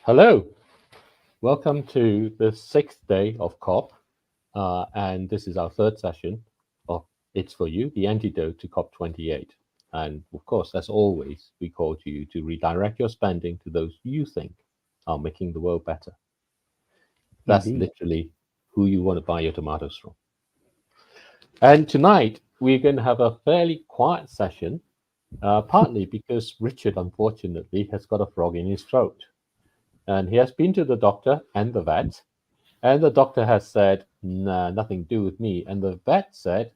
Hello, welcome to the sixth day of COP, and this is our third session of It's For You, the antidote to COP28. And of course, as always, we call to you to redirect your spending to those you think are making the world better. That's Indeed. literally who you want to buy your tomatoes from. And tonight, we're going to have a fairly quiet session, partly because Richard, unfortunately, has got a frog in his throat. And he has been to the doctor and the vet, and the doctor has said, nah, nothing to do with me. And the vet said,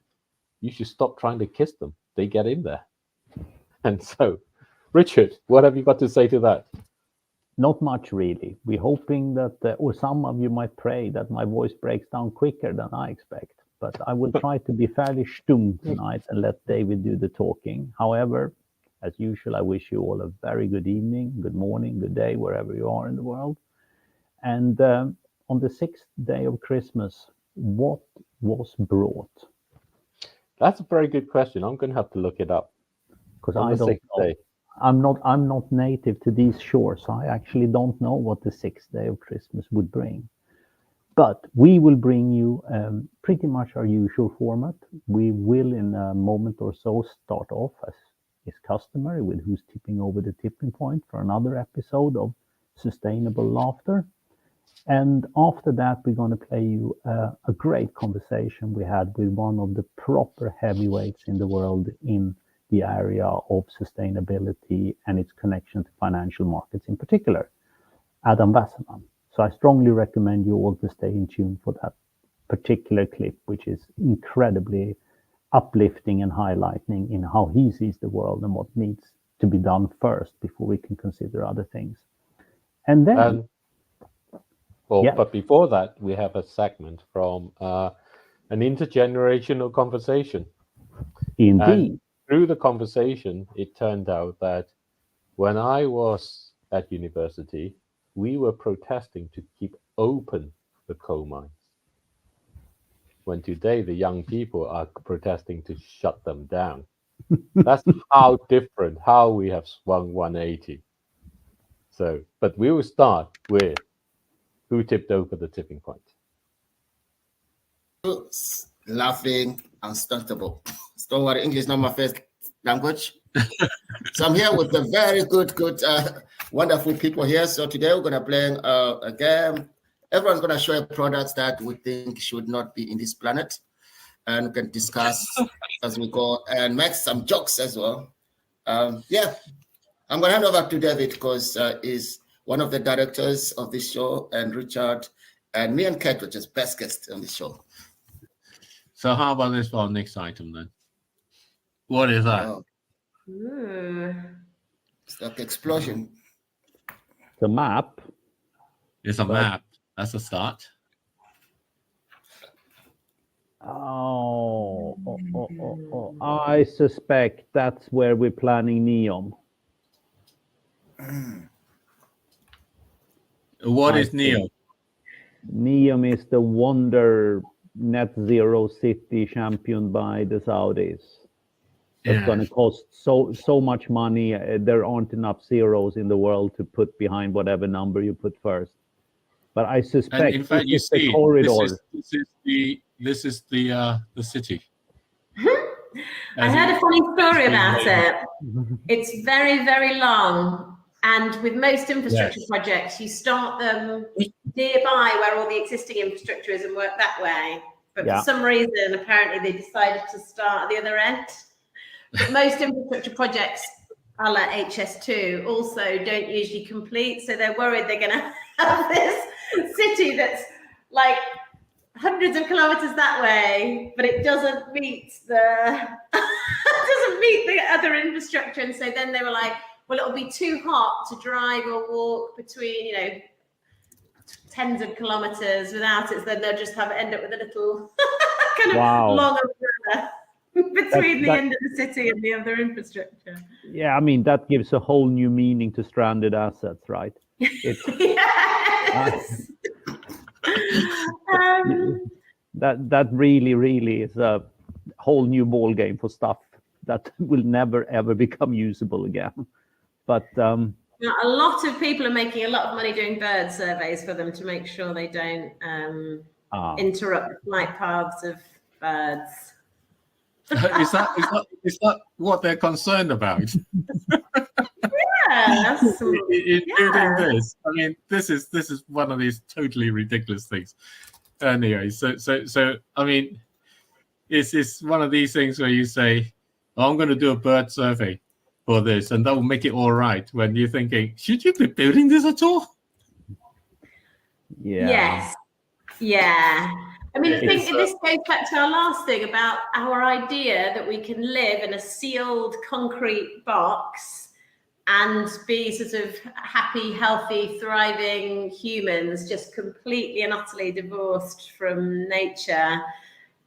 you should stop trying to kiss them. They get in there. And so, Richard, what have you got to say to that? Not much, really. We're hoping that, or some of you might pray that my voice breaks down quicker than I expect. But I will try to be fairly stumm tonight and let David do the talking. However, as usual, I wish you all a very good evening, good morning, good day, wherever you are in the world. And on the sixth day of Christmas, what was brought? That's a very good question. I'm going to have to look it up. Because On I the don't sixth know. day. I'm not native to these shores, so I actually don't know what the sixth day of Christmas would bring. But we will bring you pretty much our usual format. We will, in a moment or so, start off, as is customary, with who's tipping over the tipping point for another episode of Sustainable Laughter. And after that, we're going to play you a great conversation we had with one of the proper heavyweights in the world in the area of sustainability and its connection to financial markets in particular, Adam Wasserman. So I strongly recommend you all to stay in tune for that particular clip, which is incredibly uplifting and highlighting in how he sees the world and what needs to be done first before we can consider other things. And then, But before that, we have a segment from an intergenerational conversation. Indeed. And through the conversation, it turned out that when I was at university, we were protesting to keep open the coal mines. When today the young people are protesting to shut them down. That's how different, how we have swung 180. So, but we will start with who tipped over the tipping point. Laughing, unstuntable. Don't worry, English is not my first language. So I'm here with the very good, wonderful people here. So today we're going to play a game. Everyone's going to show products that we think should not be in this planet. And we can discuss as we go and make some jokes as well. I'm going to hand over to David because he's one of the directors of this show, and Richard, and me and Kate, which is best guest on the show. So how about this for our next item then? What is that? It's like explosion. The map. It's a map. That's a start. Oh. I suspect that's where we're planning NEOM. What is NEOM? NEOM is the wonder net zero city championed by the Saudis. It's going to cost so much money. There aren't enough zeros in the world to put behind whatever number you put first. But I suspect, and in fact, you see, the corridor. This is the city. I heard a funny story about it. It's very, very long. And with most infrastructure projects, you start them nearby where all the existing infrastructure is and work that way. But for some reason, apparently they decided to start at the other end. But most infrastructure projects, a la HS2, also don't usually complete. So they're worried they're going to have this city that's like hundreds of kilometers that way, but it doesn't meet the other infrastructure. And so then they were like, well, it'll be too hot to drive or walk between, tens of kilometers without it. So then they'll just end up with a little kind of long umbrella between the end of the city and the other infrastructure. Yeah, I mean, that gives a whole new meaning to stranded assets, right? Yes. That really is a whole new ball game for stuff that will never ever become usable again. But A lot of people are making a lot of money doing bird surveys for them to make sure they don't interrupt the flight paths of birds. Is that what they're concerned about? Yeah, Including this. I mean, this is one of these totally ridiculous things. Anyway, so I mean, it's one of these things where you say, oh, I'm going to do a bird survey for this, and that will make it all right. When you're thinking, should you be building this at all? Yeah. Yes. Yeah. I mean, I think this goes back to our last thing about our idea that we can live in a sealed concrete box and be sort of happy, healthy, thriving humans, just completely and utterly divorced from nature.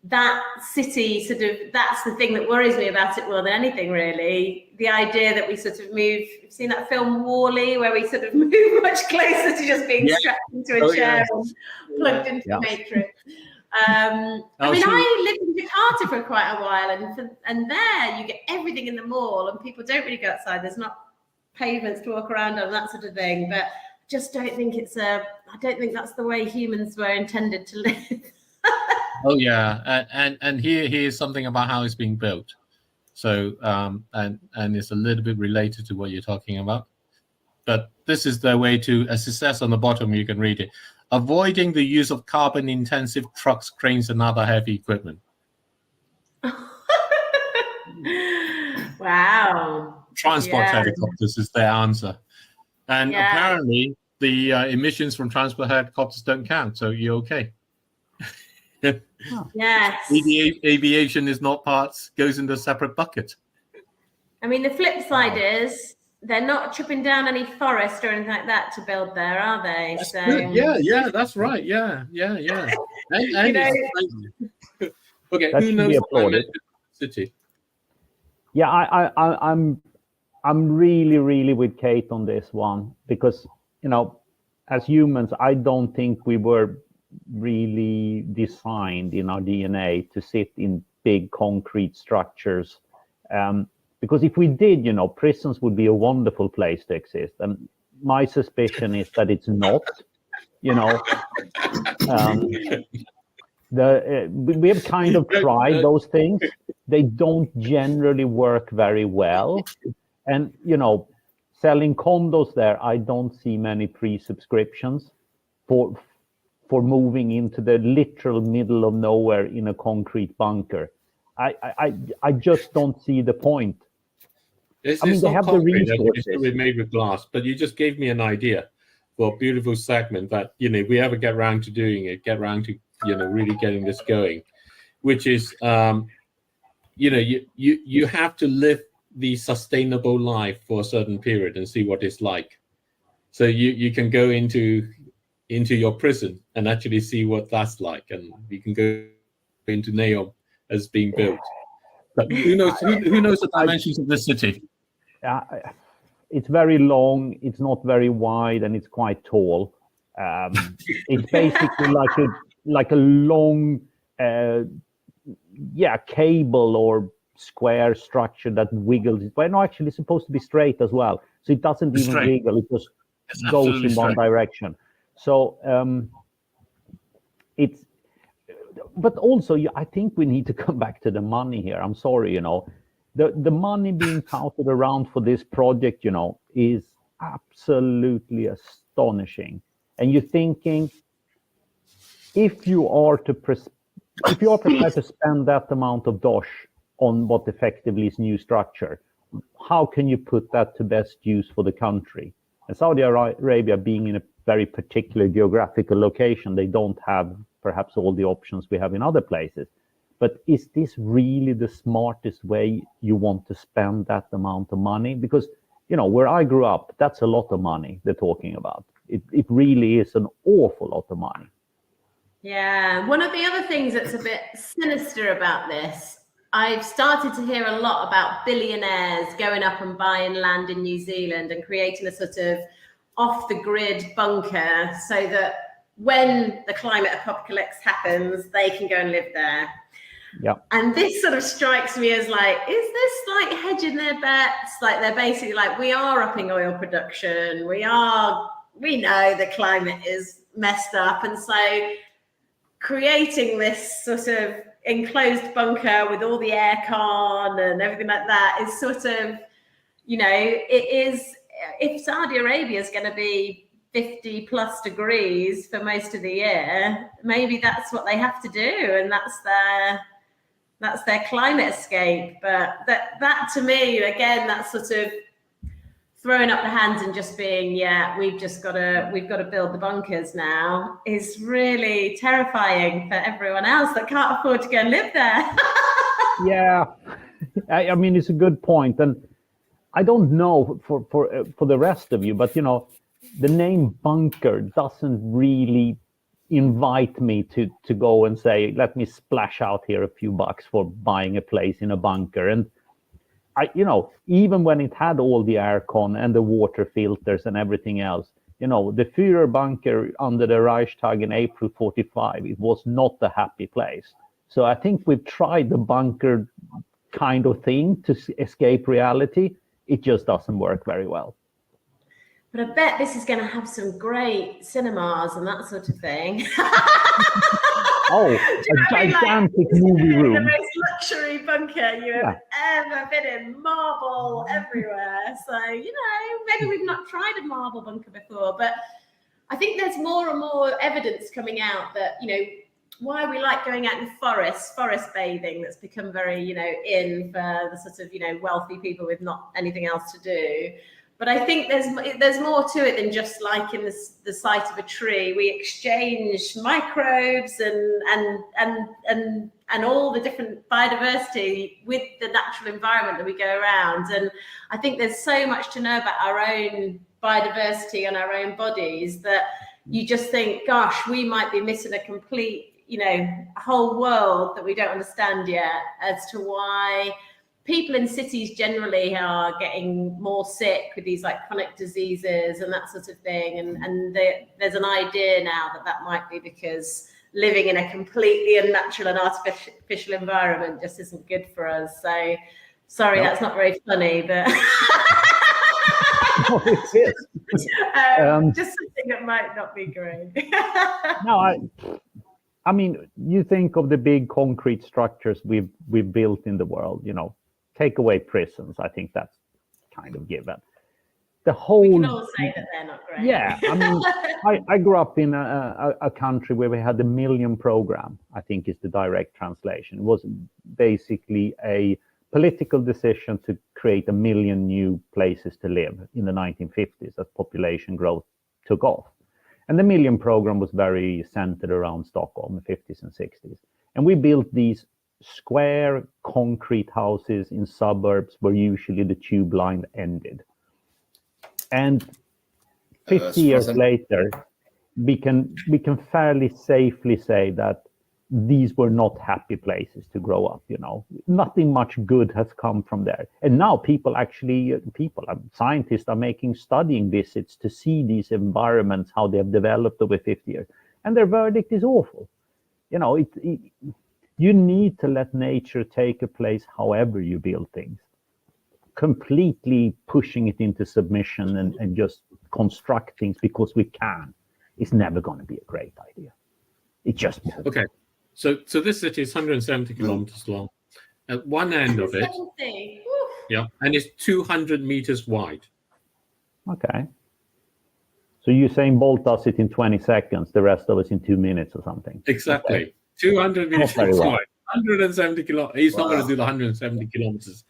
That city sort of, that's the thing that worries me about it more than anything, really. The idea that we sort of move, you've seen that film WALL-E, where we sort of move much closer to just being strapped into a chair and plugged into the matrix. I mean, I lived in Jakarta for quite a while, and there you get everything in the mall, and people don't really go outside. There's not pavements to walk around on, that sort of thing. But I just don't think I don't think that's the way humans were intended to live. Oh yeah, and here's something about how it's being built. So and it's a little bit related to what you're talking about. But this is the way to, as it says on the bottom, you can read it. Avoiding the use of carbon-intensive trucks, cranes, and other heavy equipment. Wow. Transport helicopters is their answer. And apparently the emissions from transport helicopters don't count, so you're okay. Yes. Aviation is not parts, goes into a separate bucket. I mean, the flip side is they're not chipping down any forest or anything like that to build there, are they? That's good. Yeah, that's right. Yeah. And okay, who knows what city? Yeah, I'm really with Kate on this one, because, you know, as humans, I don't think we were really designed in our DNA to sit in big concrete structures. Because if we did, you know, prisons would be a wonderful place to exist. And my suspicion is that it's not, you know. We have kind of tried those things. They don't generally work very well. And, you know, selling condos there, I don't see many pre-subscriptions for moving into the literal middle of nowhere in a concrete bunker. I just don't see the point. It's they have the resources. It's made with glass, but you just gave me an idea for a beautiful segment that, you know, if we ever get around to doing it, get around to, you know, really getting this going, which is, you know, you have to live the sustainable life for a certain period and see what it's like. So you can go into your prison and actually see what that's like, and you can go into Neom as being built. But who knows the dimensions of this city? It's very long, it's not very wide, and it's quite tall. It's basically like a long cable or square structure that wiggles. But no, actually it's supposed to be straight as well. So it doesn't even wiggle, it just goes in one direction. So but also I think we need to come back to the money here. I'm sorry, you know, the money being touted around for this project, you know, is absolutely astonishing. And you're thinking, if you are prepared to spend that amount of dosh on what effectively is new structure, how can you put that to best use for the country? And Saudi Arabia being in a very particular geographical location, they don't have perhaps all the options we have in other places. But is this really the smartest way you want to spend that amount of money? Because, you know, where I grew up, that's a lot of money they're talking about. It really is an awful lot of money. Yeah, one of the other things that's a bit sinister about this, I've started to hear a lot about billionaires going up and buying land in New Zealand and creating a sort of off-the-grid bunker so that when the climate apocalypse happens, they can go and live there. Yeah. And this sort of strikes me as like, is this like hedging their bets? Like they're basically like, we are upping oil production. We know the climate is messed up. And so creating this sort of enclosed bunker with all the air con and everything like that is sort of, it is, if Saudi Arabia is going to be 50 plus degrees for most of the year, maybe that's what they have to do, and that's their climate escape. But that to me, again, that's sort of throwing up the hands and just being, we've got to build the bunkers now, is really terrifying for everyone else that can't afford to go and live there. Yeah, I mean, it's a good point, and I don't know for the rest of you, but the name bunker doesn't really invite me to go and say, let me splash out here a few bucks for buying a place in a bunker. And I, even when it had all the aircon and the water filters and everything else, the Führer bunker under the Reichstag in April 45, it was not a happy place. So I think we've tried the bunker kind of thing to escape reality. It just doesn't work very well. But I bet this is going to have some great cinemas and that sort of thing. Oh, a gigantic movie room. The most luxury bunker you have ever been in, marble everywhere. So, maybe we've not tried a marble bunker before, but I think there's more and more evidence coming out that, why we like going out in forest bathing, that's become very, in for the sort of, wealthy people with not anything else to do. But I think there's more to it than just liking the sight of a tree. We exchange microbes and all the different biodiversity with the natural environment that we go around. And I think there's so much to know about our own biodiversity and our own bodies that you just think, gosh, we might be missing a complete, a whole world that we don't understand yet as to why people in cities generally are getting more sick with these like chronic diseases and that sort of thing. And there's an idea now that might be because living in a completely unnatural and artificial environment just isn't good for us. So sorry, That's not very funny, but No, it is. Just something that might not be great. No, I mean, you think of the big concrete structures we've built in the world, take away prisons. I think that's kind of given. The whole. We can all say that they're not great. Yeah, I mean, I grew up in a country where we had the Million Program. I think is the direct translation. It was basically a political decision to create 1 million new places to live in the 1950s as population growth took off. And the Million Program was very centered around Stockholm in the 50s and 60s. And we built these square concrete houses in suburbs where usually the tube line ended. And 50 years later, we can fairly safely say that these were not happy places to grow up. Nothing much good has come from there. And now scientists are making studying visits to see these environments, how they have developed over 50 years. And their verdict is awful. You need to let nature take a place however you build things. Completely pushing it into submission and just construct things because we can is never going to be a great idea. It just won't. Okay. So this city is 170 kilometers long. At one end of it, and it's 200 meters wide. Okay. So Usain Bolt does it in 20 seconds, the rest of us in 2 minutes or something. Exactly. Okay. 200 meters wide, 170 kilometers. He's not going to do the 170 kilometers.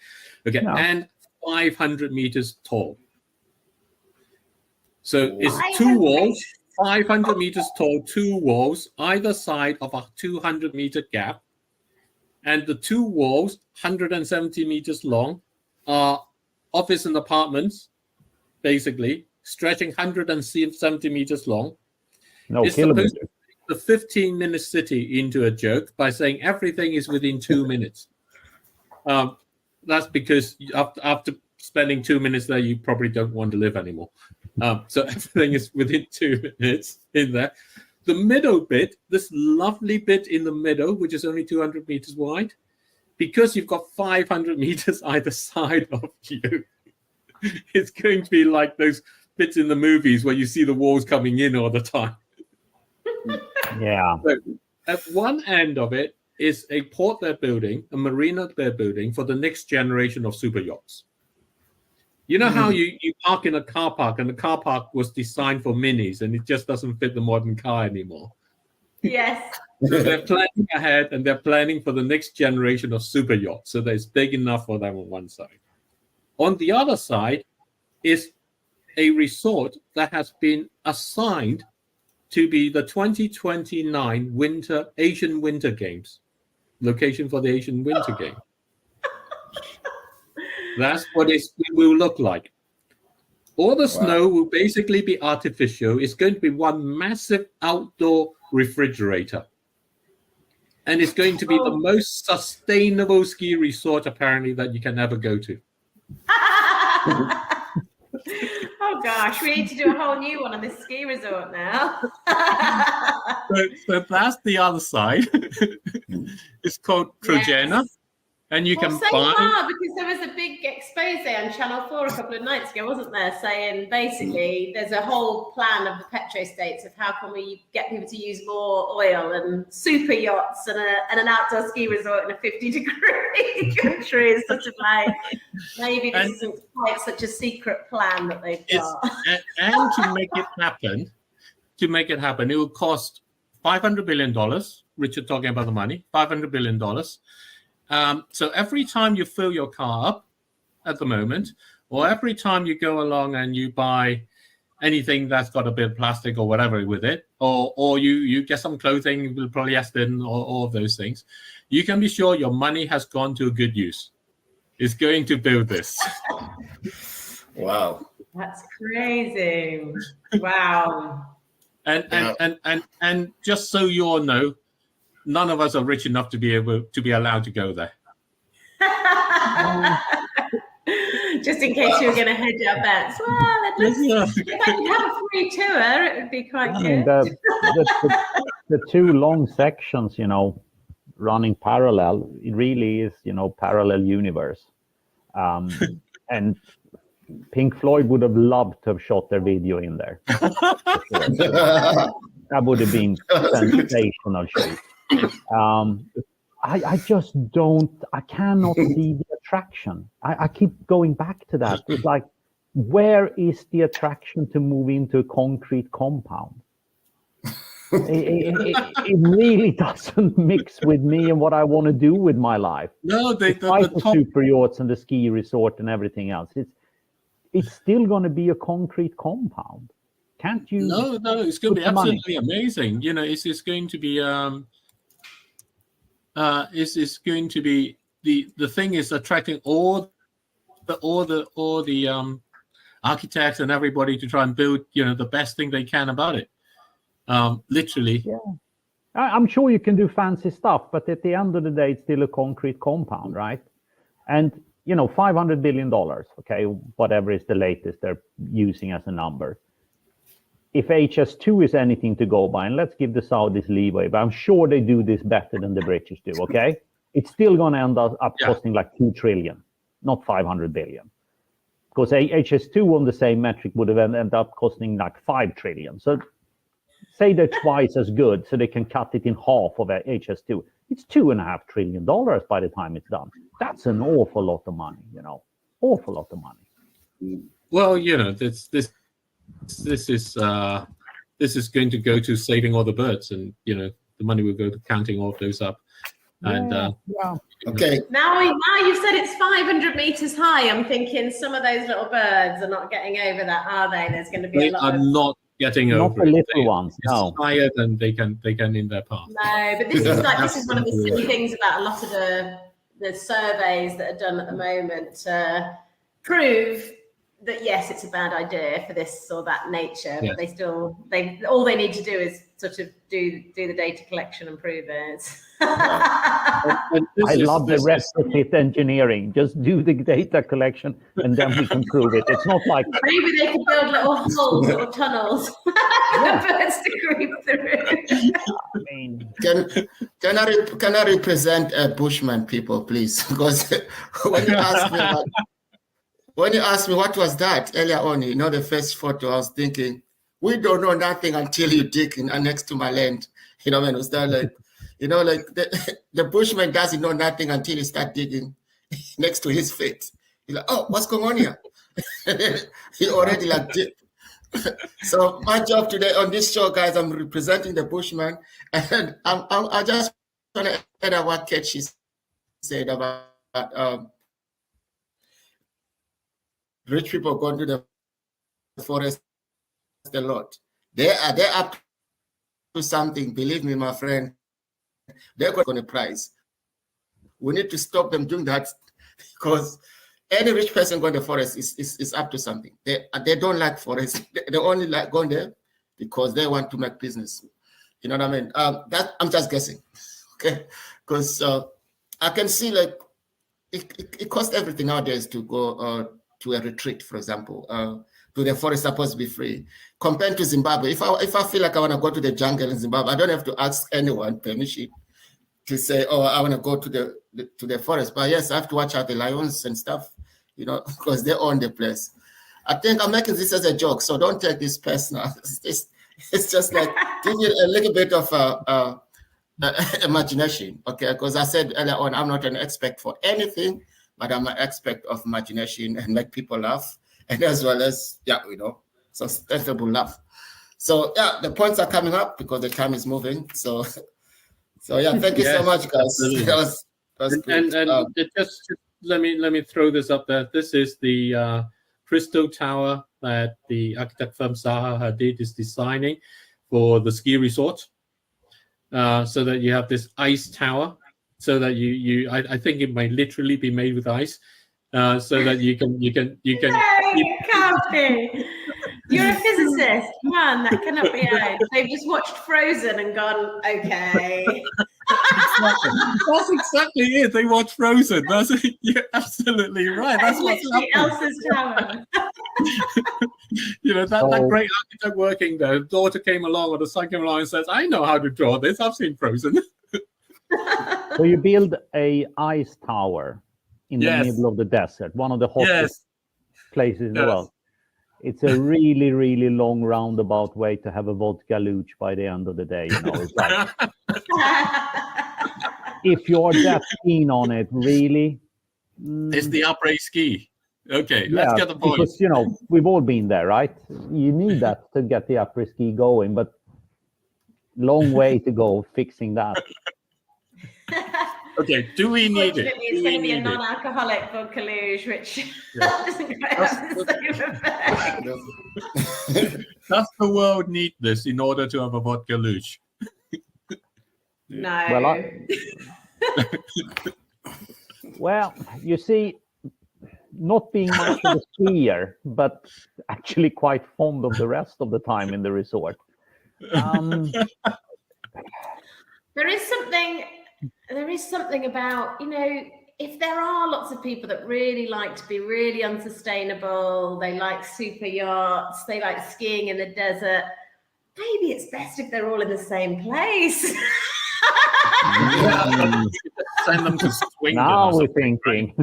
Okay, no. And 500 meters tall. So it's two walls, 500 meters tall, two walls, either side of a 200-meter gap. And the two walls, 170 meters long, are office and apartments, basically, stretching 170 meters long. No, it's supposed to make the 15-minute city into a joke by saying everything is within 2 minutes. That's because after spending 2 minutes there, you probably don't want to live anymore. So everything is within 2 minutes in there. the middle bit, this lovely bit in the middle, which is only 200 meters wide, because you've got 500 meters either side of you, it's going to be like those bits in the movies where you see the walls coming in all the time. Yeah. So at one end of it is a port they're building, a marina they're building for the next generation of super yachts. You know how you park in a car park, and the car park was designed for minis, and it just doesn't fit the modern car anymore. Yes. So they're planning ahead, and they're planning for the next generation of super yachts, so that it's big enough for them on one side. On the other side is a resort that has been assigned to be the 2029 Asian Winter Games, location for the Asian Winter Games. That's what it will look like. All the snow will basically be artificial. It's going to be one massive outdoor refrigerator. And it's going to be the most sustainable ski resort, apparently, that you can ever go to. Oh, gosh. We need to do a whole new one on this ski resort now. So that's the other side. It's called Trojana. Yes. And you can buy... because there was a big expose on Channel 4 a couple of nights ago, wasn't there? Saying basically there's a whole plan of the petro-states of how can we get people to use more oil and super yachts and an outdoor ski resort in a 50-degree country. It's sort of like, maybe this isn't quite such a secret plan that they've got. And to make it happen, it will cost $500 billion. Richard talking about the money, $500 billion. So every time you fill your car up at the moment, or every time you go along and you buy anything that's got a bit of plastic or whatever with it, or you get some clothing with polyester and all of those things, you can be sure your money has gone to a good use. It's going to build this. Wow. That's crazy. Wow. And just so you all know, none of us are rich enough to be allowed to go there. Just in case you were going to hedge our bets. Well, if I could have a free tour, it would be quite good. The two long sections, running parallel, it really is, parallel universe. And Pink Floyd would have loved to have shot their video in there. That would have been sensational shoot. I just I cannot see the attraction. I keep going back to that. It's like, where is the attraction to move into a concrete compound? It really doesn't mix with me and what I want to do with my life. No, the super yachts and the ski resort and everything else. It's still going to be a concrete compound. Can't you? No, it's going to be absolutely amazing. It's going to be it's going to be the thing is attracting all the architects and everybody to try and build the best thing they can about it. Literally. Yeah. I'm sure you can do fancy stuff, but at the end of the day, it's still a concrete compound, right? And $500 billion, okay, whatever is the latest they're using as a number. If HS2 is anything to go by, and let's give the Saudis leeway, but I'm sure they do this better than the British do, okay? It's still going to end up costing like 2 trillion, not 500 billion. Because HS2 on the same metric would have ended up costing like 5 trillion. So say they're twice as good, so they can cut it in half of HS2. It's $2.5 trillion by the time it's done. That's an awful lot of money, awful lot of money. Well, this is going to go to saving all the birds, and the money will go to counting all of those up. And okay. Now you've said it's 500 meters high. I'm thinking some of those little birds are not getting over that, are they? There's going to be a lot of... not getting over. Not the little ones. No. Higher than they can in their path. No, but this is one of the silly things about a lot of the surveys that are done at the moment to prove that yes, it's a bad idea for this or that nature, Yeah. but they still all they need to do is sort of do the data collection and prove it. I love the retrofit engineering. Just do the data collection and then we can prove it. It's not like maybe they could build little holes or tunnels for birds to creep through. I mean, can I represent Bushman people, please? Because when you asked me what was that earlier on, you know, the first photo, I was thinking, we don't know nothing until you dig next to my land. You know, when it start like, you know, like the Bushman doesn't know nothing until he start digging next to his feet. He's like, oh, what's going on here? He already like did. So my job today on this show, guys, I'm representing the Bushman, and I just want to add what Ketchy said about rich people going to the forest a lot. They're up to something. Believe me, my friend. They're going to price. We need to stop them doing that, because any rich person going to the forest is up to something. They don't like forest. They only like going there because they want to make business. You know what I mean? That I'm just guessing, okay? Because I can see like it costs everything nowadays to go to a retreat, for example. To the forest supposed to be free, compared to Zimbabwe. If I feel like I want to go to the jungle in Zimbabwe, I don't have to ask anyone permission to say, oh, I want to go to the forest. But yes, I have to watch out the lions and stuff, you know, because they own the place. I think I'm making this as a joke, so don't take this personal. It's just like give you a little bit of imagination, okay? Because I said earlier on, I'm not an expert for anything, but I'm an expert of imagination and make people laugh, and as well as, yeah, you know, sustainable laugh. So yeah, the points are coming up because the time is moving. So yeah, thank you so much, guys. That was great. And just let me throw this up there. This is the Crystal Tower that the architect firm Zaha Hadid is designing for the ski resort. So that you have this ice tower, so that I think it might literally be made with ice, so that you can. No, it can't be. You're a physicist, man. That cannot be right. They've just watched Frozen and gone, okay. That's exactly it. They watch Frozen. You're absolutely right. That's what's happening. Elsa's tower. You know, that great architect working there, the daughter came along or the son came along and says, I know how to draw this. I've seen Frozen. So you build a ice tower in the middle of the desert, one of the hottest places in the world. It's a really, really long roundabout way to have a vodka luge by the end of the day. You know, it's like, if you're that keen on it, really. It's the après ski. Okay, let's get the point. Because, you know, we've all been there, right? You need that to get the après ski going, but long way to go fixing that. Okay, do we need it? It's going to be a non-alcoholic vodka luge, which doesn't quite have the same effect. Does the world need this in order to have a vodka luge? No. Well, you see, not being much of a skier, but actually quite fond of the rest of the time in the resort. There is something about, you know, if there are lots of people that really like to be really unsustainable, they like super yachts, they like skiing in the desert, maybe it's best if they're all in the same place. Send them to swing. Now we're thinking.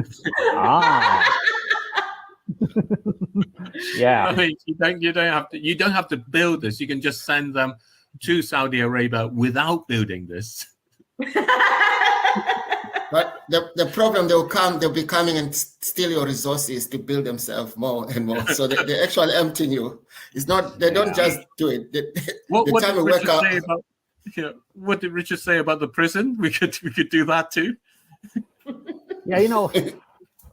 Yeah. I mean, you don't have to build this. You can just send them to Saudi Arabia without building this. But the problem, they'll be coming and steal your resources to build themselves more and more. So they actually emptying you. It's not, they don't just do it. What did Richard say about the prison? We could do that too. Yeah, you know,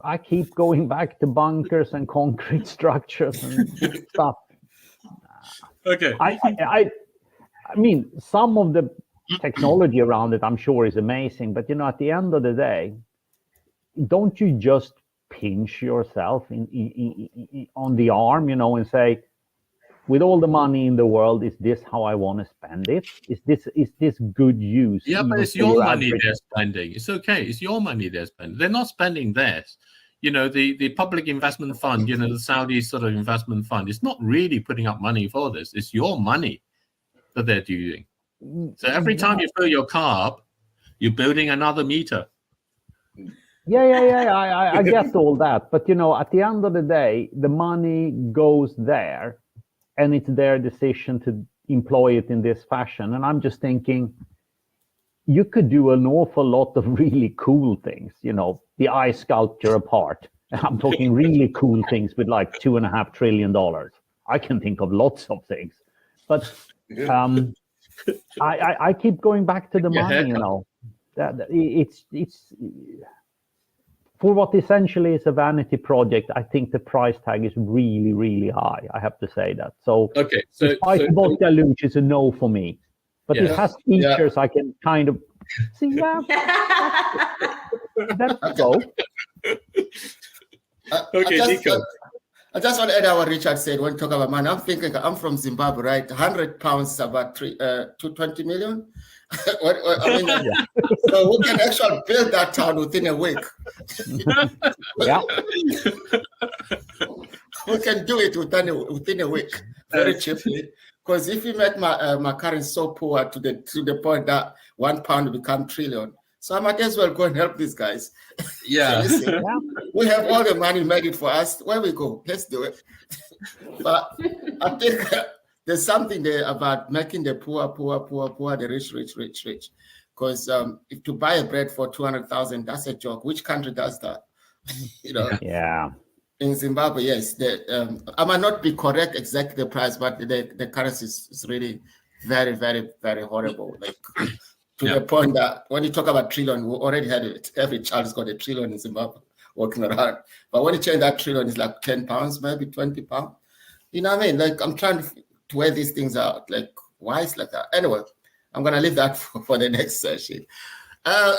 I keep going back to bunkers and concrete structures and stuff. Okay. I mean, some of the technology around it, I'm sure, is amazing. But, you know, at the end of the day, don't you just pinch yourself on the arm, and say, with all the money in the world, is this how I want to spend it? Is this good use? Yeah, but it's your money they're spending. It's okay. It's your money they're spending. They're not spending theirs. The public investment fund, the Saudi sort of investment fund, it's not really putting up money for this. It's your money that they're doing. So every time you fill your car up, you're building another meter. Yeah. I get all that. But, at the end of the day, the money goes there and it's their decision to employ it in this fashion. And I'm just thinking, you could do an awful lot of really cool things, the eye sculpture apart. I'm talking really cool things with like $2.5 trillion. I can think of lots of things. But I keep going back to the money, It's for what essentially is a vanity project. I think the price tag is really, really high. I have to say that. So, okay. despite Vodka Luch is a no for me, but it has features I can kind of see. Yeah, let's go. Nico. I just want to add what Richard said when you talk about money. I'm thinking, I'm from Zimbabwe, right? 100 pounds, about 220 million. So we can actually build that town within a week. Yeah. We can do it within a week very cheaply. Because if you make my currency so poor to the point that £1 become trillion, so I might as well go and help these guys. Yeah. So listen, we have all the money made it for us. Where we go, let's do it. But I think there's something there about making the poor, the rich. Because if to buy a bread for 200,000, that's a joke. Which country does that? Yeah. In Zimbabwe, yes. I might not be correct exactly the price, but the currency is really very, very, very horrible. Like to the point that when you talk about trillion, we already had it. Every child's got a trillion in Zimbabwe walking around. But when you change that trillion, it's like 10 pounds, maybe 20 pounds. You know what I mean? Like I'm trying to weigh these things out. Like why is like that? Anyway, I'm gonna leave that for the next session.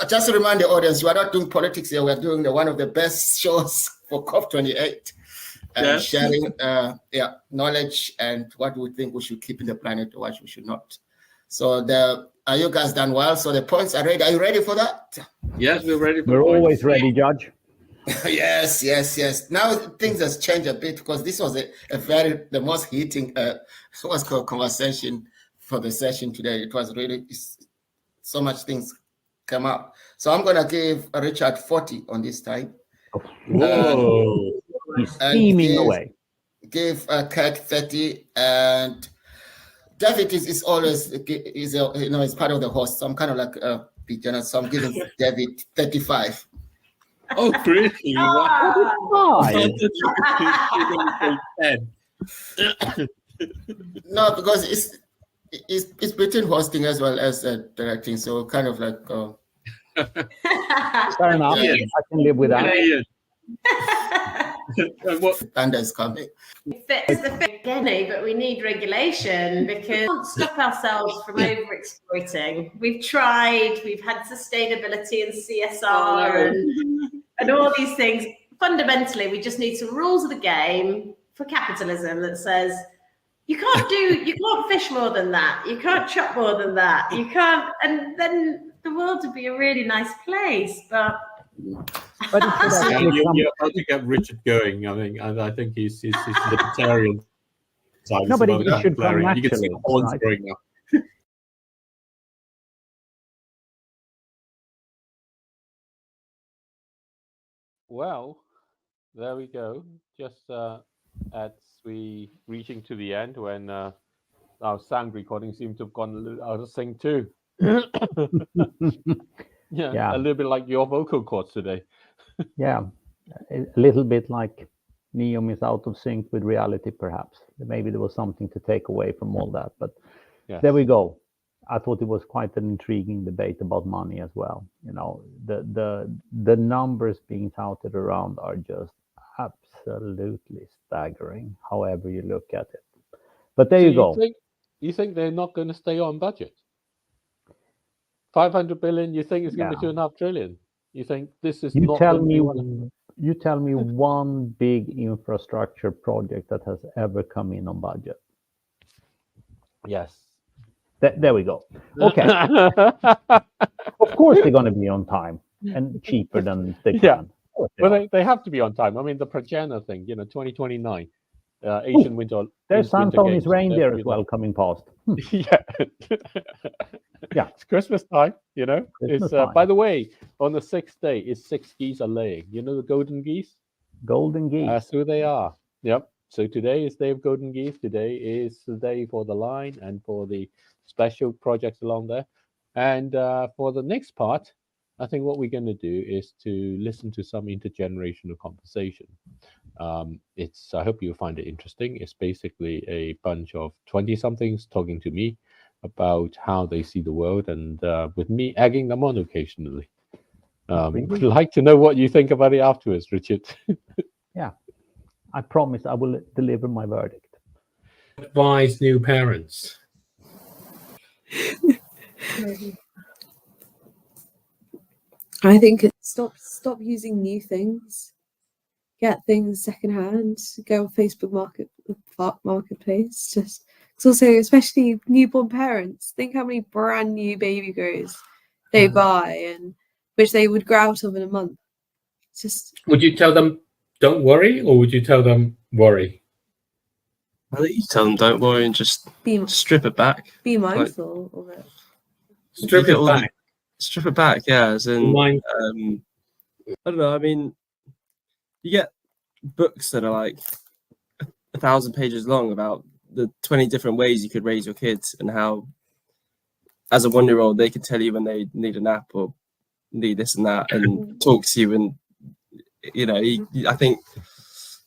Just to remind the audience, we are not doing politics here. We're doing one of the best shows for COP28 and sharing knowledge and what we think we should keep in the planet or what we should not. So are you guys done well? So the points are ready. Are you ready for that? Yes, we're ready. We're always ready, Judge. Yes. Now things has changed a bit because this was the most heating conversation for the session today. It was really so much things come up. So I'm gonna give Richard 40 on this time. Whoa! He's steaming away. Give Kirk 30 and David is always is part of the host. So I'm kind of like be generous. So I'm giving David 35. Oh, really? Wow. No, because it's between hosting as well as directing. So kind of like. Fair enough. Yeah. I can live with that. Thunder is coming. It's the beginning, but we need regulation because we can't stop ourselves from over-exploiting. We've tried, we've had sustainability and CSR and all these things. Fundamentally, we just need some rules of the game for capitalism that says you can't fish more than that, you can't chop more than that, you can't, and then the world would be a really nice place, but you're about to get Richard going. I think he's libertarian. No, but it should come naturally. You can see the horns growing up. Well, there we go. Just as we reaching to the end, when our sound recording seemed to have gone a little out of sync too. Yeah, a little bit like your vocal cords today. Yeah, a little bit like Neom is out of sync with reality, perhaps. Maybe there was something to take away from all that, but there we go. I thought it was quite an intriguing debate about money as well. The numbers being touted around are just absolutely staggering, however you look at it. But there you go. You think they're not going to stay on budget? 500 billion, you think it's going to be 2.5 trillion? You think this is not? You tell me one big infrastructure project that has ever come in on budget. Yes. There we go. Okay. Of course they're going to be on time and cheaper than the can. Well, they have to be on time. I mean, the Progena thing, 2029, Asian Winter. There's Santonis Games. reindeer as well coming past. Yeah. Yeah. It's Christmas time, Christmas It's time. by the way, on the 6th day, it's 6 geese are laying. You know the golden geese? Golden geese. That's who they are. Yep. So today is day of golden geese. Today is the day for the line and for the special projects along there. And for the next part, I think what we're going to do is to listen to some intergenerational conversation. I hope you'll find it interesting. It's basically a bunch of 20-somethings talking to me about how they see the world, and with me egging them on occasionally. Would like to know what you think about it afterwards, Richard. Yeah, I promise I will deliver my verdict. Advise new parents. I think it's stop using new things. Get things secondhand. Go on Facebook Marketplace. Just because also, especially newborn parents, think how many brand new baby grows they buy and which they would grow out of in a month. Would you tell them don't worry, or would you tell them worry? I think you tell them don't worry and just strip it back. Be mindful of it. Strip it back. Strip it back, yeah. As in, I don't know. I mean, you get books that are like 1,000 pages long about the 20 different ways you could raise your kids, and how, as a 1-year-old, they can tell you when they need a nap or need this and that, and talk to you. And I think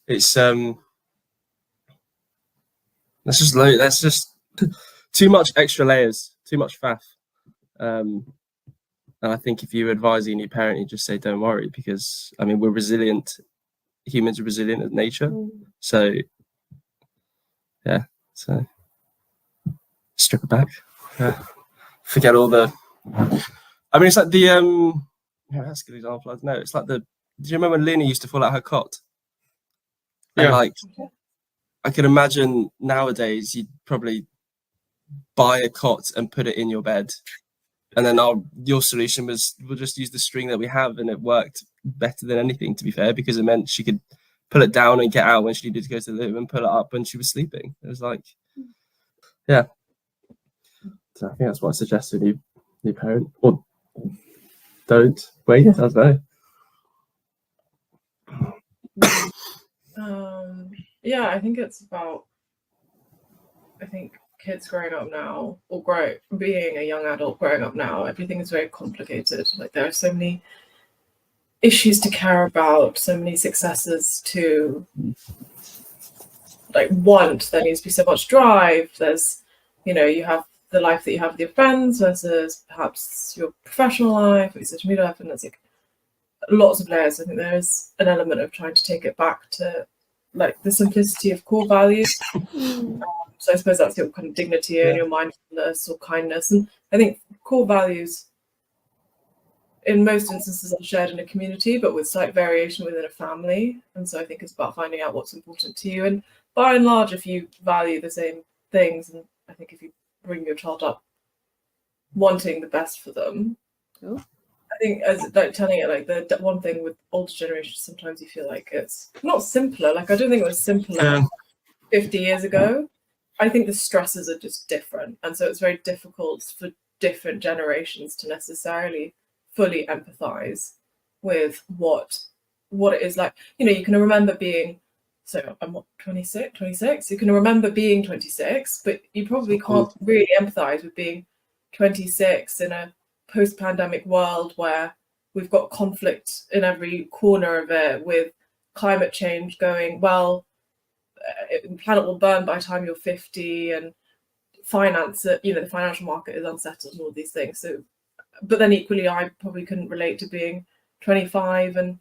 it's that's just too much extra layers, too much faff. And I think if you're advising a new parent, you just say, don't worry, because, I mean, we're resilient. Humans are resilient as nature. So, yeah. So, strip it back. Yeah. Forget all the... I mean, it's like the... Yeah, that's a good example. I don't know. It's like the... Do you remember when Lena used to fall out her cot? And, like, I can imagine nowadays you'd probably buy a cot and put it in your bed. And then your solution was, we'll just use the string that we have, and it worked better than anything, to be fair, because it meant she could pull it down and get out when she needed to go to the loo, and pull it up when she was sleeping. It was like, yeah. So I think that's what I suggest to a new parent. Or don't wait, I don't know. Yeah, I think it's about, kids growing up now, or being a young adult growing up now, everything is very complicated. Like, there are so many issues to care about, so many successes to want. There needs to be so much drive. There's, you have the life that you have with your friends versus perhaps your professional life, your social media life, and there's lots of layers. I think there is an element of trying to take it back to the simplicity of core values. So I suppose that's your kind of dignity and your mindfulness or kindness. And I think core values in most instances are shared in a community, but with slight variation within a family. And so I think it's about finding out what's important to you. And by and large, if you value the same things, and I think if you bring your child up wanting the best for them, I think as telling it the one thing with older generations, sometimes you feel like it's not simpler. I don't think it was simpler 50 years ago. I think the stresses are just different. And so it's very difficult for different generations to necessarily fully empathize with what it is like. You can remember being, so I'm 26? You can remember being 26, but you probably can't really empathize with being 26 in a post-pandemic world where we've got conflict in every corner of it, with climate change going, well, the planet will burn by the time you're 50, and the financial market is unsettled and all these things. So, but then equally, I probably couldn't relate to being 25 and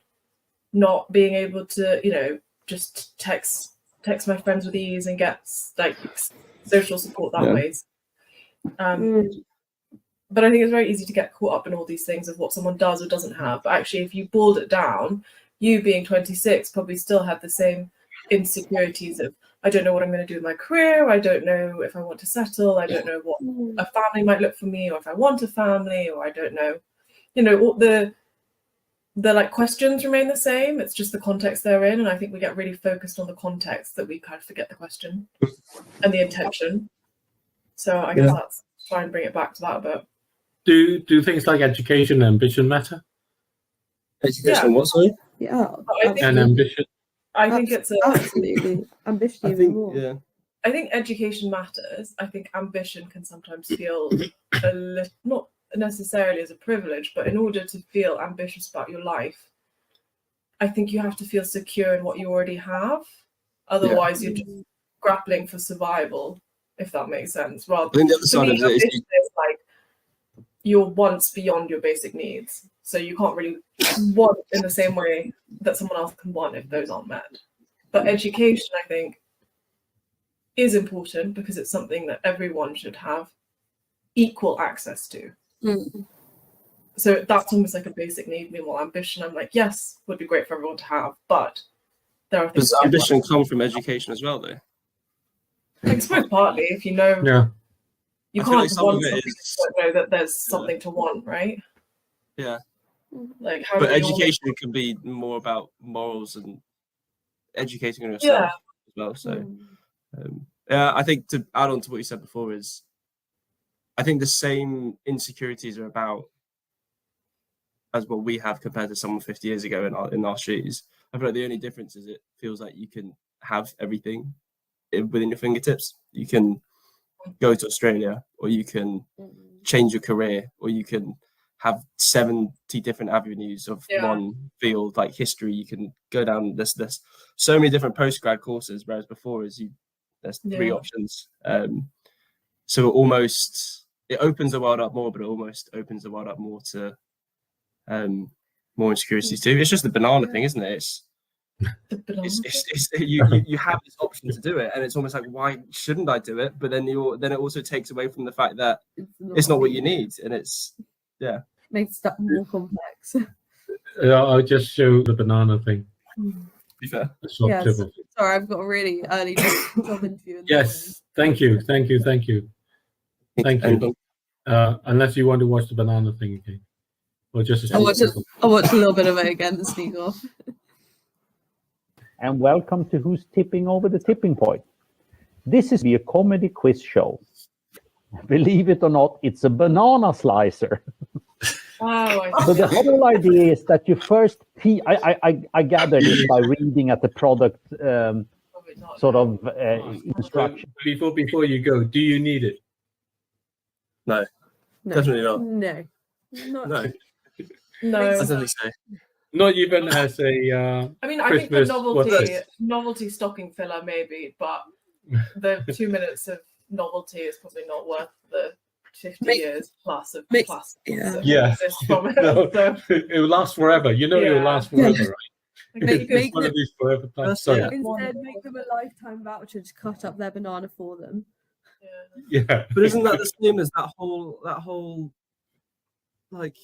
not being able to, just text my friends with ease and get social support that way. But I think it's very easy to get caught up in all these things of what someone does or doesn't have. But actually, if you boiled it down, you being 26 probably still had the same insecurities of, I don't know what I'm going to do with my career, I don't know if I want to settle, I don't know what a family might look for me, or if I want a family, or I don't know, you know, all the like questions remain the same. It's just the context they're in, and I think we get really focused on the context that we kind of forget the question and the intention. So I guess that's try and bring it back to that a bit. Do things like education and ambition matter? Education, what, sorry? Yeah. And ambition. I think it's absolutely ambition. I think, yeah. I think education matters. I think ambition can sometimes feel a little, not necessarily as a privilege, but in order to feel ambitious about your life, I think you have to feel secure in what you already have. Otherwise, you're just grappling for survival, if that makes sense. Rather, I think the other side of it is like you're wants beyond your basic needs, so you can't really want in the same way that someone else can want if those aren't met. But education, I think, is important because it's something that everyone should have equal access to. So that's almost like a basic need. Meanwhile, ambition, I'm like, yes, would be great for everyone to have, but there are things. Does ambition come from education as well, though? I suppose partly, if you know, you can't want something if you don't know that there's something to want, right? Yeah. Like, how but education can be more about morals and educating yourself as well. So, yeah, I think to add on to what you said before is, I think the same insecurities are about as what we have compared to someone 50 years ago in our shoes. I feel like the only difference is it feels like you can have everything within your fingertips. You can go to Australia, or you can change your career, or you can have 70 different avenues of one field, like history. You can go down there's so many different postgrad courses, whereas before there's 3 options. So it opens the world up more, but it almost opens the world up more to more insecurities too. It's just the banana thing, isn't it? You have this option to do it, and it's almost like, why shouldn't I do it? But then it also takes away from the fact that it's not what you need, and it's makes stuff more complex. I'll just show the banana thing. Be fair. Yes. Sorry, I've got a really early job interview. Yes, thank you. Unless you want to watch the banana thing again, or just I'll watch a little bit of it again to sneak off. And welcome to Who's Tipping Over the Tipping Point. This is a comedy quiz show. Believe it or not, it's a banana slicer. So the whole idea is that you first I gathered it by reading at the product instruction. Before you go, do you need it? No. Definitely not. No. I don't think so. Not even as a I mean, I think the novelty stocking filler maybe, but the 2 minutes of novelty is probably not worth the 50 years plus of plastic. From it. No, so. It will last forever. You know, it will last forever, right? It's one of these forever plans. Instead, make them a lifetime voucher to cut up their banana for them. Yeah. But isn't that the same as that whole like,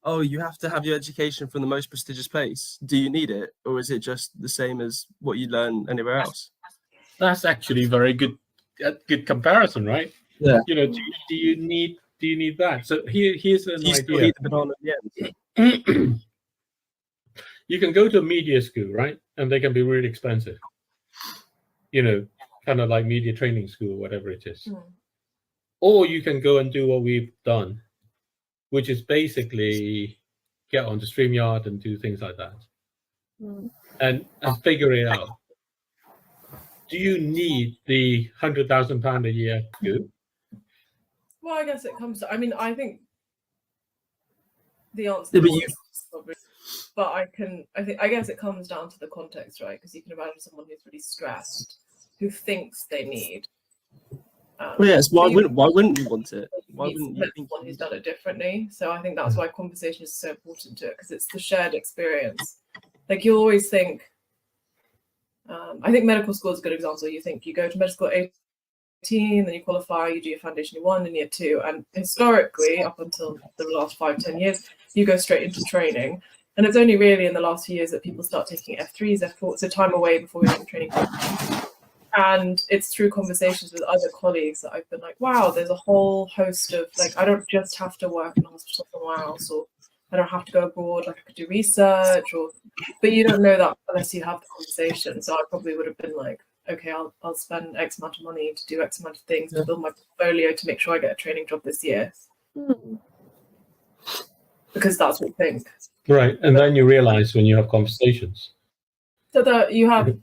oh, you have to have your education from the most prestigious place? Do you need it, or is it just the same as what you learn anywhere else? That's actually very good comparison, right? Yeah. You know, do you need that? So here's an idea. Still eat the banana at the end. You can go to a media school, right? And they can be really expensive. You know, kind of like media training school, whatever it is. Or you can go and do what we've done, which is basically get onto StreamYard and do things like that, and figure it out. Do you need the £100,000 a year school? Well, I guess it comes to. I mean, I think the answer is probably, but I guess it comes down to the context, right? Because you can imagine someone who's really stressed, who thinks they need. Well, yes. Why wouldn't you want it? Why wouldn't you think someone who's done it differently? So I think that's why conversation is so important to it, because it's the shared experience. Like, you always think. I think medical school is a good example. You think you go to medical at 18, then you qualify, you do your foundation year 1 and year 2, and historically, up until the last 5-10 years, you go straight into training. And it's only really in the last few years that people start taking F3s, F4s, so time away before going to training. And it's through conversations with other colleagues that I've been like, wow, there's a whole host of, like, I don't just have to work in a hospital somewhere else, or I don't have to go abroad, like I could do research, but you don't know that unless you have the conversation. So I probably would have been like, okay, I'll spend X amount of money to do X amount of things to build my portfolio to make sure I get a training job this year. Because that's what we think. Right. And then you realize when you have conversations. So that you have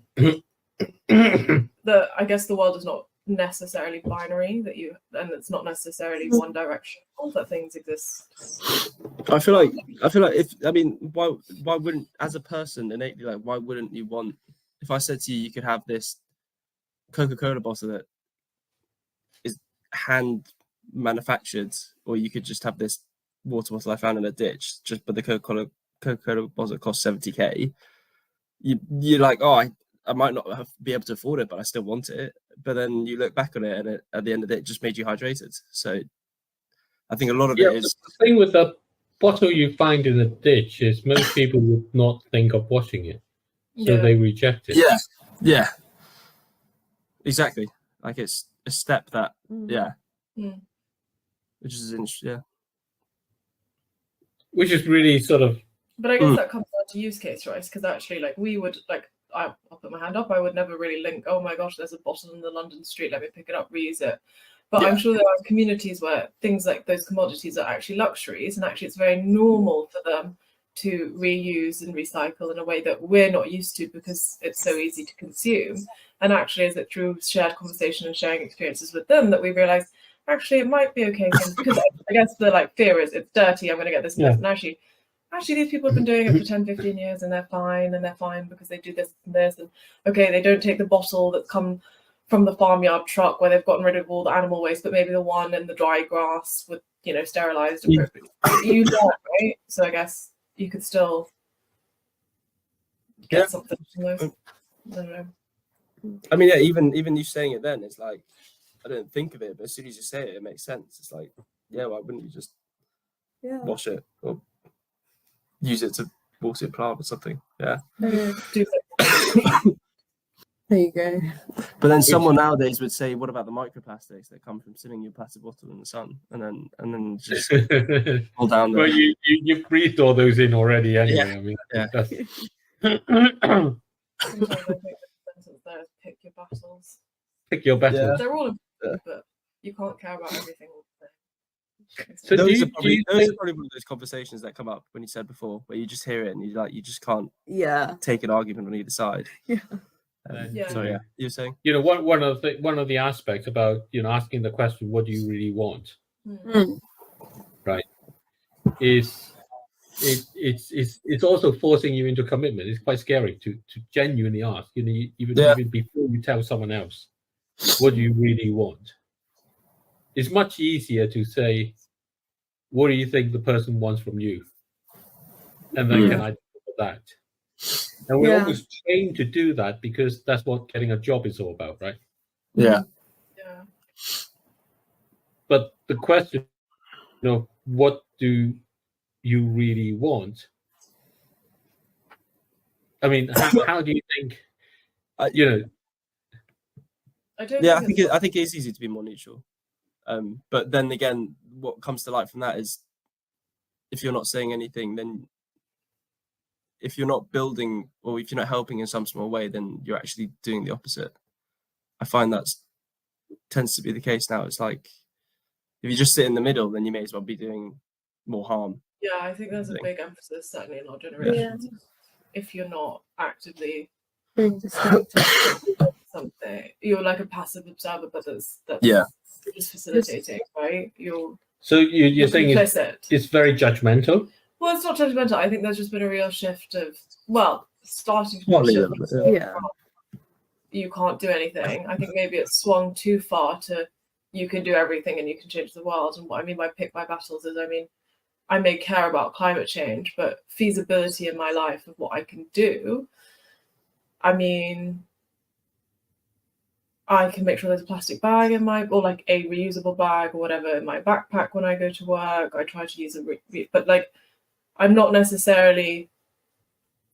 I guess the world is not necessarily binary, and it's not necessarily one direction, that things exist. I feel like why wouldn't, as a person innately, like, why wouldn't you want, if I said to you, you could have this Coca-Cola bottle that is hand manufactured, or you could just have this water bottle I found in a ditch, but the Coca-Cola bottle costs 70k. You're like, oh, I might not be able to afford it, but I still want it. But then you look back on it, and at the end of it just made you hydrated. So I think a lot of it is... The thing with the bottle you find in a ditch is most people would not think of washing it. So they reject it. Yeah. Exactly. Like, it's a step that, which is interesting, Which is really sort of... But I guess that comes down to use case, right? Because actually, like, we would, like, I'll put my hand up, I would never really link, oh my gosh, there's a bottle in the London street, let me pick it up, reuse it. But I'm sure there are communities where things like those commodities are actually luxuries, and actually it's very normal for them to reuse and recycle in a way that we're not used to because it's so easy to consume. And actually, is it through shared conversation and sharing experiences with them that we realize, actually, it might be okay, because I guess the, like, fear is it's dirty, I'm going to get this mess. And actually, these people have been doing it for 10, 15 years, and they're fine because they do this and this. And okay, they don't take the bottle that's come from the farmyard truck where they've gotten rid of all the animal waste, but maybe the one in the dry grass with, sterilized appropriately. You know, right? So I guess you could still get something from those. I don't know. I mean, even you saying it then, it's like, I don't think of it, but as soon as you say it, it makes sense. It's like, why wouldn't you just wash it or use it to water a plant or something? There you go. But then someone nowadays would say, what about the microplastics that come from sitting your plastic bottle in the sun and then just fall down there? Well, you breathed all those in already anyway. I mean, that's... Sometimes I think the sentence there is pick your battles. Pick your battles. They're all important, but you can't care about everything all the time. So those are probably one of those conversations that come up when you said before, where you just hear it and you just can't take an argument on either side. So you're saying, one of the aspects about asking the question, what do you really want, right, is it's also forcing you into commitment. It's quite scary to genuinely ask, even before you tell someone else, what do you really want? It's much easier to say, what do you think the person wants from you? And then can I do that? And we're almost trained to do that because that's what getting a job is all about, right? Yeah. But the question, what do you really want? I mean, how do you think, I think it is easy to be more neutral. But then again, what comes to light from that is, if you're not saying anything, then if you're not building, or if you're not helping in some small way, then you're actually doing the opposite. I find that tends to be the case now. It's like, if you just sit in the middle, then you may as well be doing more harm. Yeah, I think there's a big emphasis, certainly in our generation. If you're not actively doing something, you're like a passive observer, but that's just facilitating, right? So you're saying it's very judgmental? Well, it's not judgmental. I think there's just been a real shift of, starting to you can't do anything. I think maybe it's swung too far to you can do everything and you can change the world. And what I mean by pick my battles is, I may care about climate change, but feasibility in my life of what I can do, I can make sure there's a plastic bag in or like a reusable bag or whatever in my backpack when I go to work. I try to use but like, I'm not necessarily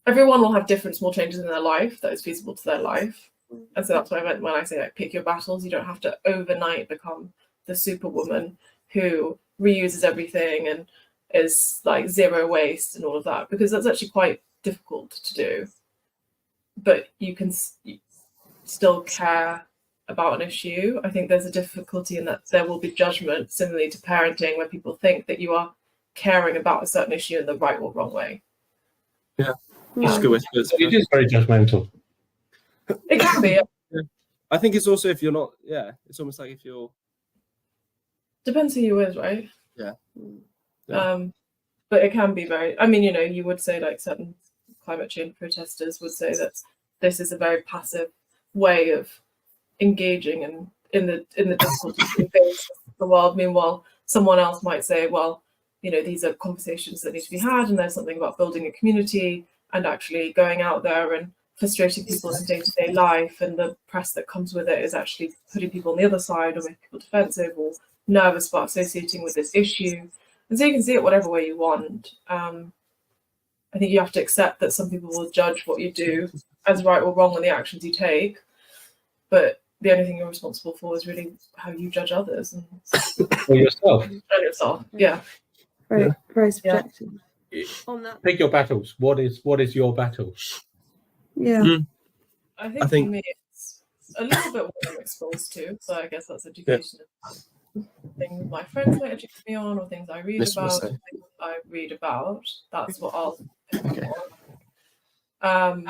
everyone will have different small changes in their life that is feasible to their life. And so that's what I meant when I say like pick your battles. You don't have to overnight become the superwoman who reuses everything and is like zero waste and all of that, because that's actually quite difficult to do. But you can still care about an issue. I think there's a difficulty in that there will be judgment, similarly to parenting, where people think that you are caring about a certain issue in the right or wrong way. Yeah, that's a good way to put it. It is very judgmental. It can be. Yeah. I think it's also if you're not, yeah, it's almost like if you're. Depends who you is, right? Yeah. But it can be very. I mean, you know, you would say like certain climate change protesters would say that this is a very passive way of engaging in the difficulties we face in the world. Meanwhile, someone else might say, well, you know, these are conversations that need to be had, and there's something about building a community and actually going out there and frustrating people in day-to-day life, and the press that comes with it is actually putting people on the other side or making people defensive or nervous about associating with this issue. And so you can see it whatever way you want. I think you have to accept that some people will judge what you do as right or wrong and the actions you take, but the only thing you're responsible for is really how you judge others and For yourself. and yourself. Yeah. Very subjective. On that. Pick your battles. What is your battle? Yeah. I think for me it's a little bit what I'm exposed to. So I guess that's education. Things my friends might educate me on, or things I read about. That's what I'll pick on.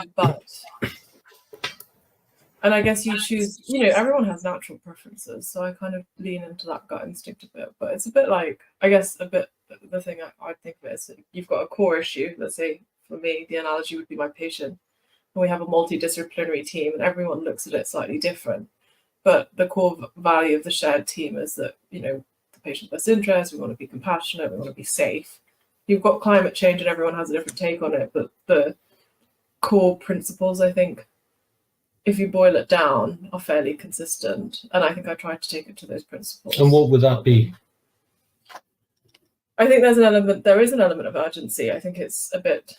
And I guess you choose, you know, everyone has natural preferences, so I kind of lean into that gut instinct a bit. But it's a bit like, I guess, the thing I think of it is you've got a core issue. Let's say, for me, the analogy would be my patient. And we have a multidisciplinary team, and everyone looks at it slightly different. But the core value of the shared team is that, you know, the patient's best interest, we want to be compassionate, we want to be safe. You've got climate change and everyone has a different take on it, but the core principles, I think, if you boil it down, are fairly consistent. And I think I tried to take it to those principles. And what would that be? I think there is an element of urgency. I think it's a bit,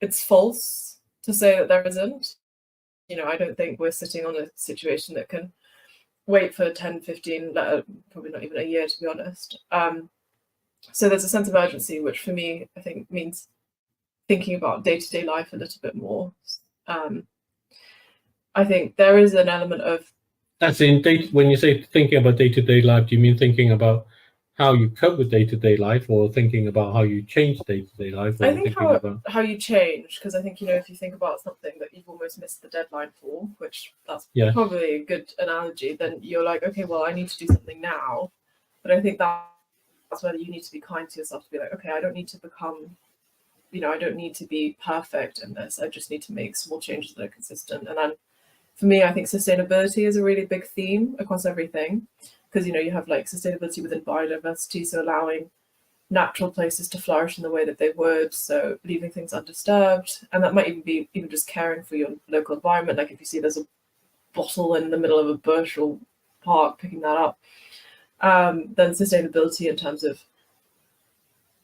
it's false to say that there isn't. You know, I don't think we're sitting on a situation that can wait for 10, 15, probably not even a year, to be honest. So there's a sense of urgency, which for me, I think means thinking about day-to-day life a little bit more. I think there is an element of... That's in when you say thinking about day-to-day life, do you mean thinking about how you cope with day-to-day life, or thinking about how you change day-to-day life? I think how you change, because I think, you know, if you think about something that you've almost missed the deadline for, which that's probably a good analogy, then you're like, okay, well, I need to do something now. But I think that's where you need to be kind to yourself, to be like, okay, I don't need to become, you know, I don't need to be perfect in this. I just need to make small changes that are consistent. And then for me, I think sustainability is a really big theme across everything. Because, you know, you have like sustainability within biodiversity, so allowing natural places to flourish in the way that they would, so leaving things undisturbed. And that might even be just caring for your local environment. Like if you see there's a bottle in the middle of a bush or park, picking that up. Then sustainability in terms of,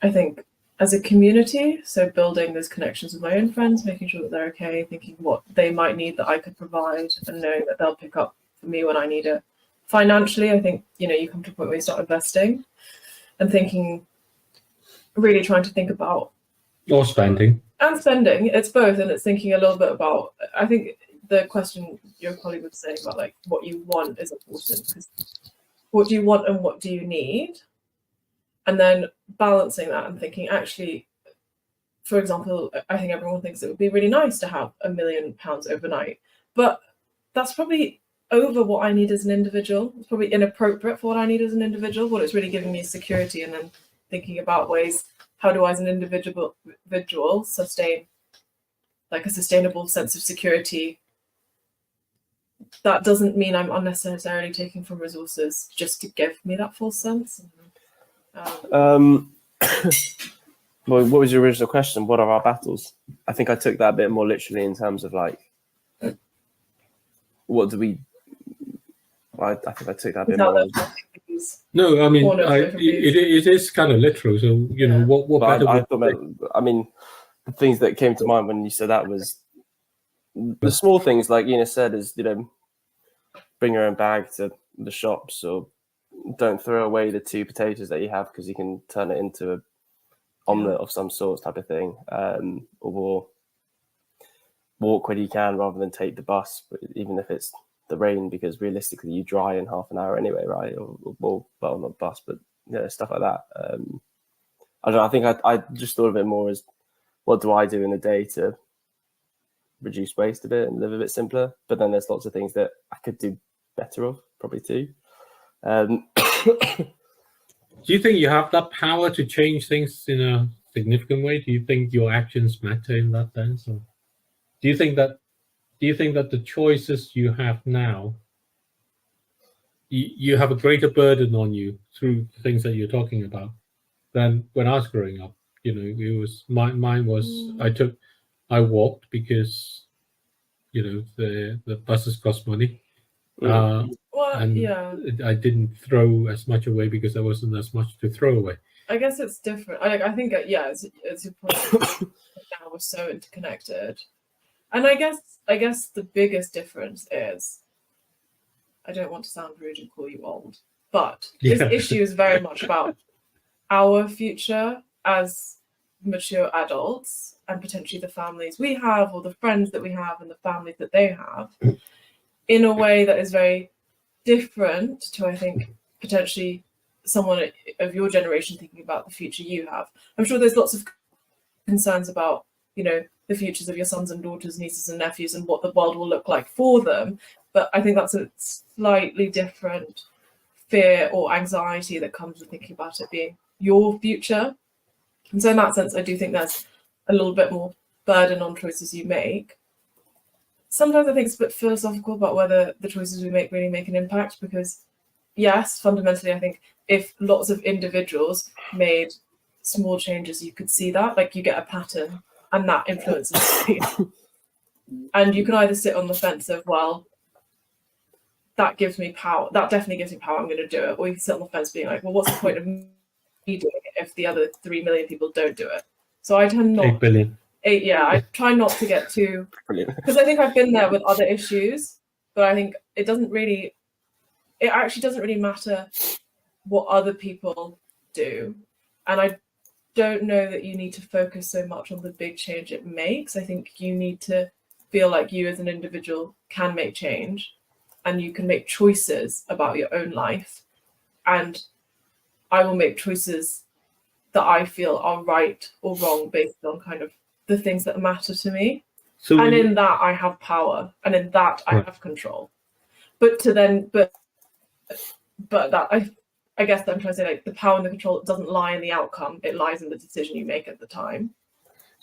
I think, as a community, so building those connections with my own friends, making sure that they're okay, thinking what they might need that I could provide, and knowing that they'll pick up for me when I need it. Financially, I think, you know, you come to a point where you start investing and thinking, really trying to think about... Or spending. And spending, it's both, and it's thinking a little bit about, I think the question your colleague was saying about like what you want is important, because what do you want and what do you need? And then balancing that and thinking, actually, for example, I think everyone thinks it would be really nice to have £1 million overnight, but that's probably over what I need as an individual. It's probably inappropriate for what I need as an individual. What it's really giving me is security, and then thinking about ways, how do I as an individual sustain like a sustainable sense of security? That doesn't mean I'm unnecessarily taking from resources just to give me that full sense. Well, what was your original question? What are our battles? I think I took that a bit more literally in terms of like, what do we... I think I took that a bit more. reasons? No, I mean, Or no, both of these? it is kind of literal. So you know, what But better? I thought I mean, the things that came to mind when you said that was the small things, like Ina said, is, you know, bring your own bag to the shops, or don't throw away the 2 potatoes that you have because you can turn it into a omelette of some sort, type of thing, or walk when you can rather than take the bus, even if it's the rain, because realistically you dry in half an hour anyway, right? Or well, not bus, but yeah, stuff like that. I don't know. I think I just thought of it more as, what do I do in a day to reduce waste a bit and live a bit simpler? But then there's lots of things that I could do better of, probably too. Do you think you have that power to change things in a significant way? Do you think your actions matter in that sense, or do you think that the choices you have now, you have a greater burden on you through the things that you're talking about than when I was growing up? You know, it was mine was I walked because, you know, the buses cost money. I didn't throw as much away because there wasn't as much to throw away. I guess it's different. I think it's your point. Now we're so interconnected, and I guess the biggest difference is, I don't want to sound rude and call you old, but this issue is very much about our future as mature adults, and potentially the families we have, or the friends that we have, and the families that they have, in a way that is very different to, I think, potentially someone of your generation thinking about the future you have. I'm sure there's lots of concerns about, you know, the futures of your sons and daughters, nieces and nephews, and what the world will look like for them. But I think that's a slightly different fear or anxiety that comes with thinking about it being your future. And so in that sense, I do think there's a little bit more burden on choices you make. Sometimes I think it's a bit philosophical about whether the choices we make really make an impact, because yes, fundamentally, I think if lots of individuals made small changes, you could see that, like you get a pattern and that influences you. And you can either sit on the fence of, well, that gives me power, that definitely gives me power, I'm going to do it. Or you can sit on the fence being like, well, what's the point of me doing it if the other 3 million people don't do it? So I tend not 8 billion. I try not to get too, because I think I've been there with other issues, but I think it actually doesn't really matter what other people do. And I don't know that you need to focus so much on the big change it makes. I think you need to feel like you as an individual can make change, and you can make choices about your own life. And I will make choices that I feel are right or wrong based on kind of the things that matter to me. So and in that I have power, and in that I have control. But that I guess that I'm trying to say, like, the power and the control doesn't lie in the outcome, it lies in the decision you make at the time.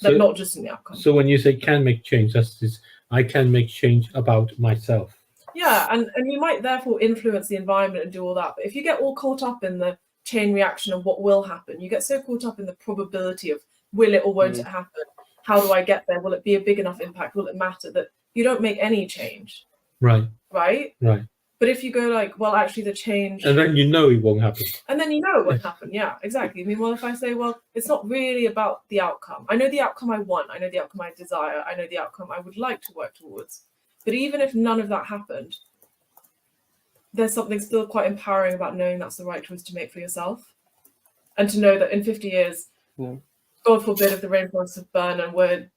Like, not just in the outcome. So when you say can make change, that's this, I can make change about myself. Yeah, and you might therefore influence the environment and do all that. But if you get all caught up in the chain reaction of what will happen, you get so caught up in the probability of will it or won't it happen? How do I get there? Will it be a big enough impact? Will it matter? That you don't make any change. Right. Right? Right. But if you go like, well, actually the change... And then you know it won't happen. And then you know it won't happen. Yeah, exactly. I mean, well, if I say, well, it's not really about the outcome. I know the outcome I want. I know the outcome I desire. I know the outcome I would like to work towards. But even if none of that happened, there's something still quite empowering about knowing that's the right choice to make for yourself. And to know that in 50 years, God forbid if the rainforests have burned and we're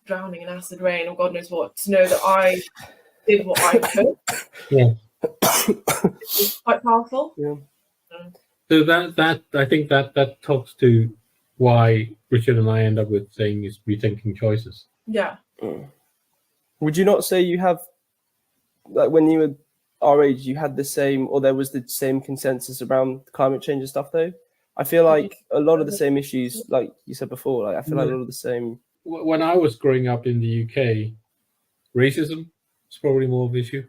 drowning in acid rain or God knows what, to know that I did what I could. Yeah. It's quite powerful. Yeah. So that I think that talks to why Richard and I end up with saying is rethinking choices. Yeah. Would you not say you have, like, when you were our age, you had the same, or there was the same consensus around climate change and stuff though? I feel like a lot of the same issues, like you said before, like I feel like a lot of the same. When I was growing up in the UK, racism is probably more of an issue.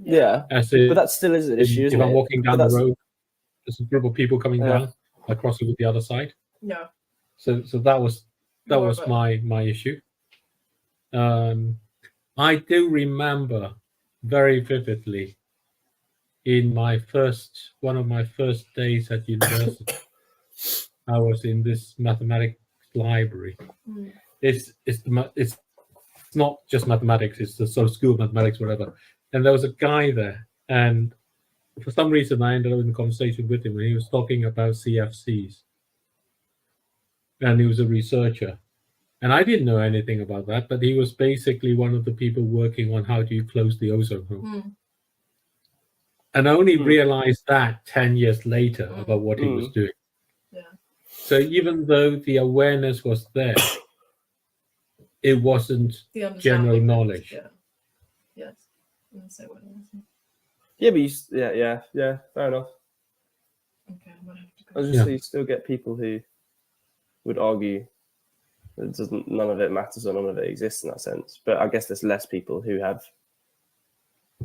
Yeah, but that still is an issue, isn't it? If I'm walking down the road, there's a group of people coming down, I cross over the other side. Yeah. So that was my issue. I do remember very vividly in one of my first days at university, I was in this mathematics library. It's not just mathematics; it's the sort of school of mathematics, whatever. And there was a guy there, and for some reason, I ended up in a conversation with him, and he was talking about CFCs, and he was a researcher. And I didn't know anything about that, but he was basically one of the people working on how do you close the ozone hole. And I only realized that 10 years later about what he was doing. Yeah. So even though the awareness was there, it wasn't The general knowledge. Yeah. Yes. Yeah, but yeah, fair enough. Okay, I'm gonna have to I go. was just saying, you still get people who would argue that none of it matters or none of it exists in that sense. But I guess there's less people who have,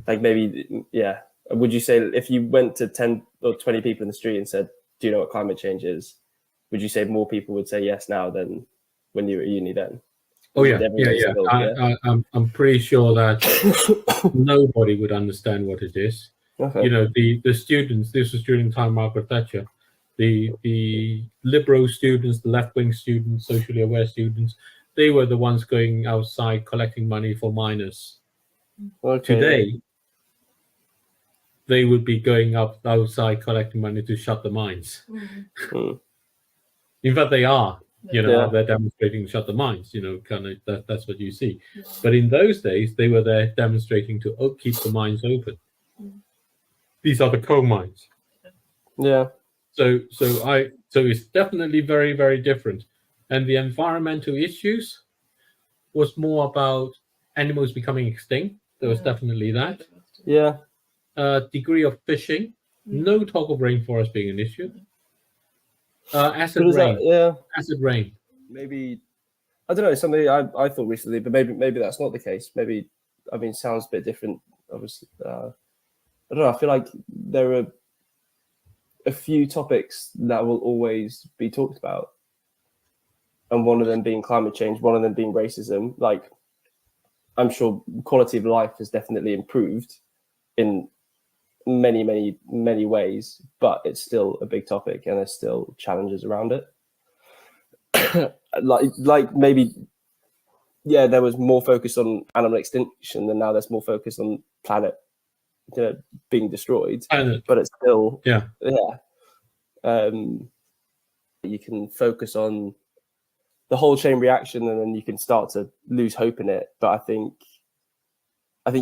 like, maybe, yeah. Would you say if you went to 10 or 20 people in the street and said, do you know what climate change is? Would you say more people would say yes now than when you were at uni then? Oh yeah. I'm pretty sure that nobody would understand what it is. Okay. You know, the students, this was during the time of Margaret Thatcher, the liberal students, the left-wing students, socially aware students, they were the ones going outside collecting money for miners. Okay. Today, they would be going outside collecting money to shut the mines. In fact, they are. You know, they're demonstrating to shut the mines. You know, kind of that's what you see. But in those days, they were there demonstrating to keep the mines open. These are the coal mines. Yeah. So it's definitely very, very different. And the environmental issues was more about animals becoming extinct. There was definitely that. Yeah. Degree of fishing. No talk of rainforest being an issue. Acid rain. Acid rain. Maybe, I don't know, something I thought recently, but maybe that's not the case. Maybe, I mean, sounds a bit different, obviously. I don't know, I feel like there are a few topics that will always be talked about. And one of them being climate change, one of them being racism. Like, I'm sure quality of life has definitely improved in many, many, many ways, but it's still a big topic and there's still challenges around it. like maybe, yeah, there was more focus on animal extinction and now there's more focus on planet, you know, being destroyed, but it's still, you can focus on the whole chain reaction and then you can start to lose hope in it. But I think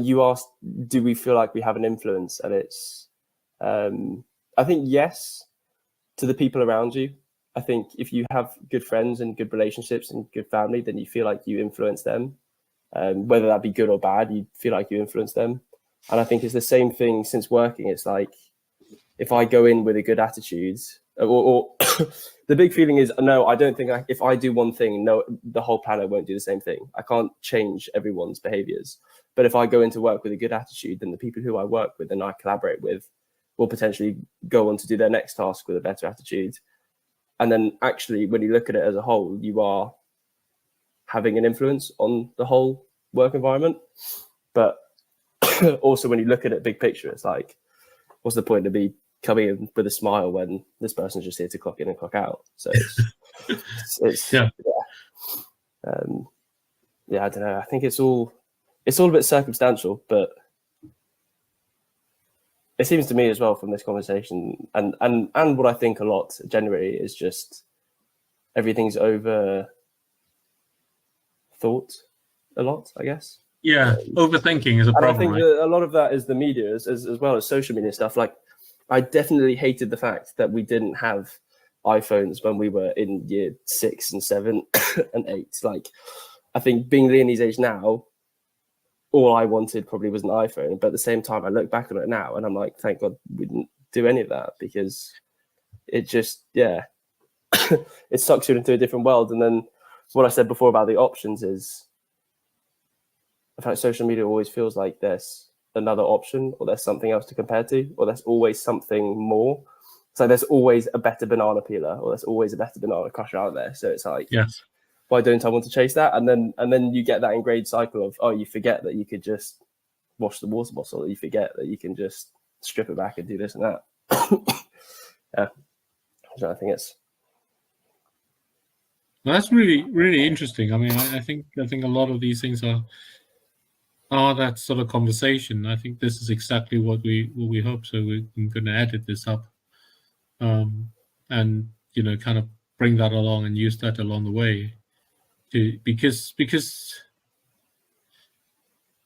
you asked, do we feel like we have an influence? And it's, I think yes, to the people around you. I think if you have good friends and good relationships and good family, then you feel like you influence them. Whether that be good or bad, you feel like you influence them. And I think it's the same thing since working. It's like, if I go in with a good attitude, or the big feeling is, no, I don't think if I do one thing, no, the whole planet won't do the same thing. I can't change everyone's behaviors. But if I go into work with a good attitude, then the people who I work with and I collaborate with will potentially go on to do their next task with a better attitude. And then actually, when you look at it as a whole, you are having an influence on the whole work environment. But also when you look at it big picture, it's like, what's the point of me coming in with a smile when this person's just here to clock in and clock out? So it's I don't know. I think it's all a bit circumstantial, but it seems to me as well from this conversation and what I think a lot generally is just everything's over thought a lot, I guess. Yeah, overthinking is a problem. I think that a lot of that is the media as well as social media stuff. Like, I definitely hated the fact that we didn't have iPhones when we were in year 6 and 7 and 8. Like, I think being Leonie's age now, all I wanted probably was an iPhone. But at the same time, I look back on it now and I'm like, thank God we didn't do any of that, because it just, it sucks you into a different world. And then what I said before about the options is, in fact, social media always feels like there's another option or there's something else to compare to, or there's always something more. So there's always a better banana peeler or there's always a better banana crusher out there. So it's like, yes, why don't I want to chase that? And then you get that ingrained cycle of, you forget that you could just wash the water bottle. You forget that you can just strip it back and do this and that. Yeah, so I think it's. Well, that's really interesting. I mean, I think a lot of these things are that sort of conversation. I think this is exactly what we hope. So I'm going to edit this up, and kind of bring that along and use that along the way, because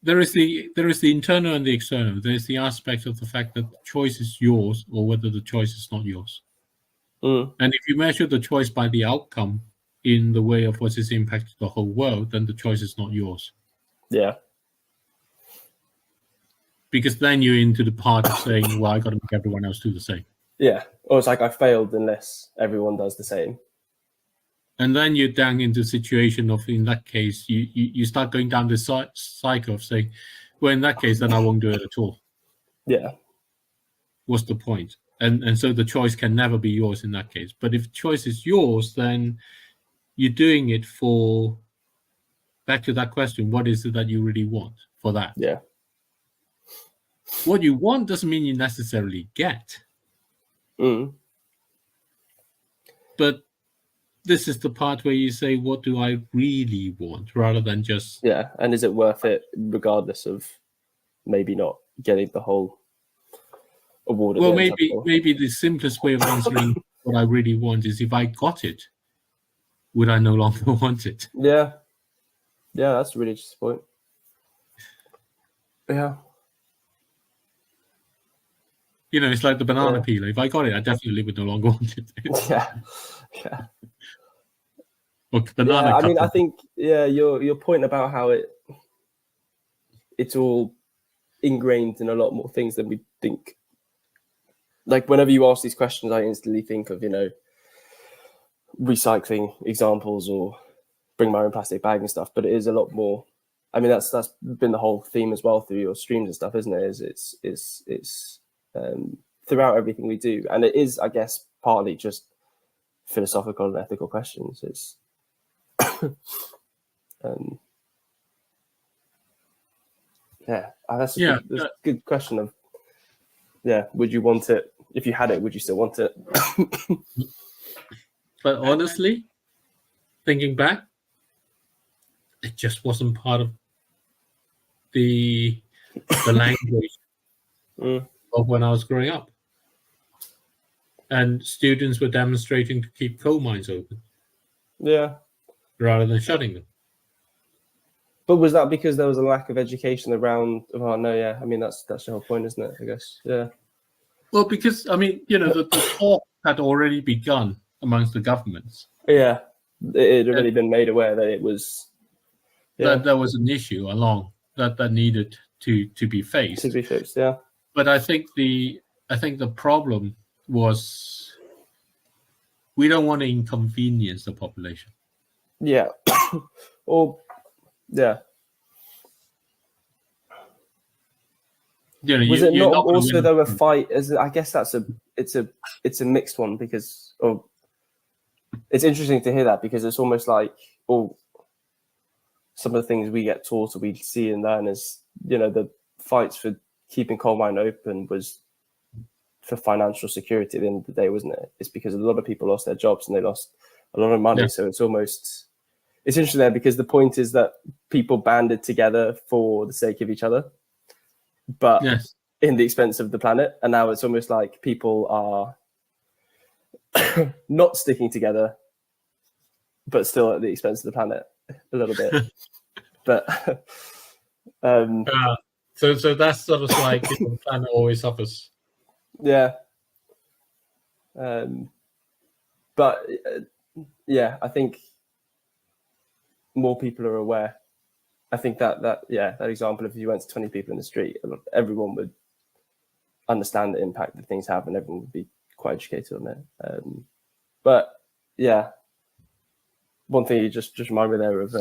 there is the internal and the external. There's the aspect of the fact that the choice is yours or whether the choice is not yours. And if you measure the choice by the outcome in the way of what is impacting the whole world, then the choice is not yours. Yeah. Because then you're into the part of saying, well, I got to make everyone else do the same. Yeah. Or it's like I failed unless everyone does the same. And then you're down into a situation of, in that case, you start going down the cycle of saying, well, in that case, then I won't do it at all. Yeah. What's the point? And so the choice can never be yours in that case. But if choice is yours, then you're doing it for, back to that question, what is it that you really want for that? Yeah. What you want doesn't mean you necessarily get. But this is the part where you say, what do I really want, rather than just... Yeah, and is it worth it regardless of maybe not getting the whole award? Well, maybe the simplest way of answering what I really want is, if I got it, would I no longer want it? Yeah. Yeah, that's a really interesting point. Yeah. It's like the banana peeler. If I got it, I definitely would no longer want it. Yeah. Yeah. Or banana I mean, cup. I think, your point about how it's all ingrained in a lot more things than we think. Like, whenever you ask these questions, I instantly think of, recycling examples or bring my own plastic bag and stuff. But it is a lot more. I mean, that's been the whole theme as well through your streams and stuff, isn't it? It's throughout everything we do, and it is, I guess, partly just philosophical and ethical questions. It's that's a good question of, would you want it? If you had it, would you still want it? But honestly, thinking back, it just wasn't part of the language of when I was growing up. And students were demonstrating to keep coal mines open. Yeah. Rather than shutting them. But was that because there was a lack of education around? Oh no, yeah. I mean, that's the whole point, isn't it? I guess. Yeah. Well, because I mean, the talk had already begun amongst the governments. Yeah, it had already been made aware that it was. That there was an issue along that needed to be faced. To be fixed, yeah. But I think the problem was, we don't want to inconvenience the population. Yeah. Or yeah. Was it not also though a fight? I guess it's a mixed one, because it's interesting to hear that, because it's almost like some of the things we get taught or we see and learn is, the fights for keeping coal mine open was for financial security at the end of the day, wasn't it? It's because a lot of people lost their jobs and they lost a lot of money. Yeah. So it's interesting there, because the point is that people banded together for the sake of each other, but in the expense of the planet. And now it's almost like people are not sticking together, but still at the expense of the planet a little bit. But so that's sort of like the planet always suffers. Yeah. But I think more people are aware. I think that example, if you went to 20 people in the street, everyone would understand the impact that things have, and everyone would be quite educated on it. But yeah, one thing you just remind me there of,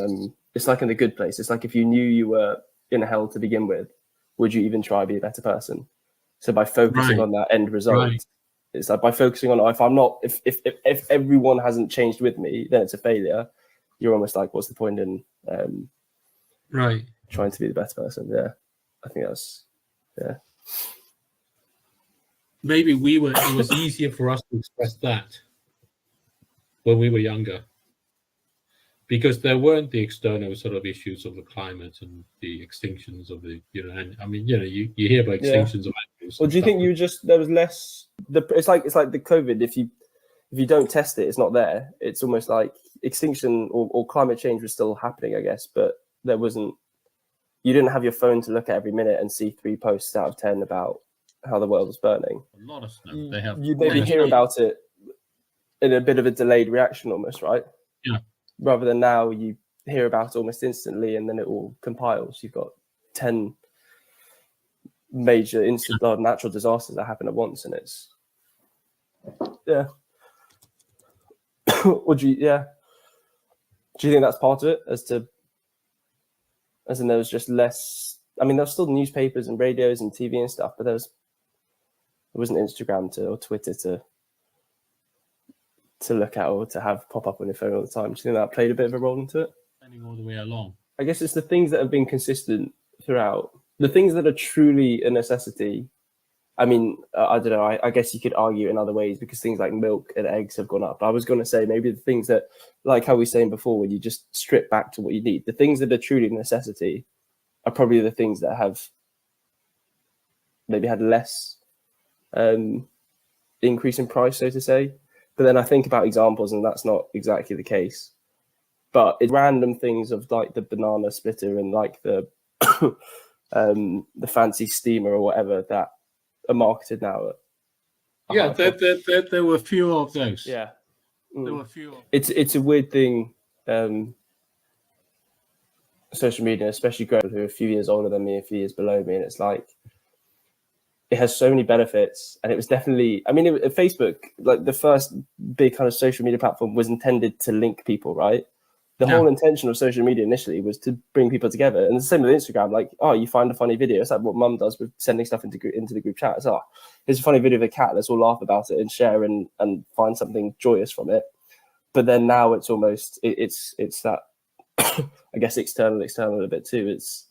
it's like in the good place. It's like, if you knew you were in hell to begin with, would you even try to be a better person? So by focusing on that end result, it's like by focusing on, if everyone hasn't changed with me, then it's a failure. You're almost like, what's the point in trying to be the better person? Yeah, I think that's maybe it was easier for us to express that when we were younger, because there weren't the external sort of issues of the climate and the extinctions of the, and I mean, you hear about extinctions of animals. Well, do you think there was less? It's like the COVID. If you don't test it, it's not there. It's almost like extinction or climate change was still happening, I guess, but there wasn't. You didn't have your phone to look at every minute and see 3 posts out of 10 about how the world was burning. A lot of snow. They have. You maybe hear about it in a bit of a delayed reaction, almost, right? Yeah. Rather than now, you hear about it almost instantly, and then it all compiles. You've got 10 major natural disasters that happen at once, and it's Or do you think that's part of it? As in there was just less. I mean, there was still newspapers and radios and TV and stuff, but there wasn't Instagram or Twitter to look at or to have pop up on your phone all the time. Do you think that played a bit of a role into it? All the way along. I guess it's the things that have been consistent throughout. The things that are truly a necessity. I mean, I don't know. I guess you could argue in other ways because things like milk and eggs have gone up. I was going to say maybe the things that, like how we were saying before, when you just strip back to what you need, the things that are truly a necessity are probably the things that have maybe had less increase in price, so to say. But then I think about examples, and that's not exactly the case. But it's random things of like the banana splitter and like the fancy steamer or whatever that are marketed now. There were fewer of those. Yeah, there were fewer. It's a weird thing. Social media, especially girls who are a few years older than me, a few years below me, and it's like it has so many benefits. And it was definitely, I mean, Facebook, like the first big kind of social media platform, was intended to link people, right? The whole intention of social media initially was to bring people together. And the same with Instagram, like, oh, you find a funny video. It's like what mum does with sending stuff into the group chat. It's, oh, here's a funny video of a cat. Let's all laugh about it and share and find something joyous from it. But then now it's almost, it's that, I guess, external a bit too. It's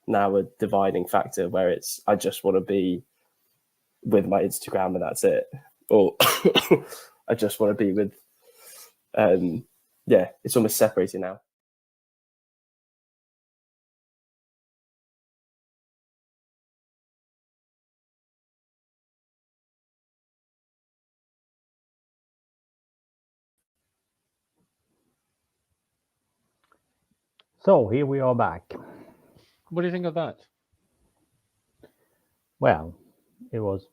now a dividing factor where it's, I just want to be with my Instagram and that's it. Or I just want to be with, it's almost separated now. So here we are back. What do you think of that? Well, it was,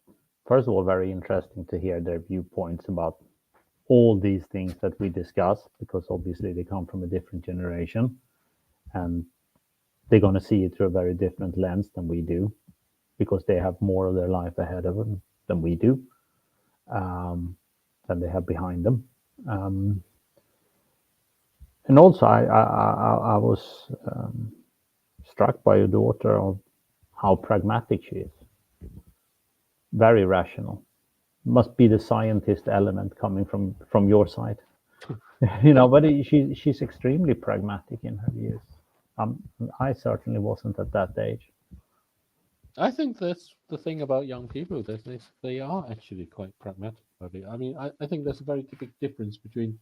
first of all, very interesting to hear their viewpoints about all these things that we discussed, because obviously they come from a different generation and they're going to see it through a very different lens than we do, because they have more of their life ahead of them than we do, than they have behind them. And also, I was struck by your daughter of how pragmatic she is. Very rational. Must be the scientist element coming from your side, But she's extremely pragmatic in her views. I certainly wasn't at that age. I think that's the thing about young people. They are actually quite pragmatic. I mean, I think there's a very big difference between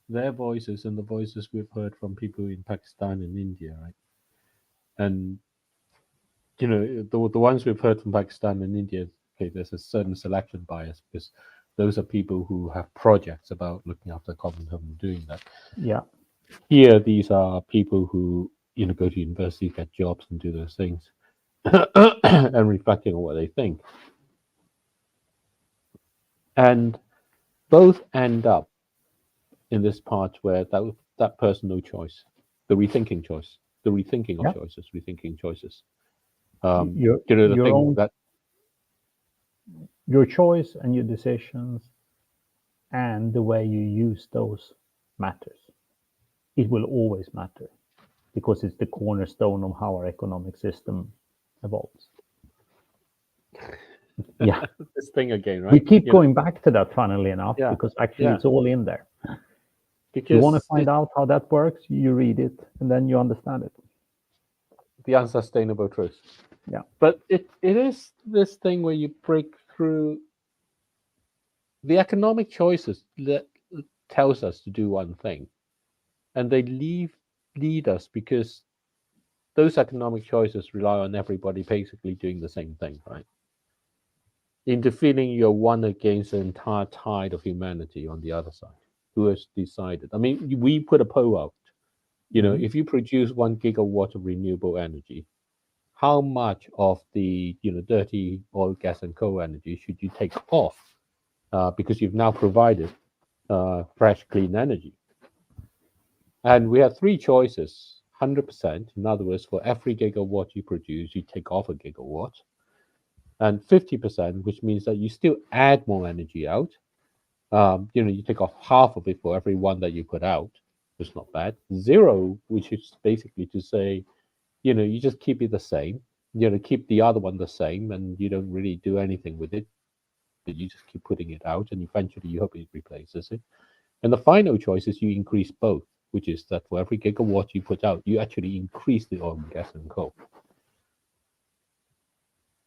their voices and the voices we've heard from people in Pakistan and India, right? And the ones we've heard from Pakistan and India, okay, there's a certain selection bias because those are people who have projects about looking after common home and doing that. Yeah. Here, these are people who go to university, get jobs, and do those things, and reflecting on what they think. And both end up in this part where that personal choice, the rethinking choice, the rethinking of choices, rethinking choices. Your choice and your decisions and the way you use those matters. It will always matter because it's the cornerstone of how our economic system evolves. Yeah. This thing again, right? We keep going back to that, funnily enough, because actually it's all in there. Because you want to find out how that works, you read it, and then you understand it. The unsustainable truth. Yeah. But it is this thing where you break through the economic choices that tells us to do one thing, and they lead us because those economic choices rely on everybody basically doing the same thing, right? Interfering, you're one against the entire tide of humanity on the other side, who has decided. I mean, we put a poll out. You know, if you produce 1 gigawatt of renewable energy, how much of the dirty oil, gas, and coal energy should you take off because you've now provided fresh, clean energy? And we have 3 choices: 100%. In other words, for every gigawatt you produce, you take off a gigawatt. And 50%, which means that you still add more energy out. You take off half of it for every one that you put out. It's not bad. 0, which is basically to say, you just keep it the same. Keep the other one the same, and you don't really do anything with it. But you just keep putting it out, and eventually you hope it replaces it. And the final choice is you increase both, which is that for every gigawatt you put out, you actually increase the oil, gas, and coal.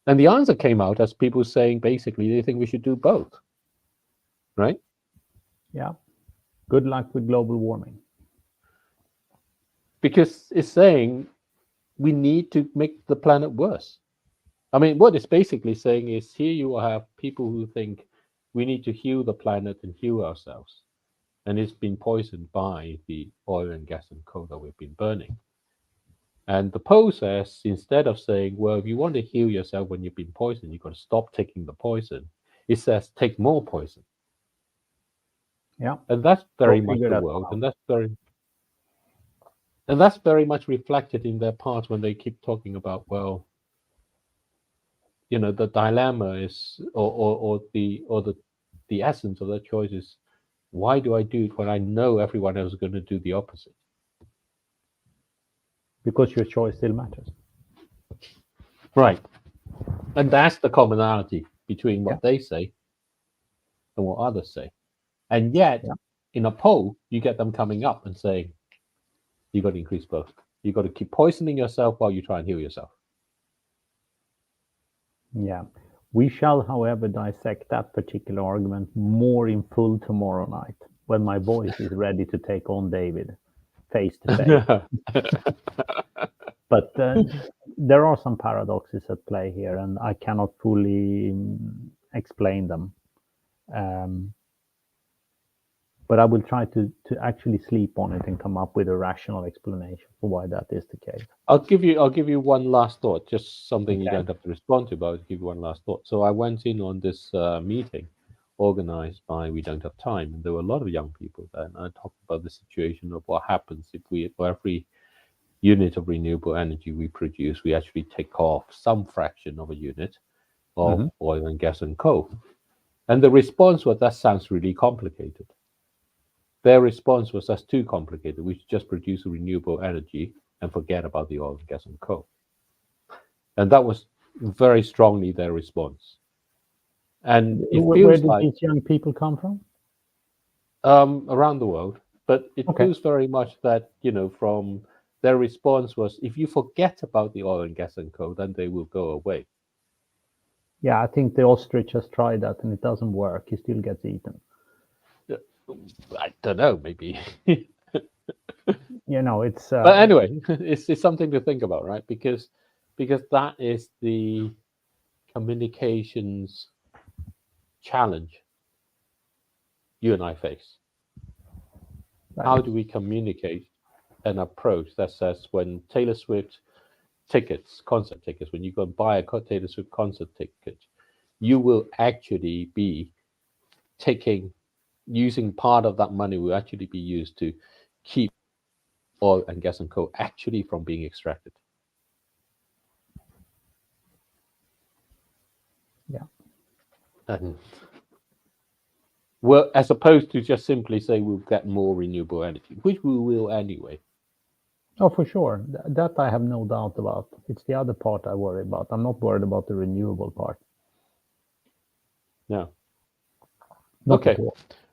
And the answer came out as people saying basically they think we should do both, right? Yeah. Good luck with global warming. Because it's saying we need to make the planet worse. I mean, what it's basically saying is here you have people who think we need to heal the planet and heal ourselves. And it's been poisoned by the oil and gas and coal that we've been burning. And the poll says, instead of saying, well, if you want to heal yourself when you've been poisoned, you've got to stop taking the poison. It says, take more poison. Yeah. And that's very much the world. And that's very much reflected in their part when they keep talking about, well, the dilemma is, or the essence of their choice is, why do I do it when I know everyone else is going to do the opposite? Because your choice still matters. Right. And that's the commonality between what they say and what others say. And yet, in a poll, you get them coming up and saying, you got to increase both. You got to keep poisoning yourself while you try and heal yourself. Yeah. We shall, however, dissect that particular argument more in full tomorrow night when my voice is ready to take on David face to face. But there are some paradoxes at play here, and I cannot fully explain them. But I will try to actually sleep on it and come up with a rational explanation for why that is the case. I'll give you one last thought, just something you don't have to respond to, but I'll give you one last thought. So I went in on this meeting organized by We Don't Have Time, and there were a lot of young people there, and I talked about the situation of what happens if for every unit of renewable energy we produce, we actually take off some fraction of a unit of oil and gas and coal. And the response was, that sounds really complicated. Their response was, that's too complicated. We should just produce renewable energy and forget about the oil, gas, and coal. And that was very strongly their response. And where did these young people come from? Around the world. But it feels very much that, from their response was, if you forget about the oil and gas and coal, then they will go away. Yeah, I think the ostrich has tried that and it doesn't work. He still gets eaten. I don't know, maybe. It's. But anyway, it's something to think about, right? Because that is the communications challenge you and I face. Right. How do we communicate an approach that says, when Taylor Swift concert tickets, when you go and buy a Taylor Swift concert ticket, you will actually be using part of that money will actually be used to keep oil and gas and coal actually from being extracted. Yeah. And well, as opposed to just simply say we'll get more renewable energy, which we will anyway. Oh, for sure. That I have no doubt about. It's the other part I worry about. I'm not worried about the renewable part. No. Okay.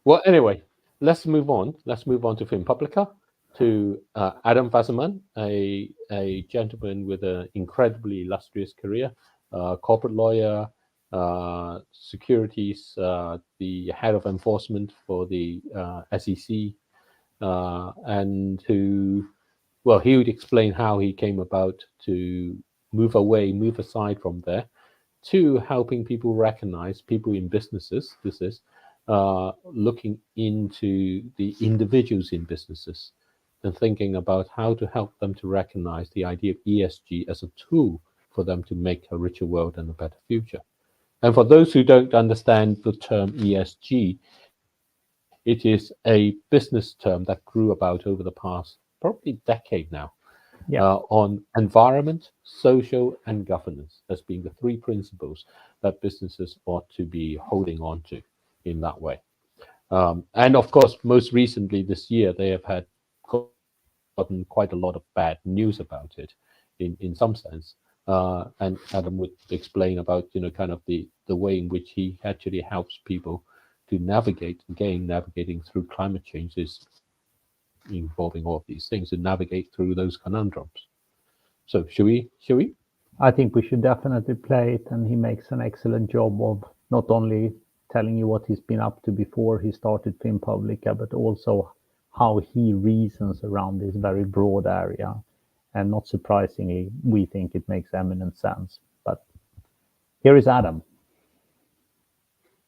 Well, anyway, let's move on. Let's move on to Finpublica, to Adam Wasserman, a gentleman with an incredibly illustrious career, corporate lawyer, Securities, the head of enforcement for the SEC, and he would explain how he came about to move aside from there, to helping people recognize people in businesses. This is looking into the individuals in businesses and thinking about how to help them to recognize the idea of ESG as a tool for them to make a richer world and a better future. And for those who don't understand the term ESG, it is a business term that grew about over the past probably decade now, on environment, social, and governance as being the three principles that businesses ought to be holding on to in that way. And of course, most recently this year, they have gotten quite a lot of bad news about it in some sense. And Adam would explain about, kind of the way in which he actually helps people to navigating through climate changes involving all of these things, and navigate through those conundrums. So shall we? I think we should definitely play it, and he makes an excellent job of not only telling you what he's been up to before he started Finpublica, but also how he reasons around this very broad area. And not surprisingly, we think it makes eminent sense. But here is Adam.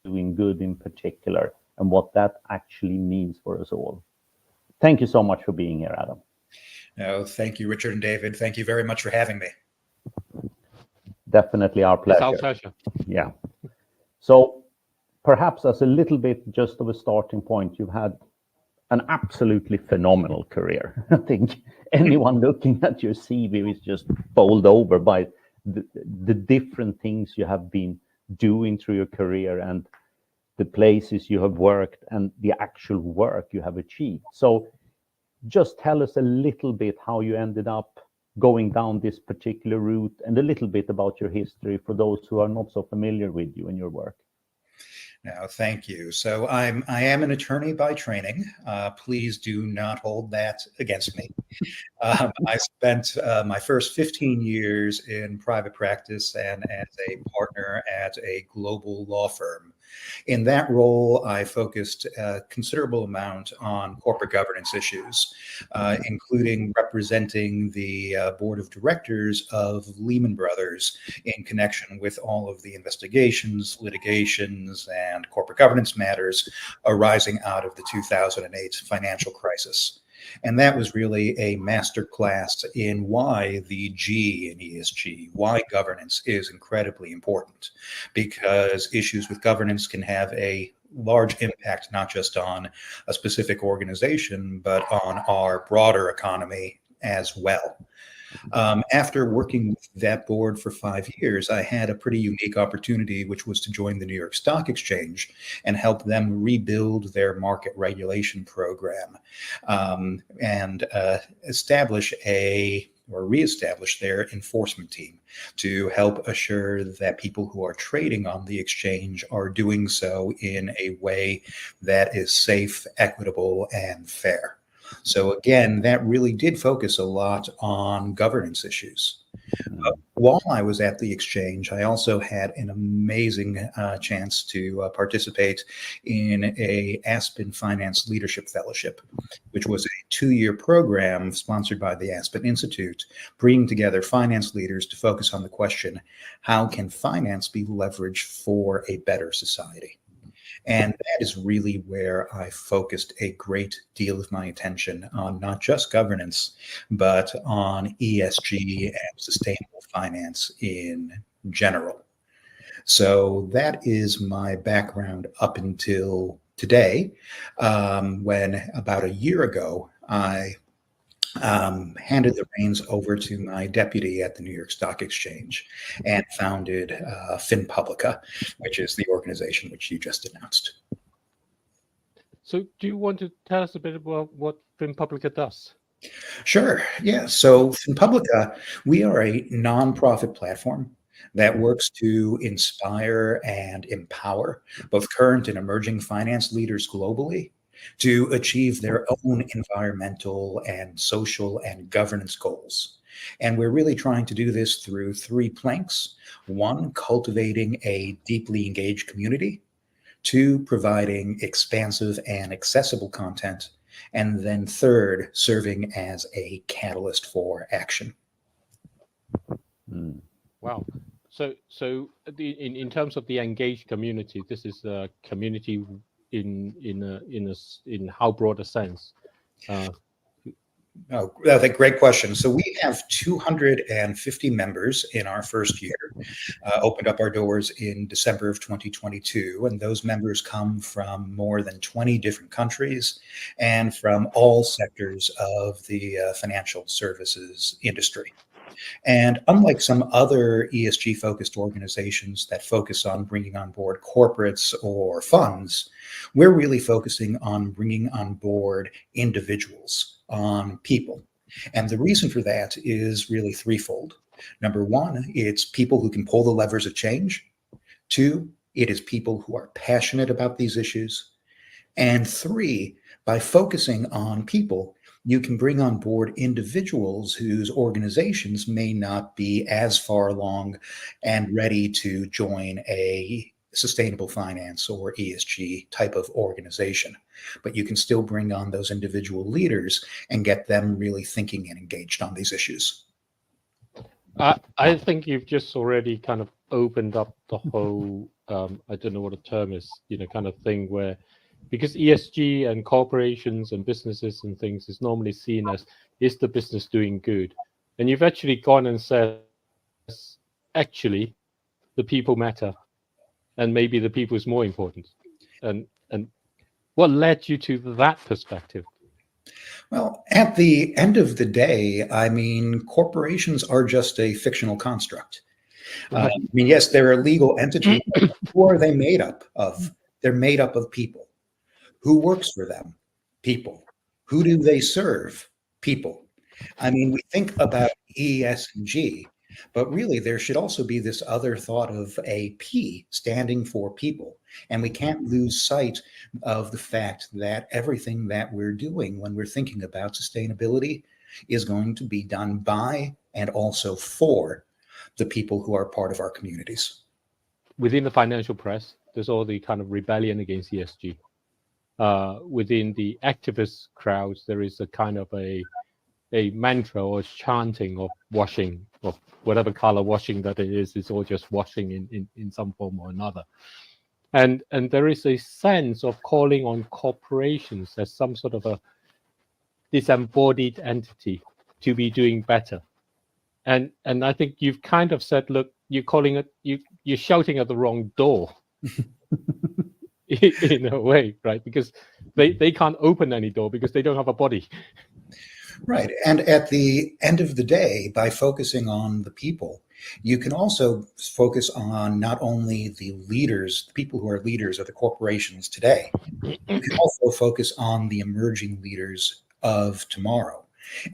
Doing good in particular, and what that actually means for us all. Thank you so much for being here, Adam. No, thank you, Richard and David. Thank you very much for having me. Definitely our pleasure. It's our pleasure. Yeah. So perhaps as a little bit just of a starting point, you've had an absolutely phenomenal career. I think anyone looking at your CV is just bowled over by the different things you have been doing through your career, and the places you have worked, and the actual work you have achieved. So just tell us a little bit how you ended up going down this particular route, and a little bit about your history for those who are not so familiar with you and your work. No, thank you. So I am an attorney by training. Please do not hold that against me. I spent my first 15 years in private practice and as a partner at a global law firm. In that role, I focused a considerable amount on corporate governance issues, including representing the board of directors of Lehman Brothers in connection with all of the investigations, litigations, and corporate governance matters arising out of the 2008 financial crisis. And that was really a masterclass in why the G in ESG, why governance is incredibly important, because issues with governance can have a large impact, not just on a specific organization, but on our broader economy as well. After working with that board for 5 years, I had a pretty unique opportunity, which was to join the New York Stock Exchange and help them rebuild their market regulation program, and reestablish their enforcement team to help assure that people who are trading on the exchange are doing so in a way that is safe, equitable, and fair. So again, that really did focus a lot on governance issues. While I was at the exchange, I also had an amazing chance to participate in a Aspen Finance Leadership Fellowship, which was a 2-year program sponsored by the Aspen Institute, bringing together finance leaders to focus on the question, how can finance be leveraged for a better society? And that is really where I focused a great deal of my attention on not just governance, but on ESG and sustainable finance in general. So that is my background up until today, when about a year ago, I handed the reins over to my deputy at the New York Stock Exchange and founded Finpublica, which is the organization which you just announced. So do you want to tell us a bit about what Finpublica does? Sure. Yeah. So Finpublica, we are a nonprofit platform that works to inspire and empower both current and emerging finance leaders globally to achieve their own environmental and social and governance goals And we're really trying to do this through 3 planks. 1, cultivating a deeply engaged community. 2, providing expansive and accessible content. And then 3rd, serving as a catalyst for action. Wow. So in terms of the engaged community, this is a community in how broad a sense? Oh, I think great question. So we have 250 members in our first year. Opened up our doors in December of 2022, and those members come from more than 20 different countries and from all sectors of the financial services industry. And unlike some other ESG-focused organizations that focus on bringing on board corporates or funds, we're really focusing on bringing on board individuals, on people. And the reason for that is really threefold. Number 1, it's people who can pull the levers of change. 2, it is people who are passionate about these issues. And 3, by focusing on people, you can bring on board individuals whose organizations may not be as far along and ready to join a sustainable finance or ESG type of organization. But you can still bring on those individual leaders and get them really thinking and engaged on these issues. I think you've just already kind of opened up the whole, I don't know what the term is, kind of thing where, because ESG and corporations and businesses and things is normally seen as, is the business doing good? And you've actually gone and said, actually, the people matter. And maybe the people is more important. And what led you to that perspective? Well, at the end of the day, I mean, corporations are just a fictional construct. I mean, yes, they're a legal entity. Who are they made up of? They're made up of people. Who works for them? People. Who do they serve? People. I mean, we think about ESG, but really there should also be this other thought of a P standing for people. And we can't lose sight of the fact that everything that we're doing when we're thinking about sustainability is going to be done by and also for the people who are part of our communities. Within the financial press, there's all the kind of rebellion against ESG. Within the activist crowds, there is a kind of a mantra or chanting of washing, of whatever color washing that it is. It's all just washing in some form or another. And there is a sense of calling on corporations as some sort of a disembodied entity to be doing better. And I think you've kind of said, look, you're calling it, you're shouting at the wrong door. In a way, right? Because they can't open any door because they don't have a body. Right. And at the end of the day, by focusing on the people, you can also focus on not only the leaders, the people who are leaders of the corporations today, you can also focus on the emerging leaders of tomorrow.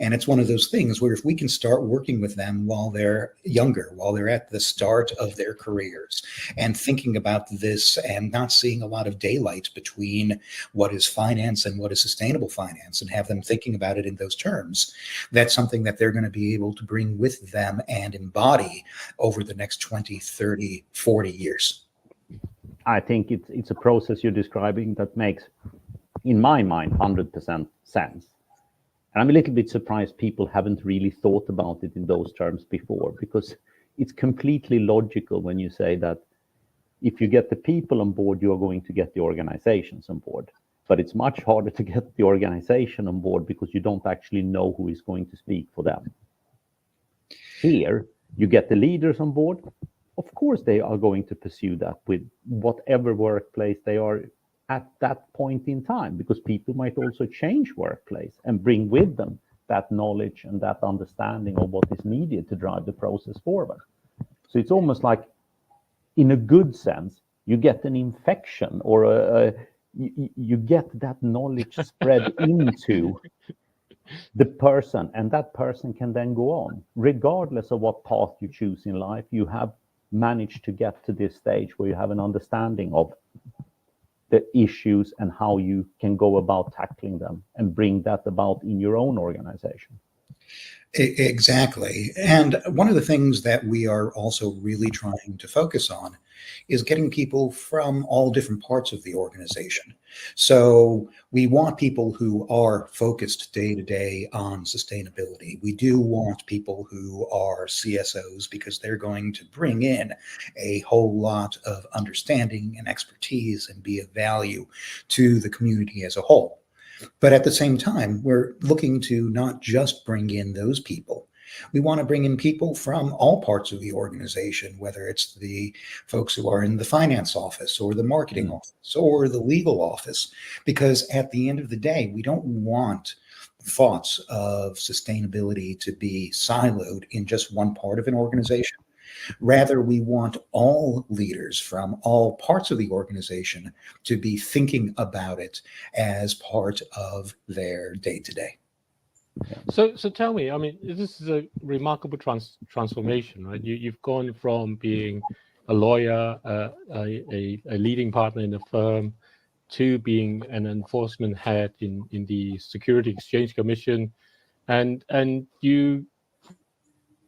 And it's one of those things where if we can start working with them while they're younger, while they're at the start of their careers, and thinking about this and not seeing a lot of daylight between what is finance and what is sustainable finance, and have them thinking about it in those terms, that's something that they're going to be able to bring with them and embody over the next 20, 30, 40 years. I think it's a process you're describing that makes, in my mind, 100% sense. And I'm a little bit surprised people haven't really thought about it in those terms before, because it's completely logical when you say that if you get the people on board, you're going to get the organizations on board. But it's much harder to get the organization on board because you don't actually know who is going to speak for them. Here, you get the leaders on board. Of course, they are going to pursue that with whatever workplace they are at that point in time, because people might also change workplace and bring with them that knowledge and that understanding of what is needed to drive the process forward. So it's almost like, in a good sense, you get an infection, or you get that knowledge spread into the person, and that person can then go on. Regardless of what path you choose in life, you have managed to get to this stage where you have an understanding of the issues and how you can go about tackling them and bring that about in your own organization. Exactly. And one of the things that we are also really trying to focus on is getting people from all different parts of the organization. So we want people who are focused day to day on sustainability. We do want people who are CSOs because they're going to bring in a whole lot of understanding and expertise and be of value to the community as a whole. But at the same time, we're looking to not just bring in those people. We want to bring in people from all parts of the organization, whether it's the folks who are in the finance office or the marketing office or the legal office, because at the end of the day, we don't want thoughts of sustainability to be siloed in just one part of an organization. Rather, we want all leaders from all parts of the organization to be thinking about it as part of their day-to-day. So tell me, I mean, this is a remarkable transformation, right? You've gone from being a lawyer, a leading partner in a firm, to being an enforcement head in the Security Exchange Commission, and you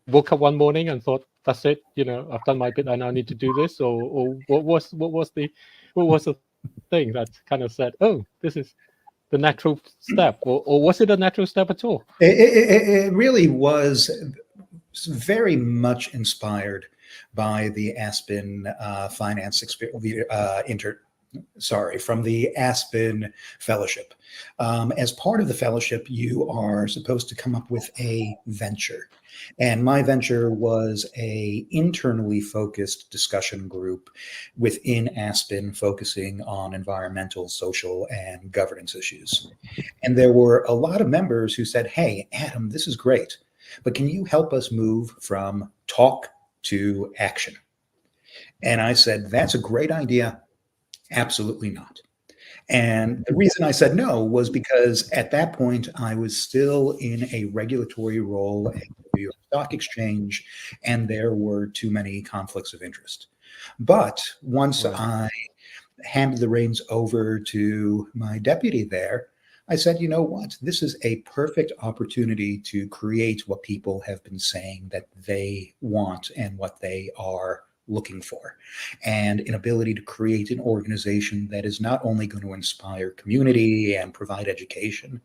woke up one morning and thought, that's it, I've done my bit, I now need to do this, or what was the thing that kind of said, oh, this is the natural step, or was it a natural step at all? It really was very much inspired by the Aspen finance experience, from the Aspen Fellowship. As part of the fellowship, you are supposed to come up with a venture. And my venture was a internally focused discussion group within Aspen focusing on environmental, social, and governance issues. And there were a lot of members who said, hey, Adam, this is great, but can you help us move from talk to action? And I said, that's a great idea. Absolutely not. And the reason I said no was because at that point, I was still in a regulatory role at the New York Stock Exchange, and there were too many conflicts of interest. But once I handed the reins over to my deputy there, I said, you know what? This is a perfect opportunity to create what people have been saying that they want and what they are looking for, and an ability to create an organization that is not only going to inspire community and provide education,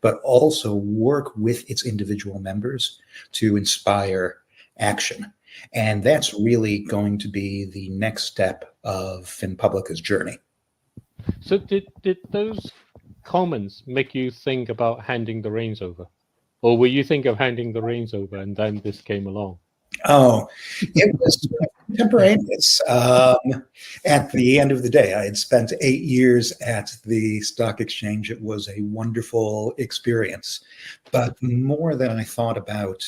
but also work with its individual members to inspire action. And that's really going to be the next step of Finpublica's journey. So did those comments make you think about handing the reins over? Or were you thinking of handing the reins over and then this came along? Oh, it was contemporaneous. At the end of the day, I had spent 8 years at the stock exchange. It was a wonderful experience, but more than I thought about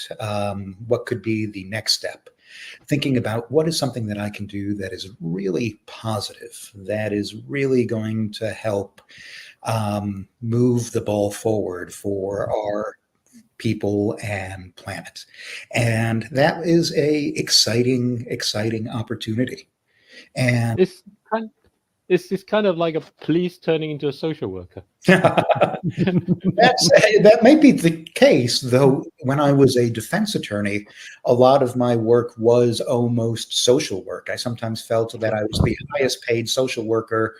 what could be the next step, thinking about what is something that I can do that is really positive, that is really going to help move the ball forward for our people and planet. And that is a exciting opportunity. And it's kind of like a police turning into a social worker. That may be the case, though. When I was a defense attorney, a lot of my work was almost social work. I sometimes felt that I was the highest paid social worker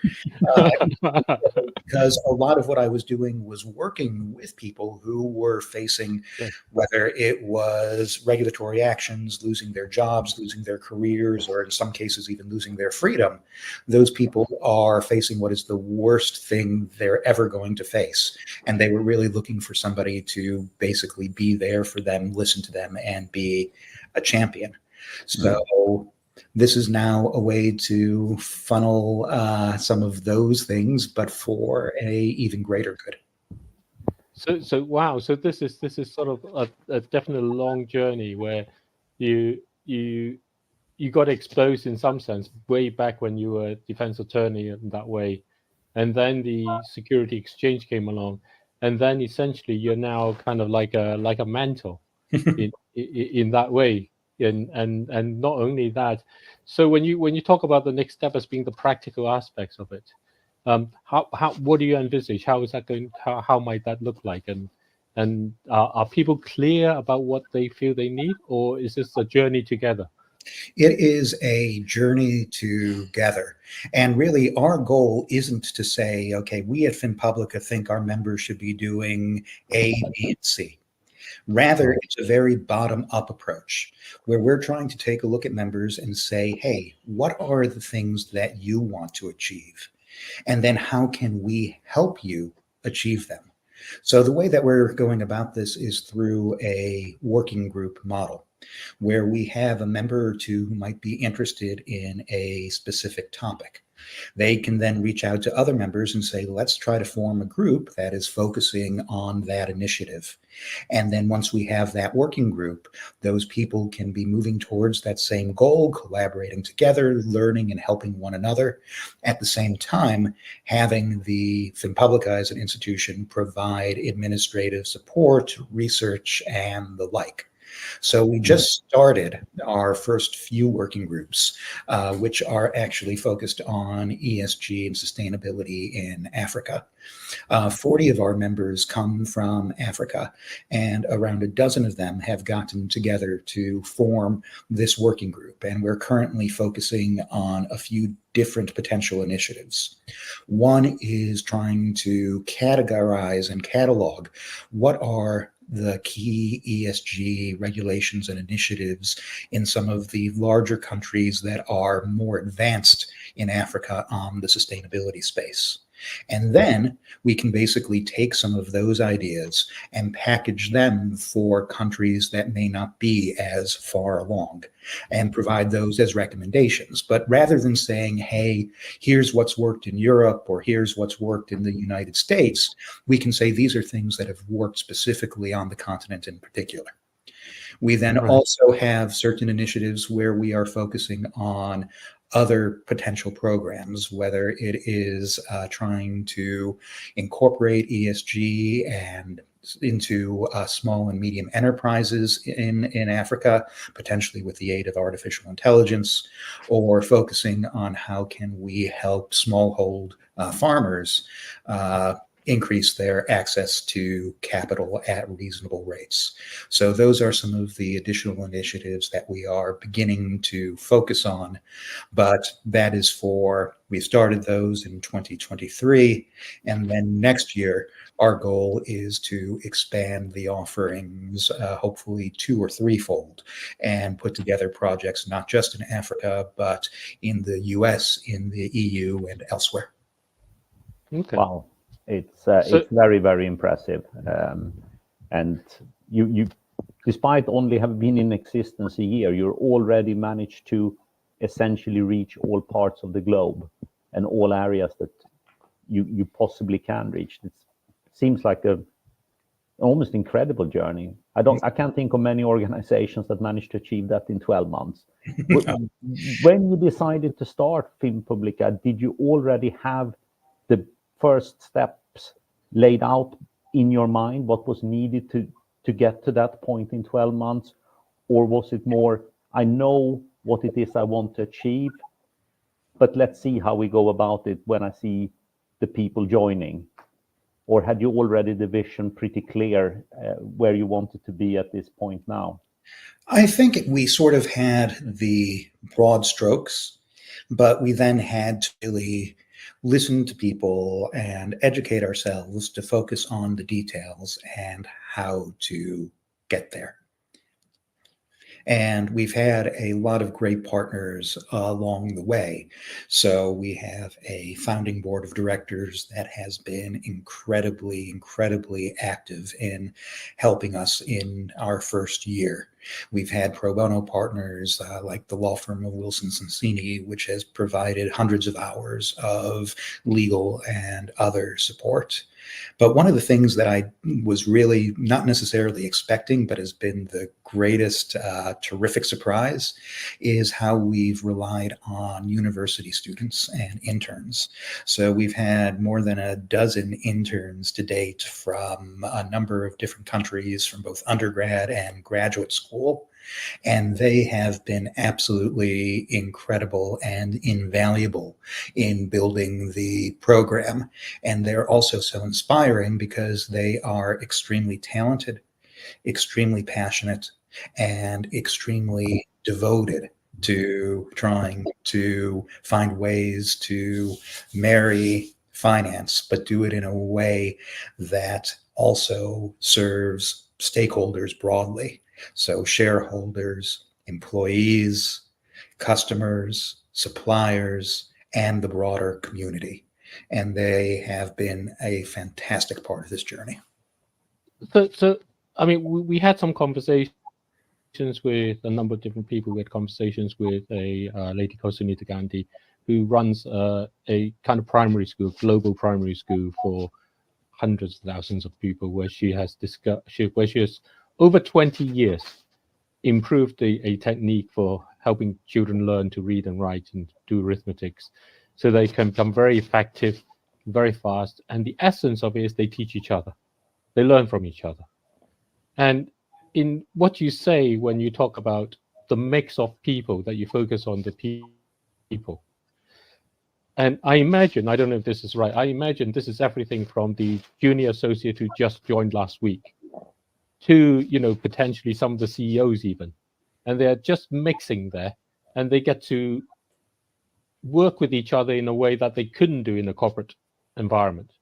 because a lot of what I was doing was working with people who were facing, whether it was regulatory actions, losing their jobs, losing their careers, or in some cases even losing their freedom. Those people are facing what is the worst thing they're ever going to face. And they were really looking for somebody to basically be there for them, listen to them, and be a champion. So this is now a way to funnel some of those things, but for a even greater good. So wow. So this is sort of a definitely long journey where you got exposed in some sense way back when you were a defense attorney in that way, and then the Security Exchange came along, and then essentially you're now kind of like a mentor in that way, and not only that. So when you talk about the next step as being the practical aspects of it, how what do you envisage? How is that going? How might that look like? And And are people clear about what they feel they need, or is this a journey together? It is a journey together. And really, our goal isn't to say, okay, we at Finpublica think our members should be doing A, B, and C. Rather, it's a very bottom-up approach where we're trying to take a look at members and say, hey, what are the things that you want to achieve? And then how can we help you achieve them? So the way that we're going about this is through a working group model, where we have a member or two who might be interested in a specific topic. They can then reach out to other members and say, let's try to form a group that is focusing on that initiative. And then once we have that working group, those people can be moving towards that same goal, collaborating together, learning and helping one another. At the same time, having the Finpublica as an institution provide administrative support, research, and the like. So we just started our first few working groups, which are actually focused on ESG and sustainability in Africa. 40 of our members come from Africa, and around a dozen of them have gotten together to form this working group. And we're currently focusing on a few different potential initiatives. One is trying to categorize and catalog what are the key ESG regulations and initiatives in some of the larger countries that are more advanced in Africa on the sustainability space. And then we can basically take some of those ideas and package them for countries that may not be as far along and provide those as recommendations. But rather than saying, hey, here's what's worked in Europe or here's what's worked in the United States, we can say these are things that have worked specifically on the continent in particular. We then also have certain initiatives where we are focusing on other potential programs, whether it is trying to incorporate ESG and into small and medium enterprises in Africa, potentially with the aid of artificial intelligence, or focusing on how can we help smallhold farmers increase their access to capital at reasonable rates. So those are some of the additional initiatives that we are beginning to focus on, but that is we started those in 2023, and then next year, our goal is to expand the offerings, hopefully 2- or 3-fold, and put together projects not just in Africa, but in the US, in the EU, and elsewhere. Okay. Wow. It's very, very impressive. And you, despite only have been in existence a year, you're already managed to essentially reach all parts of the globe and all areas that you possibly can reach. It seems like a almost incredible journey. I can't think of many organizations that managed to achieve that in 12 months. When you decided to start Finpublica, did you already have the first steps laid out in your mind, what was needed to get to that point in 12 months? Or was it more, I know what it is I want to achieve, but let's see how we go about it when I see the people joining? Or had you already the vision pretty clear where you wanted to be at this point now? I think we sort of had the broad strokes, but we then had to really listen to people and educate ourselves to focus on the details and how to get there. And we've had a lot of great partners along the way. So we have a founding board of directors that has been incredibly, incredibly active in helping us in our first year. We've had pro bono partners like the law firm of Wilson Sonsini, which has provided hundreds of hours of legal and other support. But one of the things that I was really not necessarily expecting, but has been the greatest terrific surprise, is how we've relied on university students and interns. So we've had more than a dozen interns to date from a number of different countries, from both undergrad and graduate school. school. And they have been absolutely incredible and invaluable in building the program. And they're also so inspiring because they are extremely talented, extremely passionate, and extremely devoted to trying to find ways to marry finance, but do it in a way that also serves stakeholders broadly. So shareholders, employees, customers, suppliers, and the broader community. And they have been a fantastic part of this journey. So I mean, we had some conversations with a number of different people. We had conversations with a lady called Sunita Gandhi, who runs a kind of primary school, global primary school for hundreds of thousands of people, where she has over 20 years improved a technique for helping children learn to read and write and do arithmetics, so they can become very effective, very fast. And the essence of it is they teach each other, they learn from each other. And in what you say when you talk about the mix of people, that you focus on the people, and I imagine, I don't know if this is right, I imagine this is everything from the junior associate who just joined last week to, you know, potentially some of the CEOs even, and they're just mixing there, and they get to work with each other in a way that they couldn't do in a corporate environment,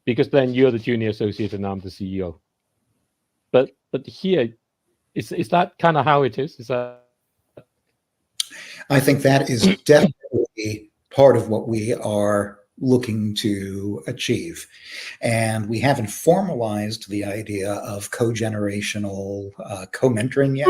because then you're the junior associate and I'm the CEO. But here, is that kind of how it is? Is that? I think that is definitely part of what we are looking to achieve. And we haven't formalized the idea of co-generational co-mentoring yet,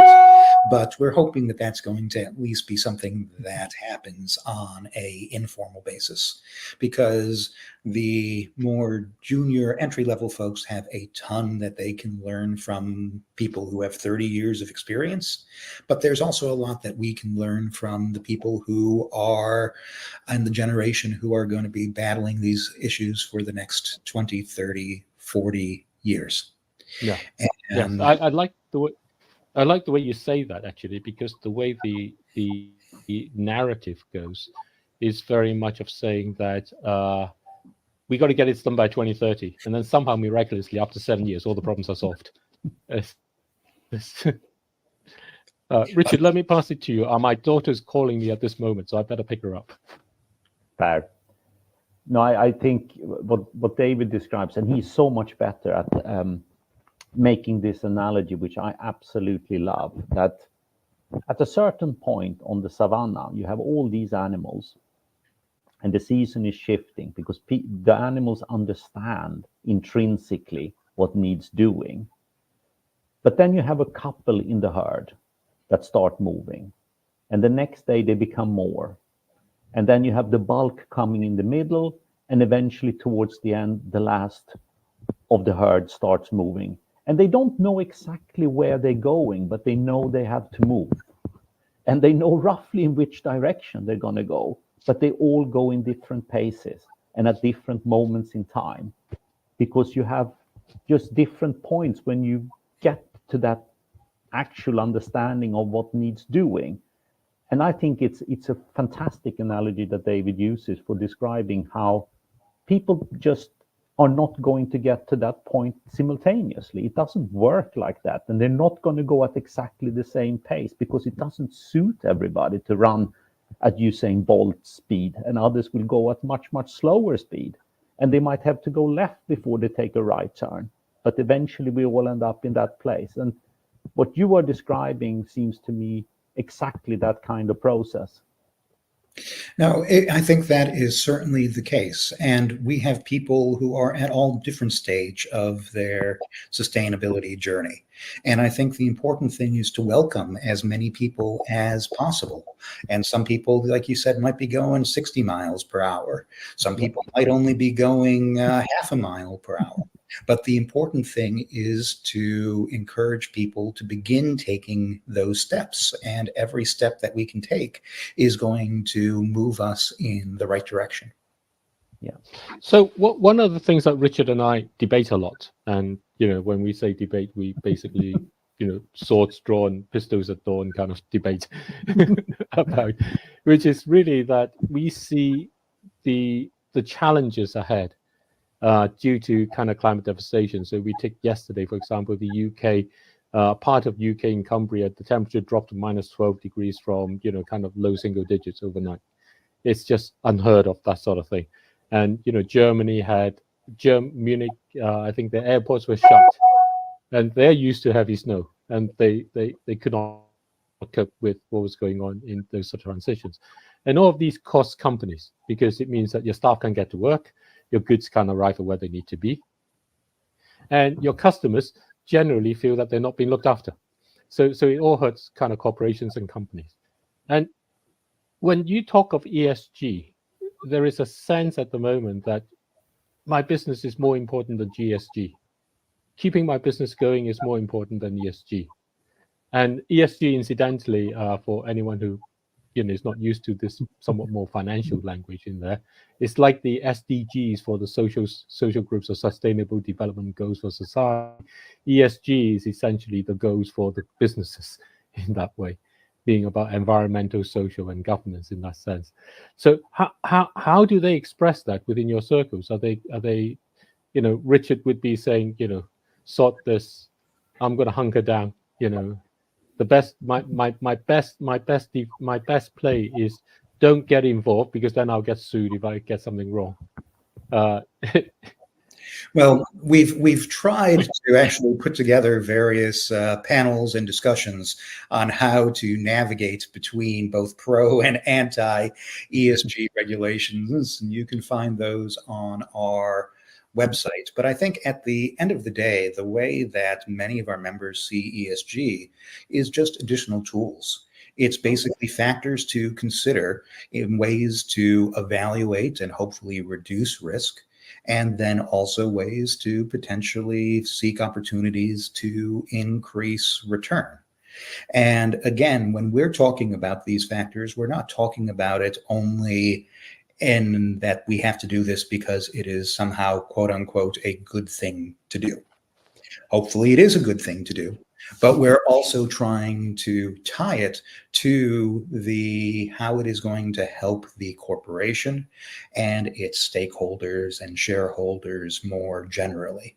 but we're hoping that that's going to at least be something that happens on a informal basis, because the more junior entry-level folks have a ton that they can learn from people who have 30 years of experience, but there's also a lot that we can learn from the people who are in the generation who are going to be battling these issues for the next 20, 30, 40 years. Yeah. And yes. I like the way you say that, actually, because the way the narrative goes is very much of saying that we got to get it done by 2030, and then somehow miraculously after 7 years all the problems are solved. Richard, let me pass it to you. My daughter's calling me at this moment, so I better pick her up. Fair. No, I think what David describes, and he's so much better at making this analogy, which I absolutely love, that at a certain point on the savannah, you have all these animals, and the season is shifting because the animals understand intrinsically what needs doing. But then you have a couple in the herd that start moving, and the next day they become more. And then you have the bulk coming in the middle, and eventually towards the end, the last of the herd starts moving. And they don't know exactly where they're going, but they know they have to move. And they know roughly in which direction they're going to go, but they all go in different paces and at different moments in time, because you have just different points when you get to that actual understanding of what needs doing. And I think it's a fantastic analogy that David uses for describing how people just are not going to get to that point simultaneously. It doesn't work like that. And they're not going to go at exactly the same pace, because it doesn't suit everybody to run at Usain Bolt speed, and others will go at much, much slower speed. And they might have to go left before they take a right turn. But eventually we will end up in that place. And what you are describing seems to me exactly that kind of process. No, I think that is certainly the case. And we have people who are at all different stage of their sustainability journey. And I think the important thing is to welcome as many people as possible. And some people, like you said, might be going 60 miles per hour. Some people might only be going half a mile per hour. But the important thing is to encourage people to begin taking those steps. And every step that we can take is going to move us in the right direction. Yeah. So one of the things that Richard and I debate a lot, and you know, when we say debate, we basically swords drawn, pistols at dawn kind of debate about, which is really that we see the challenges ahead due to kind of climate devastation. So we take yesterday, for example, the UK, part of UK in Cumbria, the temperature dropped to -12 degrees from kind of low single digits overnight. It's just unheard of, that sort of thing. And Germany had Munich. I think the airports were shut, and they're used to heavy snow, and they could not cope with what was going on in those sort of transitions. And all of these cost companies, because it means that your staff can get to work, your goods can arrive at where they need to be, and your customers generally feel that they're not being looked after. So it all hurts kind of corporations and companies. And when you talk of ESG, there is a sense at the moment that my business is more important than GSG. Keeping my business going is more important than ESG. And ESG, incidentally, for anyone who is not used to this somewhat more financial language in there, it's like the SDGs for the social groups or sustainable development goals for society. ESG is essentially the goals for the businesses in that way, being about environmental, social, and governance in that sense. So how do they express that within your circles? Are they Richard would be saying, sort this, I'm going to hunker down, the best, my best play is don't get involved, because then I'll get sued if I get something wrong. Well, we've tried to actually put together various panels and discussions on how to navigate between both pro and anti ESG regulations, and you can find those on our website. But I think at the end of the day, the way that many of our members see ESG is just additional tools. It's basically factors to consider in ways to evaluate and hopefully reduce risk, and then also ways to potentially seek opportunities to increase return. And again, when we're talking about these factors, we're not talking about it only in that we have to do this because it is somehow, quote unquote, a good thing to do. Hopefully it is a good thing to do, but we're also trying to tie it to how it is going to help the corporation and its stakeholders and shareholders more generally.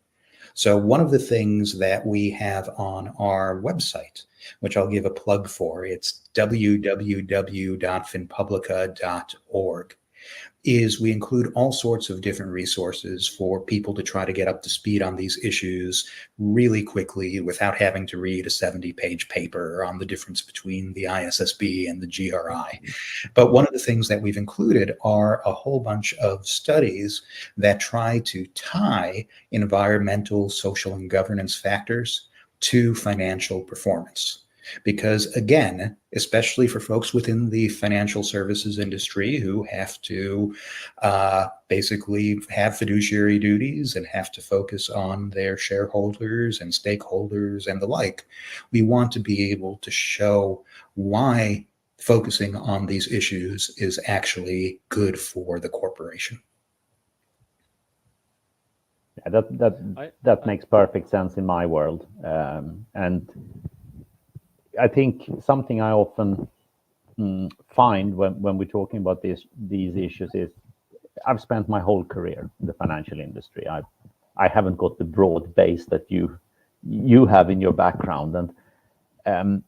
So one of the things that we have on our website, which I'll give a plug for, it's www.finpublica.org, is we include all sorts of different resources for people to try to get up to speed on these issues really quickly without having to read a 70-page paper on the difference between the ISSB and the GRI. But one of the things that we've included are a whole bunch of studies that try to tie environmental, social, and governance factors to financial performance. Because again, especially for folks within the financial services industry who have to basically have fiduciary duties and have to focus on their shareholders and stakeholders and the like, we want to be able to show why focusing on these issues is actually good for the corporation. Yeah, that makes perfect sense in my world. And I think something I often find when we're talking about these issues is I've spent my whole career in the financial industry. I haven't got the broad base that you have in your background, and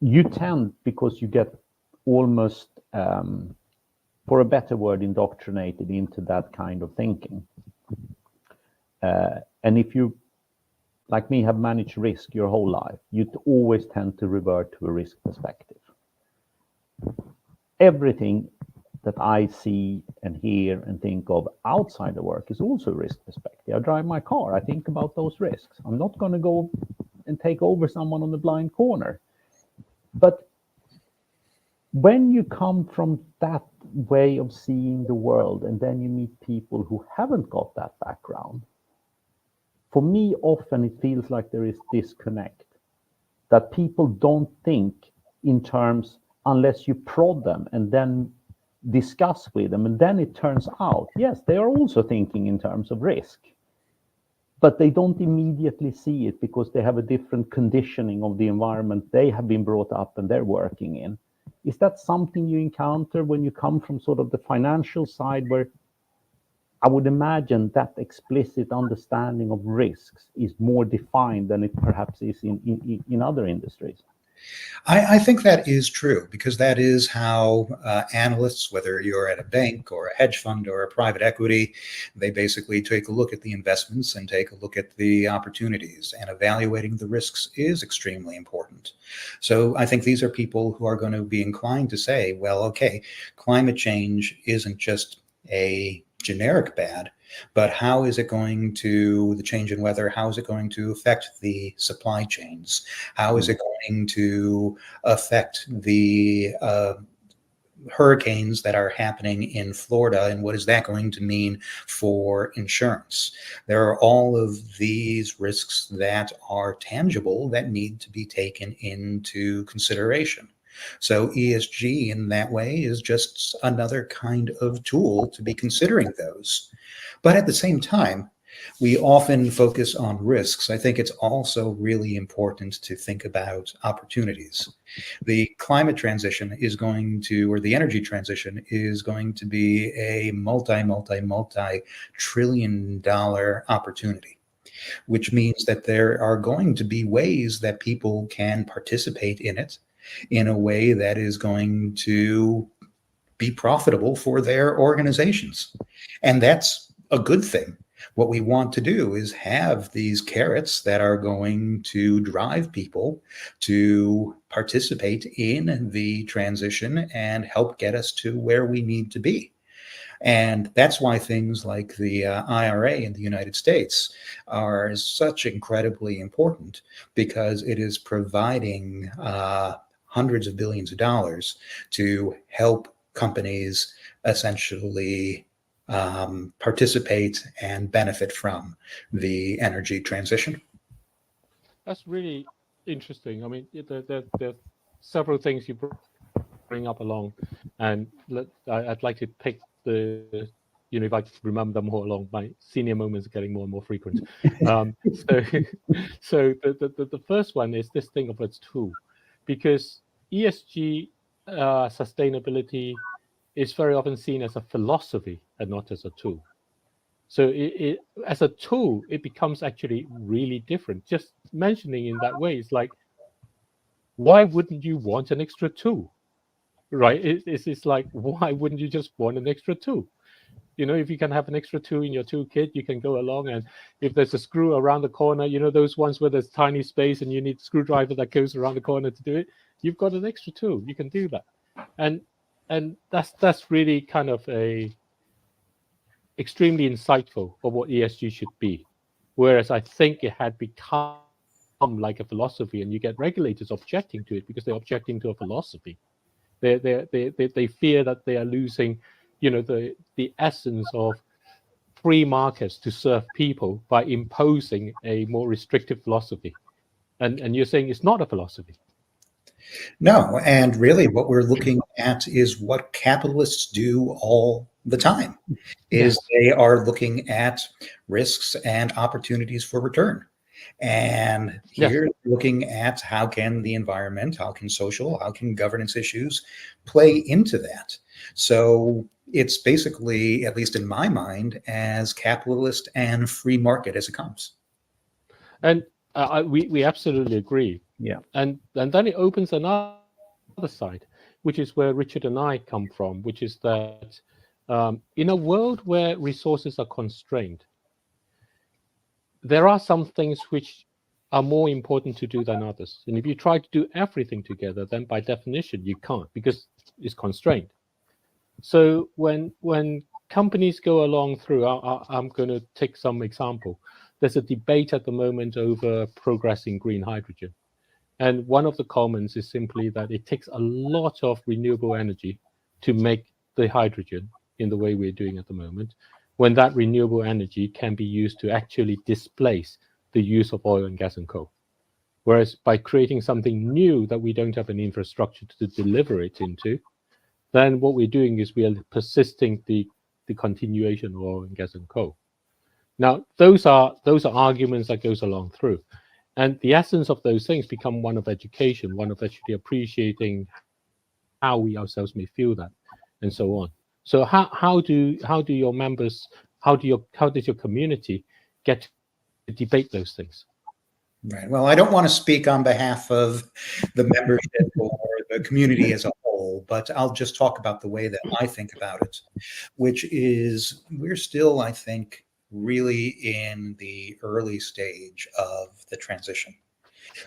you tend, because you get almost, for a better word, indoctrinated into that kind of thinking. And if you, like me, have managed risk your whole life, you always tend to revert to a risk perspective. Everything that I see and hear and think of outside the work is also a risk perspective. I drive my car, I think about those risks. I'm not going to go and take over someone on the blind corner. But when you come from that way of seeing the world, and then you meet people who haven't got that background, for me, often it feels like there is disconnect, that people don't think in terms, unless you prod them and then discuss with them, and then it turns out, yes, they are also thinking in terms of risk. but they don't immediately see it because they have a different conditioning of the environment they have been brought up and they're working in. Is that something you encounter when you come from sort of the financial side, where I would imagine that explicit understanding of risks is more defined than it perhaps is in other industries? I think that is true, because that is how analysts, whether you're at a bank or a hedge fund or a private equity, they basically take a look at the investments and take a look at the opportunities, and evaluating the risks is extremely important. So I think these are people who are going to be inclined to say, well, okay, climate change isn't just a generic bad, but how is it going to, the change in weather, how is it going to affect the supply chains? How is it going to affect the hurricanes that are happening in Florida, and what is that going to mean for insurance? There are all of these risks that are tangible that need to be taken into consideration. So ESG in that way is just another kind of tool to be considering those. But at the same time, we often focus on risks. I think it's also really important to think about opportunities. The climate transition is going to, or the energy transition is going to be a multi-trillion-dollar opportunity, which means that there are going to be ways that people can participate in it in a way that is going to be profitable for their organizations. And that's a good thing. What we want to do is have these carrots that are going to drive people to participate in the transition and help get us to where we need to be. And that's why things like the IRA in the United States are such incredibly important, because it is providing hundreds of billions of dollars to help companies essentially participate and benefit from the energy transition. That's really interesting. I mean, there are several things you bring up along, and I'd like to pick the, if I remember them all along, my senior moments are getting more and more frequent. So the first one is this thing of its tool, because ESG sustainability is very often seen as a philosophy and not as a tool. So it as a tool, it becomes actually really different. Just mentioning in that way, it's like, why wouldn't you want an extra tool, right? It's like, why wouldn't you just want an extra tool? If you can have an extra tool in your toolkit, you can go along, and if there's a screw around the corner, those ones where there's tiny space and you need a screwdriver that goes around the corner to do it, you've got an extra tool. You can do that. And that's really kind of a extremely insightful of what ESG should be. Whereas I think it had become like a philosophy, and you get regulators objecting to it because they're objecting to a philosophy. They fear that they are losing, the essence of free markets to serve people by imposing a more restrictive philosophy. And you're saying it's not a philosophy. No, and really what we're looking at is what capitalists do all the time, is they are looking at risks and opportunities for return. And here looking at how can the environment, how can social, how can governance issues play into that. So it's basically, at least in my mind, as capitalist and free market as it comes. And we absolutely agree. Yeah. And then it opens another side, which is where Richard and I come from, which is that in a world where resources are constrained, there are some things which are more important to do than others. And if you try to do everything together, then by definition, you can't, because it's constrained. So when companies go along through, I'm going to take some example. There's a debate at the moment over progressing green hydrogen. And one of the comments is simply that it takes a lot of renewable energy to make the hydrogen in the way we're doing at the moment, when that renewable energy can be used to actually displace the use of oil and gas and coal. Whereas by creating something new that we don't have an infrastructure to deliver it into, then what we're doing is we are persisting the continuation of oil and gas and coal. Now, those are arguments that goes along through. And the essence of those things become one of education, one of actually appreciating how we ourselves may feel that, and so on. So how do your members, how does your community get to debate those things? Right. Well, I don't want to speak on behalf of the membership or the community as a whole, but I'll just talk about the way that I think about it, which is we're still, I think, really in the early stage of the transition,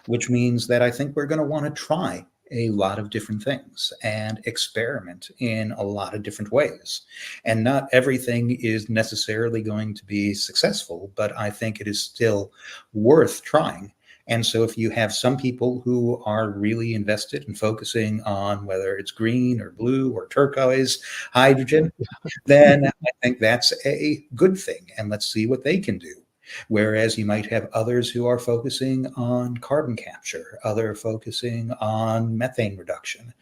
which means that I think we're going to want to try a lot of different things and experiment in a lot of different ways. And not everything is necessarily going to be successful, but I think it is still worth trying. And so if you have some people who are really invested in focusing on whether it's green or blue or turquoise hydrogen, then I think that's a good thing. And let's see what they can do. Whereas you might have others who are focusing on carbon capture, other focusing on methane reduction.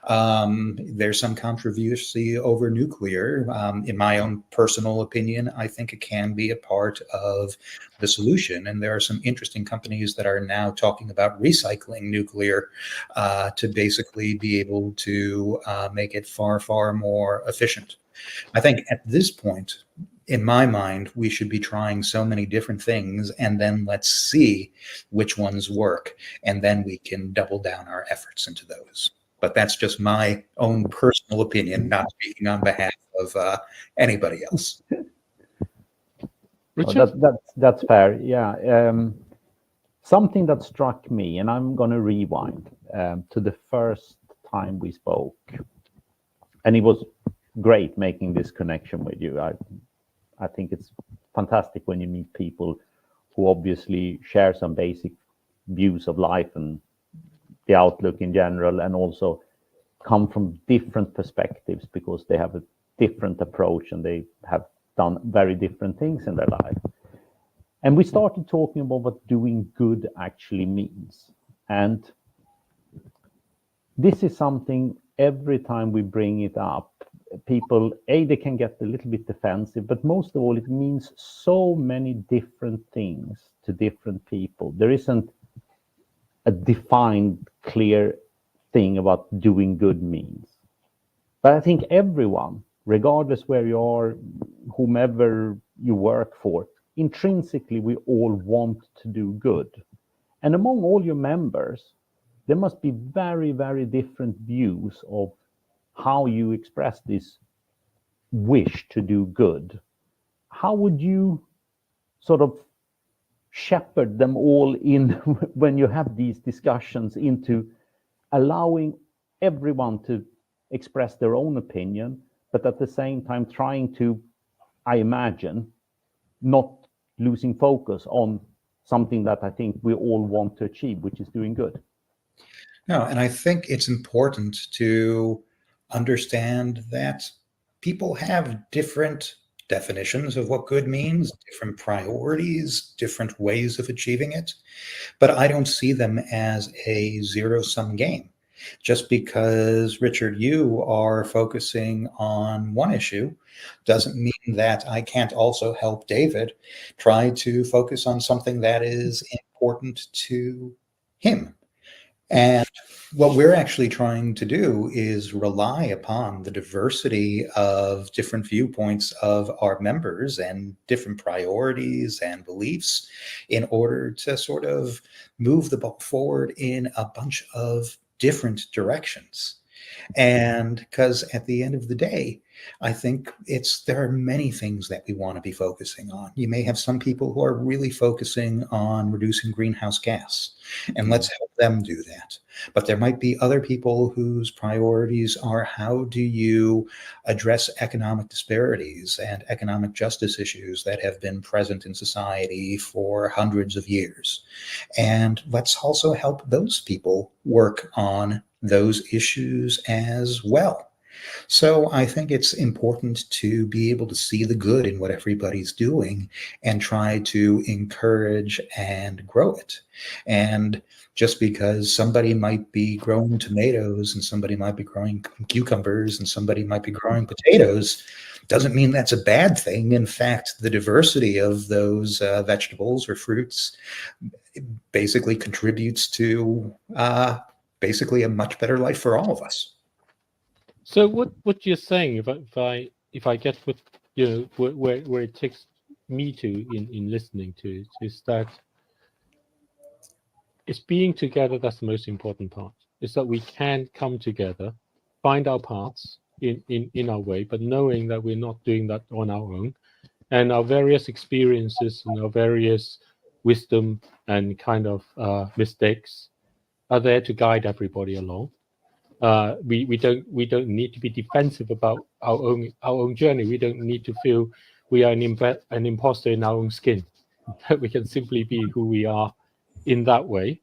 There's some controversy over nuclear. In my own personal opinion, I think it can be a part of the solution. And there are some interesting companies that are now talking about recycling nuclear to basically be able to make it far, far more efficient. I think at this point, in my mind, we should be trying so many different things, and then let's see which ones work, and then we can double down our efforts into those. But that's just my own personal opinion, not speaking on behalf of anybody else. Oh, that's fair. Yeah. Something that struck me, and I'm going to rewind to the first time we spoke, and it was great making this connection with you. I think it's fantastic when you meet people who obviously share some basic views of life and the outlook in general, and also come from different perspectives because they have a different approach and they have done very different things in their life. And we started talking about what doing good actually means. And this is something every time we bring it up, people, they can get a little bit defensive, but most of all, it means so many different things to different people. There isn't a defined, clear thing about doing good means. But I think everyone, regardless where you are, whomever you work for, intrinsically, we all want to do good. And among all your members, there must be very, very different views of how you express this wish to do good. How would you sort of shepherd them all in when you have these discussions into allowing everyone to express their own opinion, but at the same time trying to, I imagine, not losing focus on something that I think we all want to achieve, which is doing good? No, and I think it's important to understand that people have different definitions of what good means, different priorities, different ways of achieving it. But I don't see them as a zero-sum game. Just because, Richard, you are focusing on one issue doesn't mean that I can't also help David try to focus on something that is important to him. And what we're actually trying to do is rely upon the diversity of different viewpoints of our members and different priorities and beliefs in order to sort of move the ball forward in a bunch of different directions. And because at the end of the day, I think there are many things that we want to be focusing on. You may have some people who are really focusing on reducing greenhouse gas, and let's help them do that. But there might be other people whose priorities are how do you address economic disparities and economic justice issues that have been present in society for hundreds of years. And let's also help those people work on those issues as well. So I think it's important to be able to see the good in what everybody's doing and try to encourage and grow it. And just because somebody might be growing tomatoes and somebody might be growing cucumbers and somebody might be growing potatoes doesn't mean that's a bad thing. In fact, the diversity of those vegetables or fruits basically contributes to basically a much better life for all of us. So what you're saying, if I get what where it takes me to in listening to it, is that it's being together that's the most important part. Is that we can come together, find our paths in our way, but knowing that we're not doing that on our own, and our various experiences and our various wisdom and kind of mistakes are there to guide everybody along. We don't need to be defensive about our own journey. We don't need to feel we are an imposter in our own skin. We can simply be who we are in that way.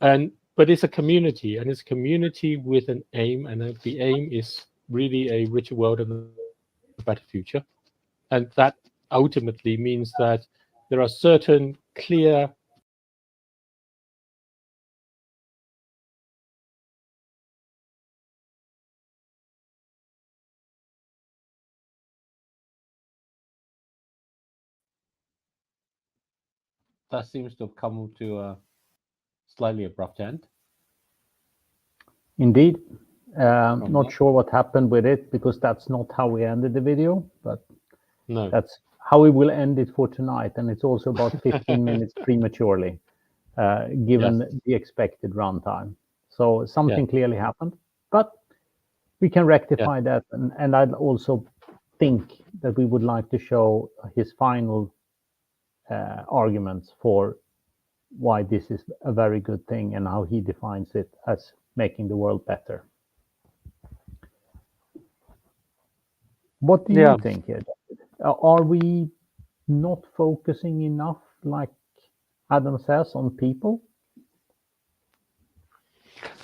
But it's a community, and it's a community with an aim, and the aim is really a richer world and a better future. And that ultimately means that there are certain clear that seems to have come to a slightly abrupt end. Indeed. Not sure what happened with it, because that's not how we ended the video, but No. that's how we will end it for tonight. And it's also about 15 minutes prematurely, given the expected runtime. So something clearly happened, but we can rectify that. And I'd also think that we would like to show his final arguments for why this is a very good thing and how he defines it as making the world better. What do you think here, David? Are we not focusing enough, like Adam says, on people?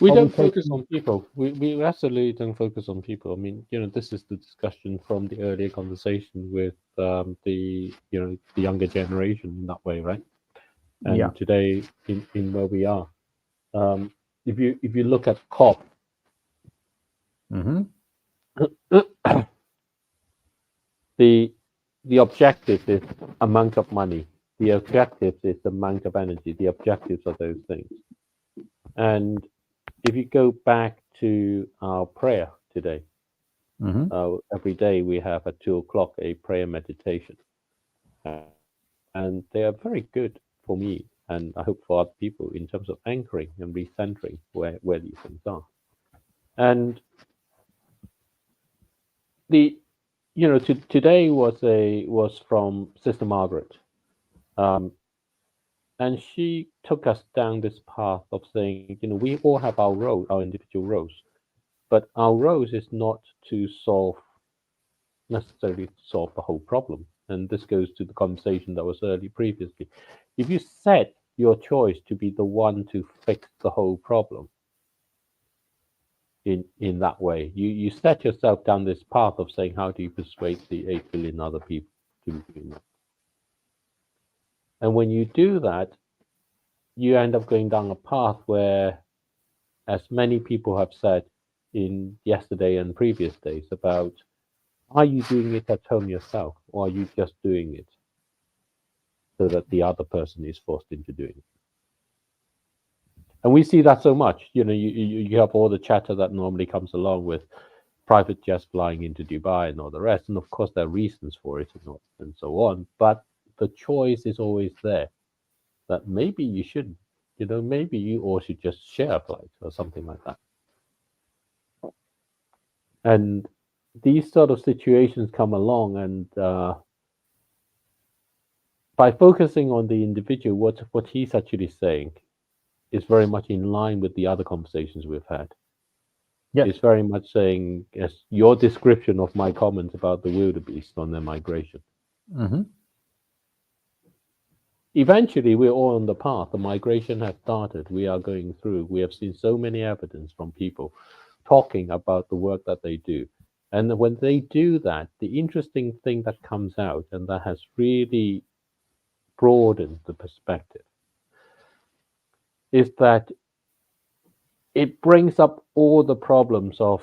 We don't focus on people. We absolutely don't focus on people. I mean, this is the discussion from the earlier conversation with the younger generation in that way, right? And today, in where we are, if you look at COP, the objective is amount of money. The objective is the amount of energy. The objectives are those things. And if you go back to our prayer today, every day we have at 2:00 a prayer meditation, and they are very good for me, and I hope for other people, in terms of anchoring and recentering where these things are. And today was from Sister Margaret, and she took us down this path of saying, we all have our role, our individual roles, but our roles is not to necessarily solve the whole problem. And this goes to the conversation that was early previously. If you set your choice to be the one to fix the whole problem in that way, you set yourself down this path of saying, how do you persuade the 8 billion other people to do that? And when you do that, you end up going down a path where, as many people have said in yesterday and previous days, about, are you doing it at home yourself, or are you just doing it so that the other person is forced into doing it? And we see that so much. You have all the chatter that normally comes along with private jets flying into Dubai and all the rest, and of course there are reasons for it and so on. But the choice is always there, that maybe you shouldn't. Maybe you all should just share a flight or something like that. And these sort of situations come along, and by focusing on the individual, what he's actually saying is very much in line with the other conversations we've had. Yes. It's very much saying, as your description of my comments about the wildebeest on their migration. Eventually, we're all on the path. The migration has started. We are going through. We have seen so many evidence from people talking about the work that they do. And when they do that, the interesting thing that comes out, and that has really broadened the perspective, is that it brings up all the problems of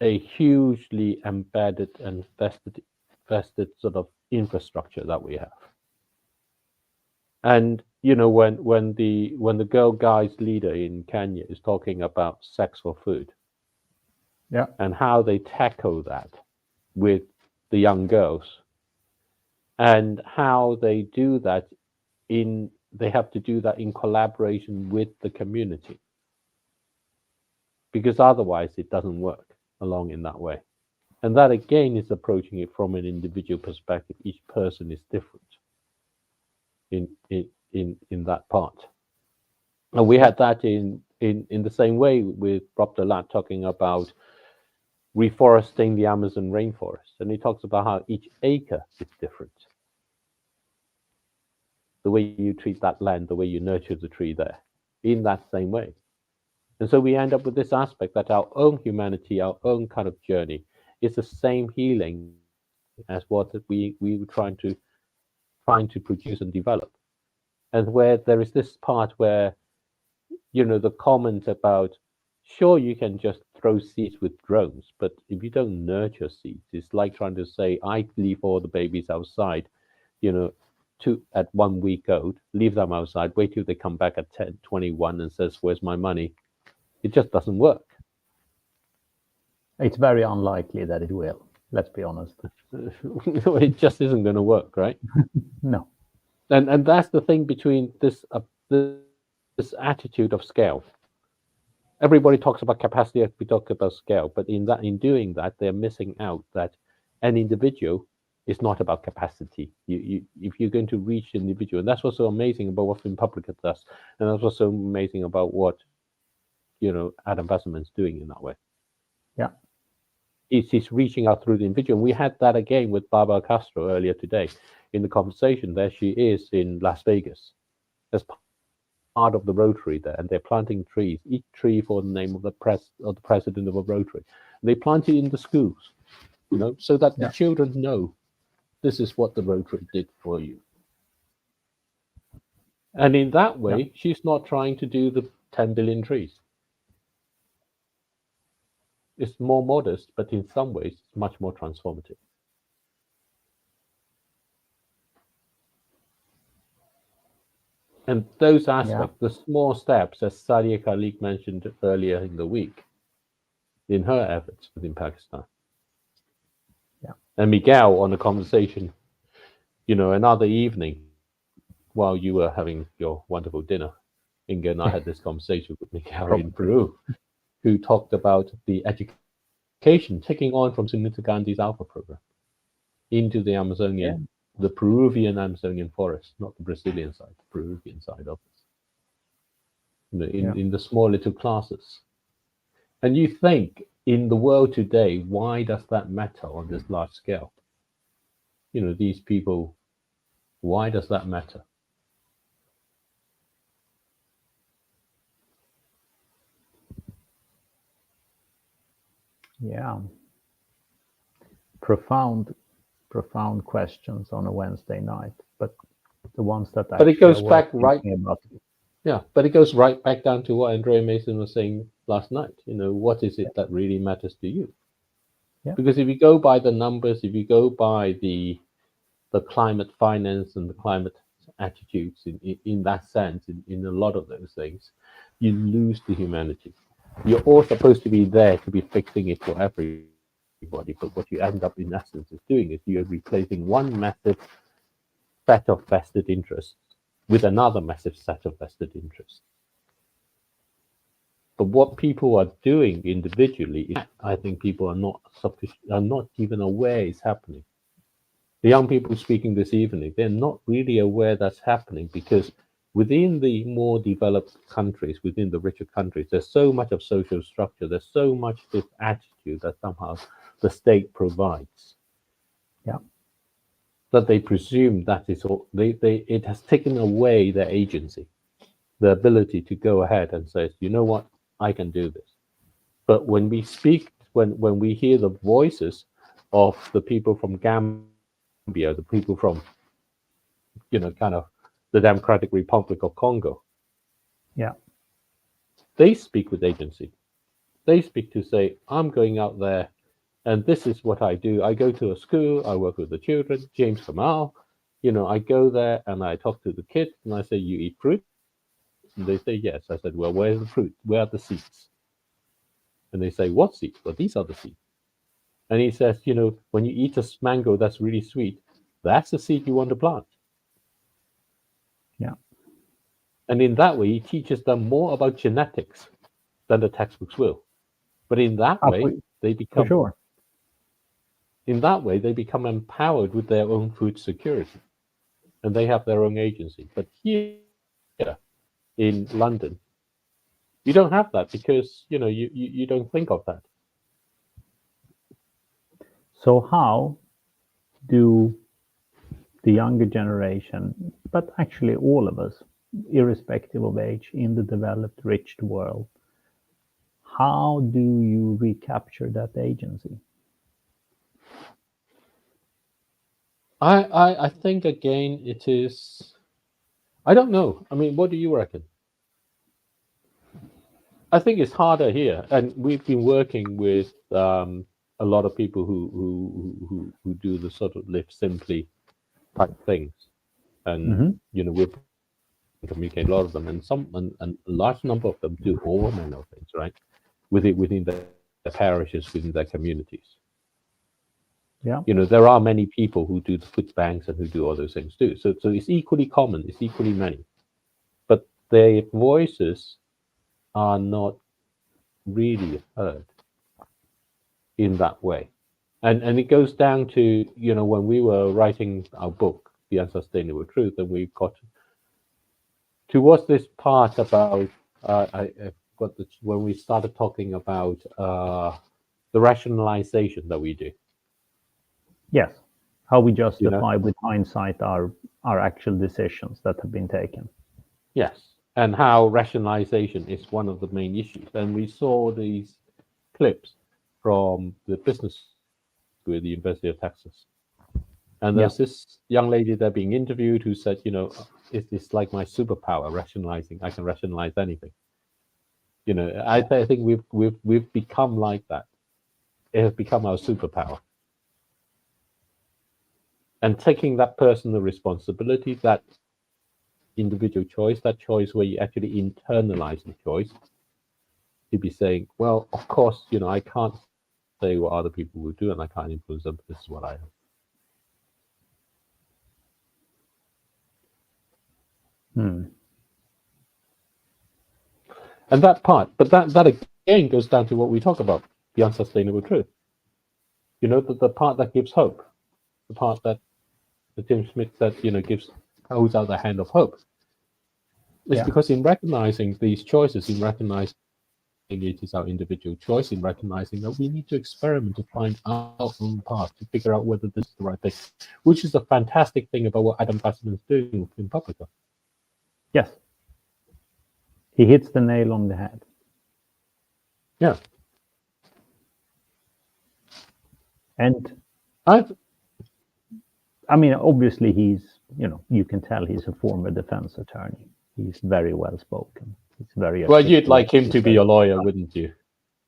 a hugely embedded and vested sort of infrastructure that we have. And you know, when the Girl Guides leader in Kenya is talking about sex for food, Yeah. and how they tackle that with the young girls, and how they do that they have to do that in collaboration with the community, because otherwise it doesn't work along in that way. And that again is approaching it from an individual perspective. Each person is different in that part. And we had that in the same way with Rob Delat talking about reforesting the Amazon rainforest. And he talks about how each acre is different. The way you treat that land, the way you nurture the tree there, in that same way. And so we end up with this aspect that our own humanity, our own kind of journey, is the same healing as what we were trying to produce and develop. And where there is this part where, you know, the comment about, sure, you can just throw seeds with drones, but if you don't nurture seeds, it's like trying to say, I leave all the babies outside, you know, at 1 week old, leave them outside, wait till they come back at 10, 21 and says, where's my money? It just doesn't work. It's very unlikely that it will, let's be honest. It just isn't going to work, right? No. And that's the thing between this attitude of scale. Everybody talks about capacity, we talk about scale, but in doing that, they're missing out that an individual is not about capacity. If you're going to reach the individual, and that's what's so amazing about what Finpublica does, and that's what's so amazing about what, you know, Adam Wasserman's doing in that way. Yeah. He's reaching out through the individual. And we had that again with Barbara Castro earlier today in the conversation. There she is in Las Vegas as part of the Rotary there, and they're planting trees, each tree for the name of the president of a Rotary. And they plant it in the schools, you know, so that the children know this is what the Rotary did for you. And in that way, she's not trying to do the 10 billion trees. It's more modest, but in some ways, it's much more transformative. And those aspects, the small steps, as Sadia Khalik mentioned earlier in the week, in her efforts within Pakistan. Yeah. And Miguel, on the conversation, you know, another evening, while you were having your wonderful dinner, Inga and I had this conversation with Miguel in Peru, who talked about the education taking on from Sunita Gandhi's Alpha program into the Amazonian, the Peruvian Amazonian forest, not the Brazilian side, the Peruvian side of it. You know, in the small little classes. And you think, in the world today, why does that matter on this large scale? You know, these people, why does that matter? Yeah. Profound questions on a Wednesday night, but the ones that but it goes back right about. Yeah, but it goes right back down to what Andrea Mason was saying last night. You know, what is it that really matters to you? Yeah. Because if you go by the numbers, if you go by the climate finance and the climate attitudes in that sense, in a lot of those things, you lose the humanity. You're all supposed to be there to be fixing it for everybody, but what you end up in essence is doing is you're replacing one massive set of vested interests with another massive set of vested interests. But what people are doing individually, I think people are not even aware is happening. The young people speaking this evening, they're not really aware that's happening, because within the more developed countries, within the richer countries, there's so much of social structure, there's so much this attitude that somehow the state provides. Yeah. That they presume that is all, it has taken away their agency, the ability to go ahead and say, you know what, I can do this. But when we speak, when we hear the voices of the people from Gambia, the people from, you know, kind of the Democratic Republic of Congo, yeah, they speak with agency. they speak to say, I'm going out there and this is what I do. I go to a school, I work with the children, James Kamal, I go there and I talk to the kids and I say, you eat fruit? And they say, yes. I said, well, where's the fruit? Where are the seeds? And they say, what seeds? Well, these are the seeds. And he says, when you eat a mango that's really sweet, that's the seed you want to plant. Yeah. And in that way, he teaches them more about genetics than the textbooks will. But in that way, they become for sure. In that way, they become empowered with their own food security, and they have their own agency. But here in London, you don't have that because you don't think of that. So how do the younger generation, but actually all of us, irrespective of age, in the developed, rich world, how do you recapture that agency? I think again it is. I don't know. I mean, what do you reckon? I think it's harder here, and we've been working with a lot of people who do the sort of live simply type things, and we've communicate a lot of them, and a large number of them do all manner of things, right? Within their parishes, within their communities. Yeah. There are many people who do the food banks and who do all those things too. So it's equally common, it's equally many, but their voices are not really heard in that way. And it goes down to, when we were writing our book, The Unsustainable Truth, and we got towards this part about when we started talking about the rationalization that we do. Yes, how we justify with hindsight our actual decisions that have been taken. Yes, and how rationalization is one of the main issues. And we saw these clips from the business school at the University of Texas. And there's this young lady there being interviewed who said, it's like my superpower, rationalizing. I can rationalize anything. I think we've become like that. It has become our superpower. And taking that personal responsibility, that individual choice, that choice where you actually internalize the choice, you'd be saying, well, of course, I can't say what other people will do and I can't influence them, but this is what I am. And that part, but that again goes down to what we talk about, the unsustainable truth. The part that gives hope, the part that Tim Smith said, holds out the hand of hope. It's because in recognizing these choices, in recognizing it is our individual choice, in recognizing that we need to experiment to find our own path, to figure out whether this is the right thing, which is the fantastic thing about what Adam Fassman is doing with Finpublica. Yes. He hits the nail on the head. Yeah. And I mean, obviously he's, you can tell he's a former defense attorney. He's very well spoken. He's very well. You'd like him to be a lawyer, wouldn't you?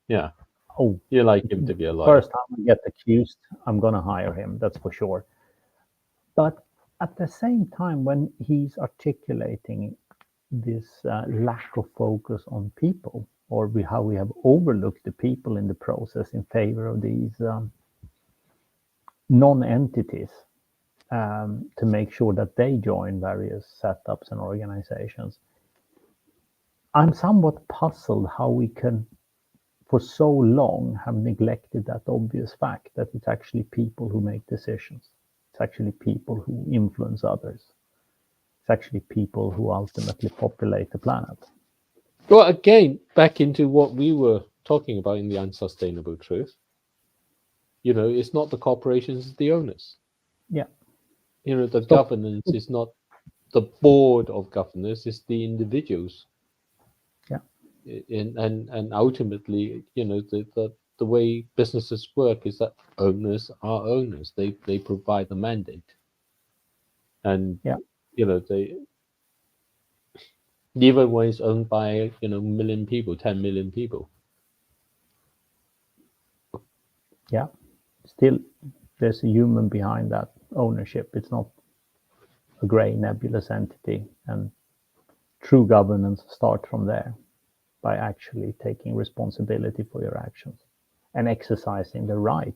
Yeah. Oh, you like him to be a lawyer. First time I get accused, I'm gonna hire him. That's for sure. But at the same time, when he's articulating this lack of focus on people, or how we have overlooked the people in the process in favor of these non-entities, to make sure that they join various setups and organizations. I'm somewhat puzzled how we can, for so long, have neglected that obvious fact that it's actually people who make decisions. It's actually people who influence others. It's actually people who ultimately populate the planet. Well, again, back into what we were talking about in the unsustainable truth. It's not the corporations, it's the owners. Yeah. The governance is not the board of governors, it's the individuals. Yeah. And ultimately, the way businesses work is that owners are owners. They provide the mandate. And they, even when it's owned by 1 million people, 10 million people, Yeah, still there's a human behind that ownership. It's not a grey nebulous entity, and true governance starts from there, by actually taking responsibility for your actions and exercising the right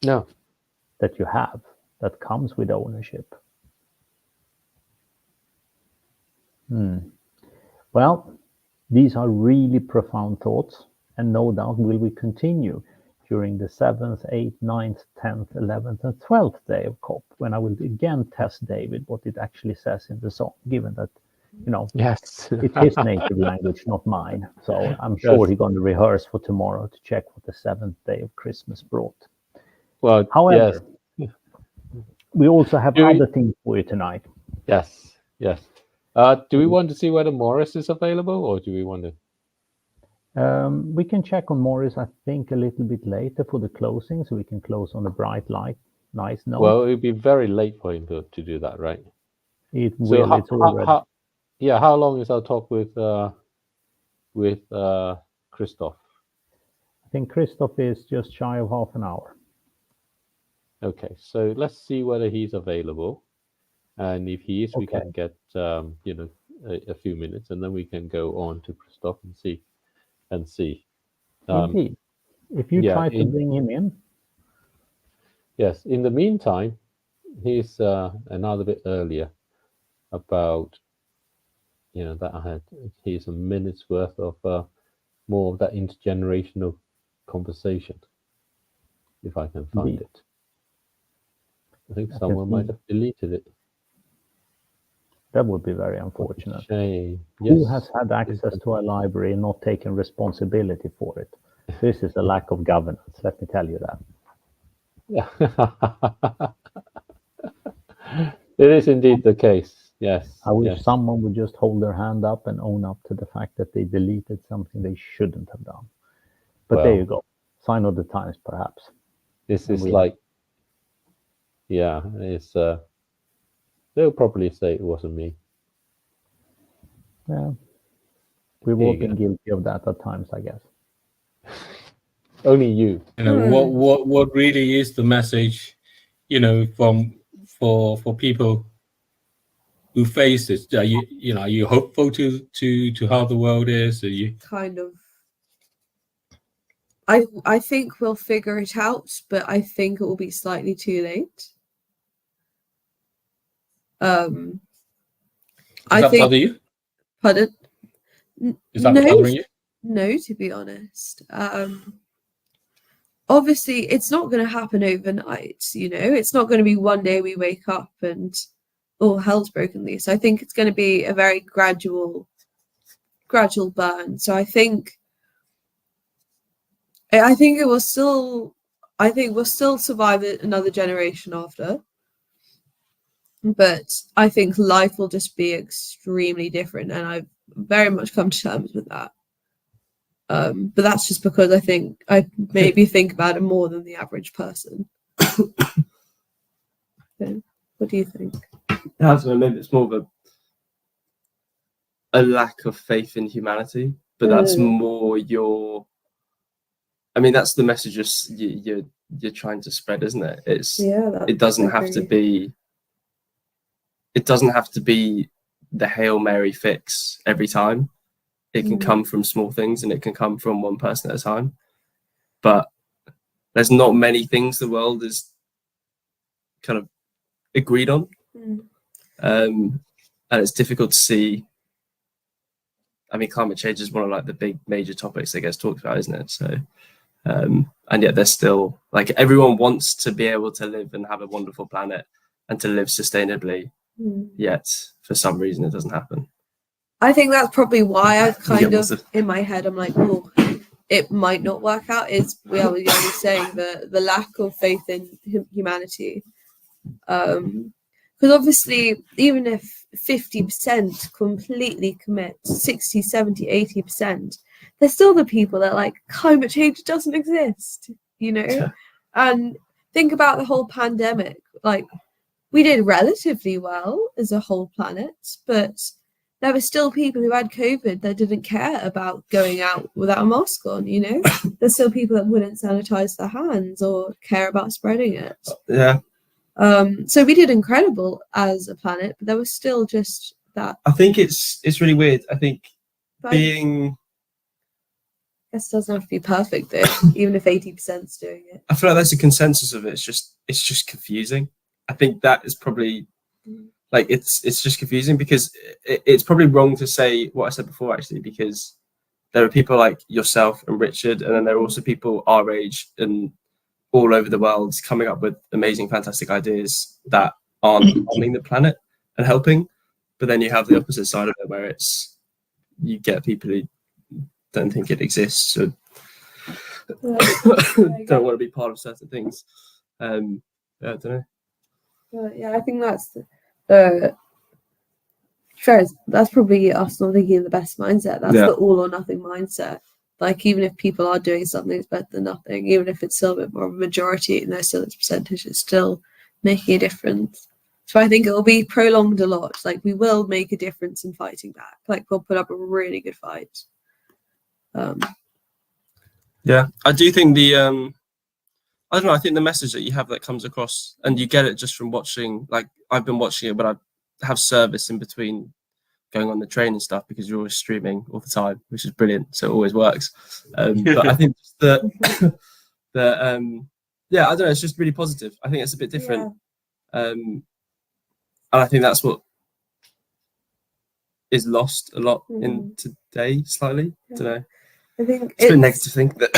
that you have, that comes with ownership. Well, these are really profound thoughts, and no doubt will we continue during the 7th, 8th, 9th, 10th, 11th, and 12th day of COP, when I will again test David what it actually says in the song, given that, you know, Yes. it's his native language, not mine. So I'm sure he's going to rehearse for tomorrow to check what the 7th day of Christmas brought. Well, however, we also have Do we- other things for you tonight. Yes. Do we want to see whether Morris is available, or do we want to? We can check on Morris, I think, a little bit later for the closing, so we can close on a bright light. Nice note. Well, it would be very late for him to do that, right? It will. It's already. How long is our talk with Christoph? I think Christoph is just shy of half an hour. Okay, so let's see whether he's available, and if he is, we can get a few minutes, and then we can go on to Christoph and see. Indeed, if you try to bring him in. Yes. In the meantime, he's another bit earlier about here's a minute's worth of more of that intergenerational conversation, if I can find it. I think someone might have deleted it. That would be very unfortunate. Shame. Who has had access to our library and not taken responsibility for it? This is a lack of governance, let me tell you that. Yeah. It is indeed the case. Yes. I wish someone would just hold their hand up and own up to the fact that they deleted something they shouldn't have done. But there you go. Sign of the times, perhaps. This is like, it's they'll probably say it wasn't me. Yeah. We've all been guilty of that at times, I guess. Only you. What really is the message, for people who face this? Are you hopeful to how the world is? Are you kind of? I think we'll figure it out, but I think it will be slightly too late. Does that bother you? Pardon? Is that bothering you? No, to be honest. Obviously, it's not going to happen overnight. It's not going to be one day we wake up and all hell's broken loose. I think it's going to be a very gradual burn. So I think it will still. I think we'll still survive another generation after. But I think life will just be extremely different, and I've very much come to terms with that. But that's just because I think I maybe think about it more than the average person. What do you think? Yeah, so maybe it's more of a lack of faith in humanity, but that's more that's the message you're trying to spread, isn't it? It doesn't have to be. It doesn't have to be the Hail Mary fix every time. It can come from small things, and it can come from one person at a time. But there's not many things the world is kind of agreed on. And it's difficult to see. Climate change is one of like the big major topics that gets talked about, isn't it? So, and yet there's still everyone wants to be able to live and have a wonderful planet and to live sustainably. Yet for some reason it doesn't happen. I think that's probably why I've kind of in my head I'm like, oh, it might not work out. Is we are saying the lack of faith in humanity, because obviously even if 50% completely commit, 60, 70, 80%, there's still the people that like climate change doesn't exist, and think about the whole pandemic. Like, we did relatively well as a whole planet, but there were still people who had COVID that didn't care about going out without a mask on, you know? There's still people that wouldn't sanitize their hands or care about spreading it. Yeah. So we did incredible as a planet, but there was still just that. I think it's really weird. I think I guess it doesn't have to be perfect though, even if 80%'s doing it. I feel like there's a consensus of it. It's just confusing. I think that is probably like it's just confusing because it's probably wrong to say what I said before actually, because there are people like yourself and Richard, and then there are also people our age and all over the world coming up with amazing, fantastic ideas that aren't harming the planet and helping. But then you have the opposite side of it where it's you get people who don't think it exists or don't want to be part of certain things. I don't know. Yeah, I think that's that's probably us not thinking in the best mindset. That's the all or nothing mindset. Like even if people are doing something, it's better than nothing. Even if it's still a bit more of a majority and there's still its percentage, it's still making a difference. So I think it will be prolonged a lot. Like we will make a difference in fighting back. Like we'll put up a really good fight. Yeah, I do think I don't know, I think the message that you have that comes across, and you get it just from watching, like I've been watching it, but I have service in between going on the train and stuff because you're always streaming all the time, which is brilliant. So it always works. But I think yeah, I don't know, it's just really positive. I think it's a bit different. And I think that's what is lost a lot in today, slightly. I don't know. I think it's a bit negative to think that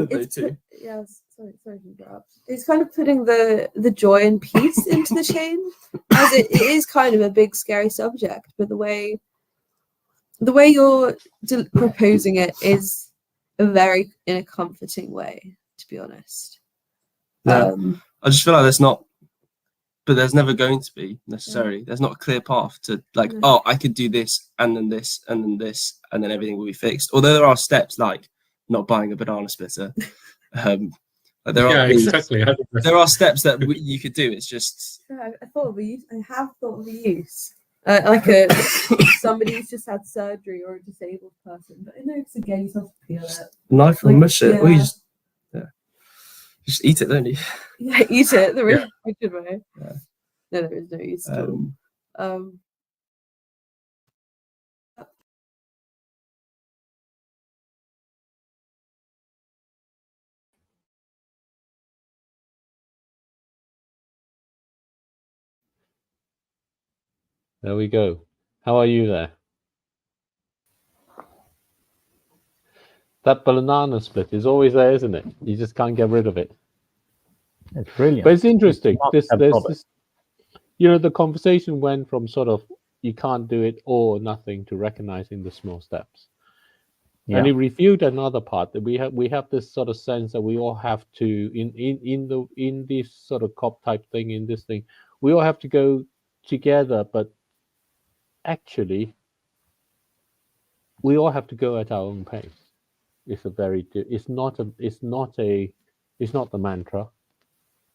they too. Yeah, sorry to interrupt. It's kind of putting the joy and peace into the change, as it is kind of a big scary subject. But the way you're proposing it is in a comforting way, to be honest. Yeah. I just feel like there's never going to be necessarily. Yeah. There's not a clear path to like, oh, I could do this and then this and then this and then everything will be fixed. Although there are steps like not buying a banana splitter. Like there are exactly. There are steps that you could do. It's just. I have thought of the use. Like somebody who's just had surgery or a disabled person. But I know it's again you have to peel it. Knife or mush it. Or you just eat it, don't you? Yeah, eat it the really good way. Yeah. No, there is no use at all. There we go. How are you there? That banana split is always there, isn't it? You just can't get rid of it. It's brilliant. But it's interesting. This, the conversation went from sort of you can't do it or nothing to recognizing the small steps. Yeah. And he reviewed another part that we have this sort of sense that we all have to in this sort of COP type thing, in this thing, we all have to go together, but actually we all have to go at our own pace. It's not the mantra.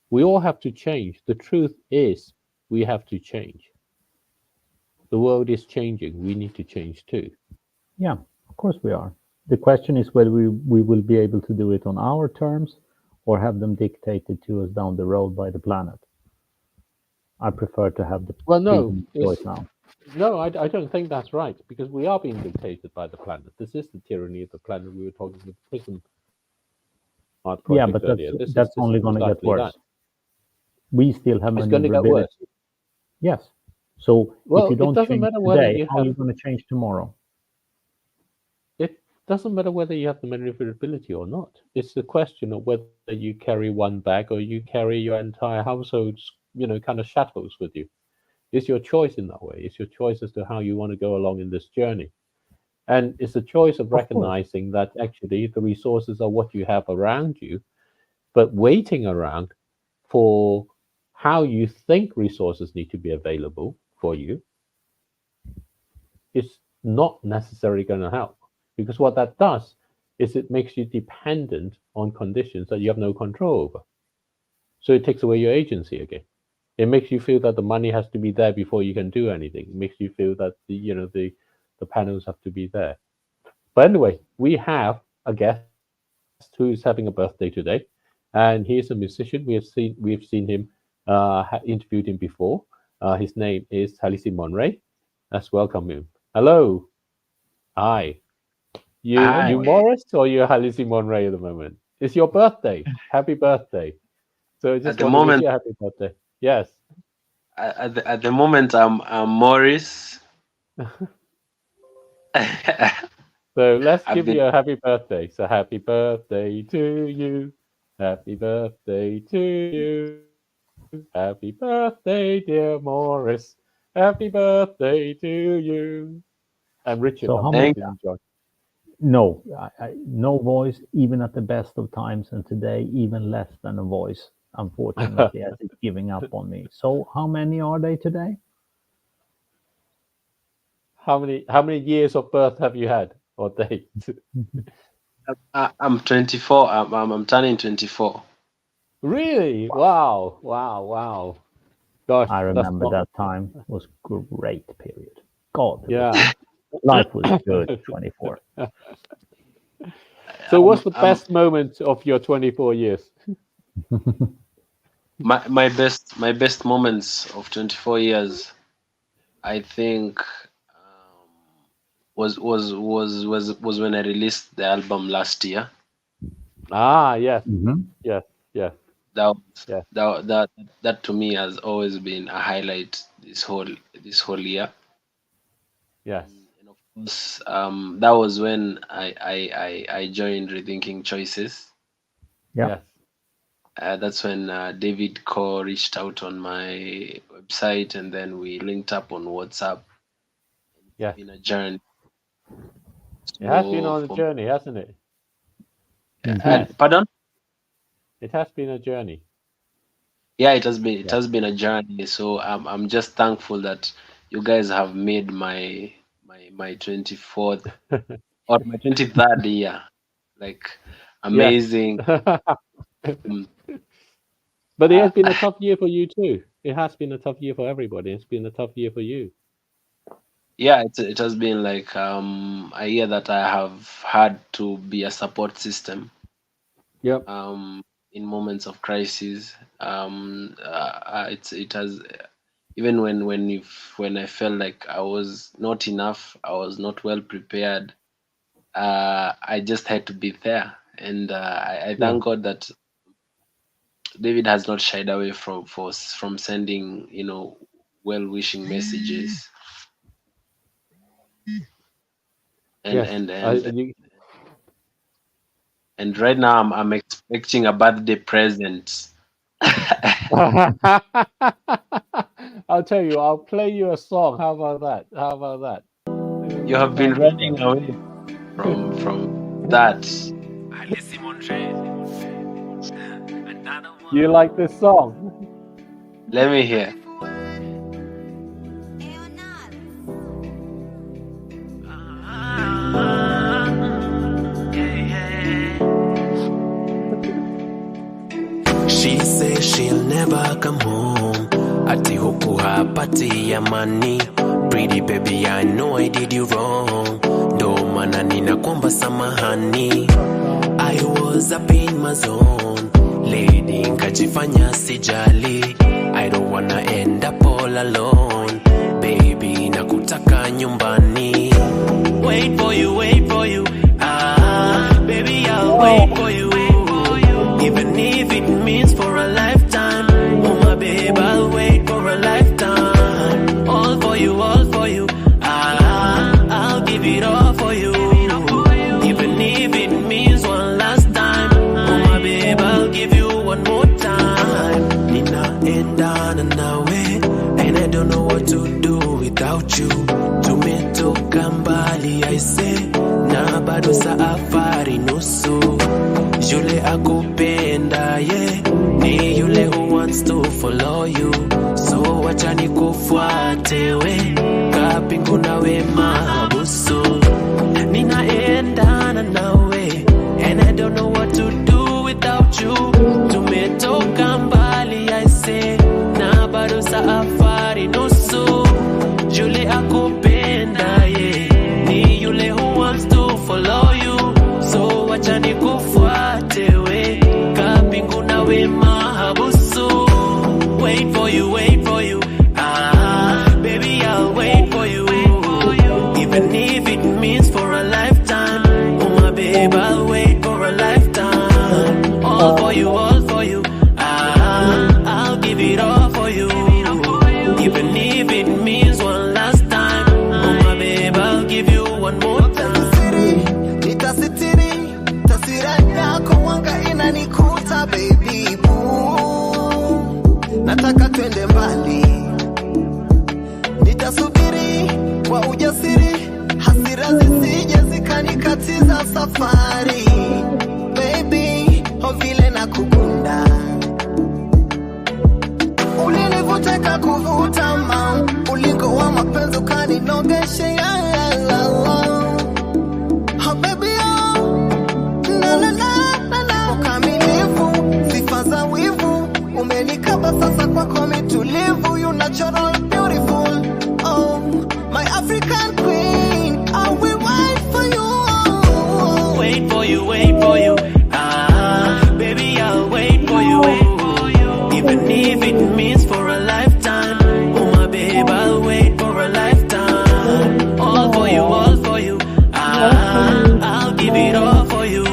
We all have to change. The truth is we have to change. The world is changing. We need to change too. Yeah, of course we are. The question is whether we will be able to do it on our terms or have them dictated to us down the road by the planet. I prefer to have the choice now. No, I don't think that's right, because we are being dictated by the planet. This is the tyranny of the planet. We were talking with Prism art project but earlier. That's only going to get worse. We still have it's going to get worse. Yes. So if you don't change today, how are you going to change tomorrow? It doesn't matter whether you have the maneuverability or not. It's the question of whether you carry one bag or you carry your entire household's, kind of chateaus with you. It's your choice in that way. It's your choice as to how you want to go along in this journey. And it's a choice of recognizing that actually the resources are what you have around you, but waiting around for how you think resources need to be available for you is not necessarily going to help. Because what that does is it makes you dependent on conditions that you have no control over. So it takes away your agency again. It makes you feel that the money has to be there before you can do anything. It makes you feel that the panels have to be there. But anyway, we have a guest who's having a birthday today, and he's a musician. We've seen him, interviewed him before. His name is Halisi Monray. Let's welcome him. Hello. Hi. Hi. You Morris or you Halisi Monray at the moment? It's your birthday. Happy birthday. So just At the moment, wish you a happy birthday. Yes. At the moment, I'm Morris. So let's I've give been- you a happy birthday. So happy birthday to you. Happy birthday to you. Happy birthday, dear Morris. Happy birthday to you. And Richard, So how many- enjoy. No, no voice, even at the best of times, and today even less than a voice, unfortunately, as it's giving up on me. So how many are they today? How many years of birth have you had or date? I'm 24. I'm turning 24. Really? Wow. Gosh, I that's remember not- that time. It was great period. God, Yeah. life was good. 24. So what's the I'm- best moment of your 24 years? My best moments of 24 years, I think, was when I released the album last year. Ah, yes. Mhm. Yes. That Yeah. that to me has always been a highlight this whole year. Yes. And of course, that was when I joined Rethinking Choices. Yeah. Yes. That's when David Ko reached out on my website, and then we linked up on WhatsApp. Yes. It's been a journey. It has been So on a journey, hasn't it? Pardon? It has been a journey. Yeah, it has been a journey. So I'm just thankful that you guys have made my 24th or my 23rd year like amazing. But it has been a tough year for you too. It has been a tough year for everybody. It's been a tough year for you. Yeah, it has been like a year that I have had to be a support system. Yep. In moments of crisis. It has, even when I felt like I was not enough, I was not well prepared. I just had to be there, and I thank God that David has not shied away from sending well-wishing messages. And right now I'm expecting a birthday present. I'll tell you, I'll play you a song. How about that? You have been running away from that. You like this song? Let me hear. She says she'll never come home. Ati huku hapati amani. Pretty baby, I know I did you wrong. Ndo maana ninakuomba samahani. I was up in my zone. Lady nkajifanya sijali. I don't wanna end up all alone. Baby, nakutaka nyumbani. Wait for you. Baby, I'll wait for you. Even if it means for a lifetime. Oh my babe, I'll wait for a lifetime. All for you. I'll give it all for you. Even if it means one last time. Oh my babe, I'll give you one more time. Ninaendana nawe, and I don't know what to do without you. Tumetoka mbali, I say, na bado safari nusu. Yule akupenda, yeah, ni yule who wants to follow you. So wacha nikufuate we, kapingu nawe mahabusu. Ninaendana nawe, and I don't know what to do without you. Tumetoka mbali, I say, na bado safari nusu yule akupenda ni yule who wants to follow you, so wacha nikufuate we kapingu na we mahabusu. Wait for you, baby I'll wait for you, even if it means for a lifetime. Oh my babe, I'll wait for a lifetime. All for you, I'll give it all for you, even if it means one last time. Oh my babe, I'll give you one more time. Nitasitiri tasira yako wanga inanikuta baby boo, nataka twende mbali, nitasubiri kwa ujasiri, hasira zisije zikanikatiza safari baby, vile nakukunda, ulinivuteka kuvuta ulingo wa mapenzi ukaninogeshe baby ukamilifu, sifa za wivu umenikaba sasa kwako mitulivu, you natural beautiful, oh my African queen, I will wait for you, wait for you, baby I'll wait for you, even if it means for a lifetime. Oh my babe, I'll wait for a lifetime. All for you, I'll give it all for you,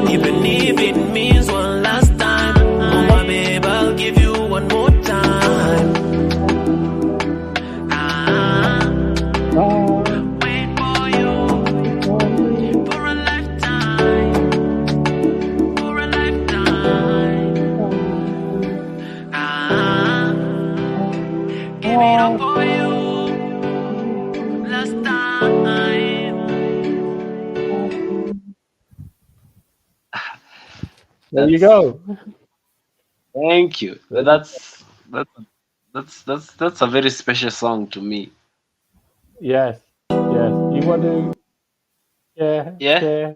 even if it means one last time. Oh my babe, I'll give you one more time. Wait for you for a lifetime, for a lifetime. Give it up for you last time. There you go. Thank you. That's a very special song to me. Yes. You want to? Yeah.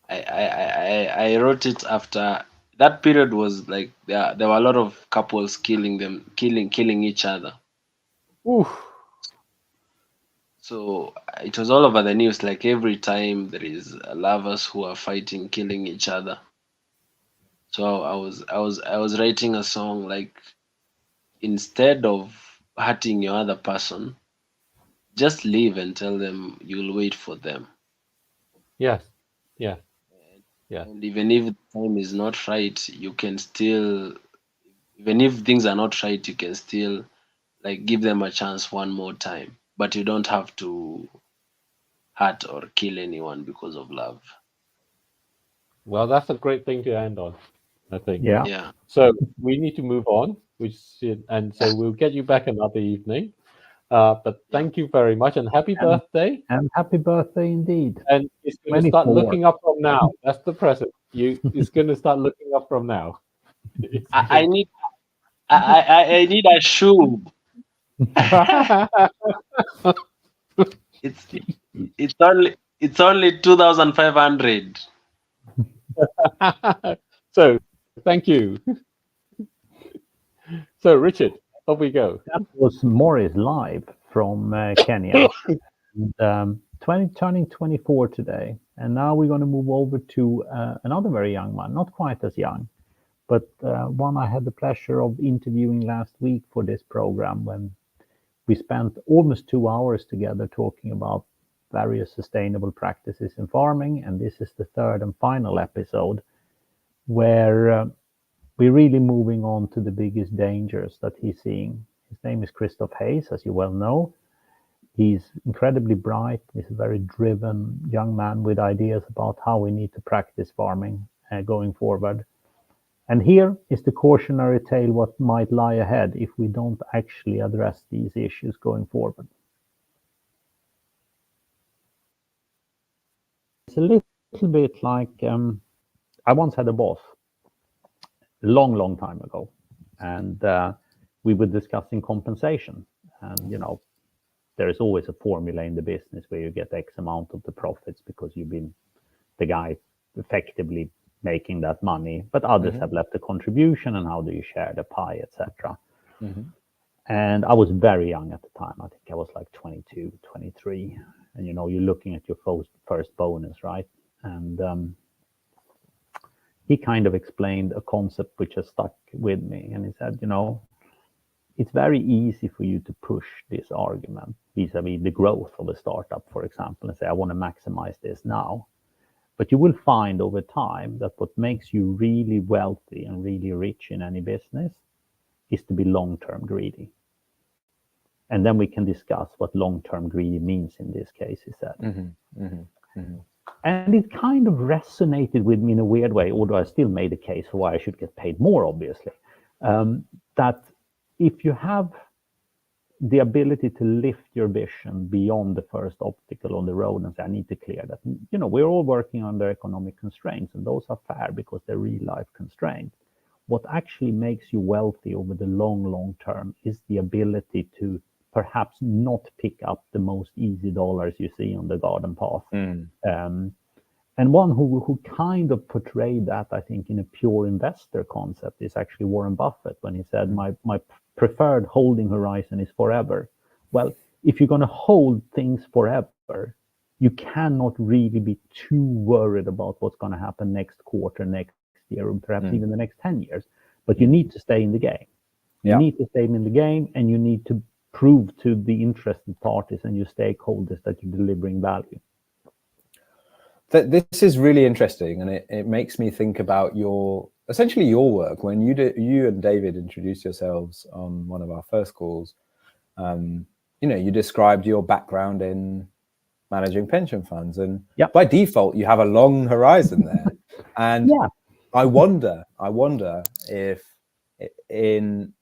I wrote it after that period was like there were a lot of couples killing each other. Oof. So it was all over the news. Like every time there is lovers who are fighting, killing each other. So I was writing a song like, instead of hurting your other person, just leave and tell them you'll wait for them. Yes. Yeah. And even if the time is not right, you can still, even if things are not right, you can still like give them a chance one more time. But you don't have to hurt or kill anyone because of love. Well, that's a great thing to end on, I think. Yeah. So we need to move on, so we'll get you back another evening. But thank you very much, and happy birthday. And happy birthday indeed. And it's going to start looking up from now. That's the present. It's going to start looking up from now. I need a shoe. It's only 2,500. So thank you. So Richard, off we go. That was Morris live from Kenya. And, turning 24 today. And now we're going to move over to another very young man, not quite as young, but one I had the pleasure of interviewing last week for this program, when we spent almost 2 hours together talking about various sustainable practices in farming. And this is the third and final episode where we're really moving on to the biggest dangers that he's seeing. His name is Christoph Hayes, as you well know. He's incredibly bright. He's a very driven young man with ideas about how we need to practice farming going forward. And here is the cautionary tale what might lie ahead if we don't actually address these issues going forward. It's a little bit like I once had a boss long time ago, and we were discussing compensation. And there is always a formula in the business where you get X amount of the profits because you've been the guy effectively making that money, but others have left a contribution, and how do you share the pie, etc. And I was very young at the time. I think I was like 22, 23. And, you're looking at your first bonus, right? And he kind of explained a concept which has stuck with me. And he said, it's very easy for you to push this argument vis-a-vis the growth of a startup, for example, and say, I want to maximize this now. But you will find over time that what makes you really wealthy and really rich in any business is to be long-term greedy. And then we can discuss what long-term greedy means in this case, he said. And it kind of resonated with me in a weird way, although I still made a case for why I should get paid more, obviously. That if you have the ability to lift your vision beyond the first obstacle on the road and say, I need to clear that. We're all working under economic constraints, and those are fair because they're real life constraints. What actually makes you wealthy over the long term is the ability to perhaps not pick up the most easy dollars you see on the garden path. And one who kind of portrayed that, I think, in a pure investor concept is actually Warren Buffett, when he said, my preferred holding horizon is forever. Well, if you're going to hold things forever, you cannot really be too worried about what's going to happen next quarter, next year, or perhaps even the next 10 years. But you need to stay in the game. You need to stay in the game, and you need to prove to the interested parties and your stakeholders that you're delivering value. This is really interesting, and it makes me think about essentially your work. When you and David introduced yourselves on one of our first calls, you described your background in managing pension funds, and by default you have a long horizon there. And I wonder if, in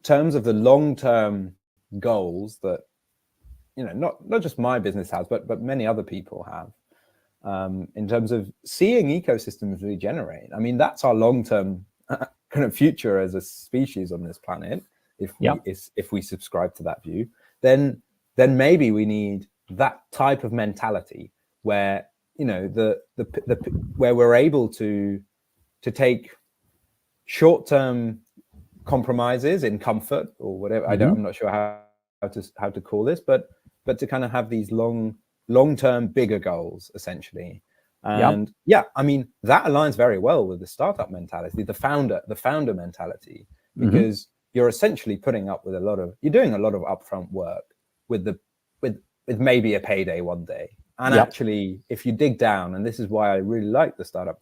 terms of the long-term goals that not just my business has, but many other people have, in terms of seeing ecosystems regenerate. I mean, that's our long-term kind of future as a species on this planet. If we subscribe to that view, then maybe we need that type of mentality where where we're able to take short-term compromises in comfort or whatever. I'm not sure how to call this, but to kind of have these long-term bigger goals, essentially. And I mean, that aligns very well with the startup mentality, the founder mentality, because you're essentially putting up with you're doing a lot of upfront work with maybe a payday one day. And actually, if you dig down, and this is why I really like the startup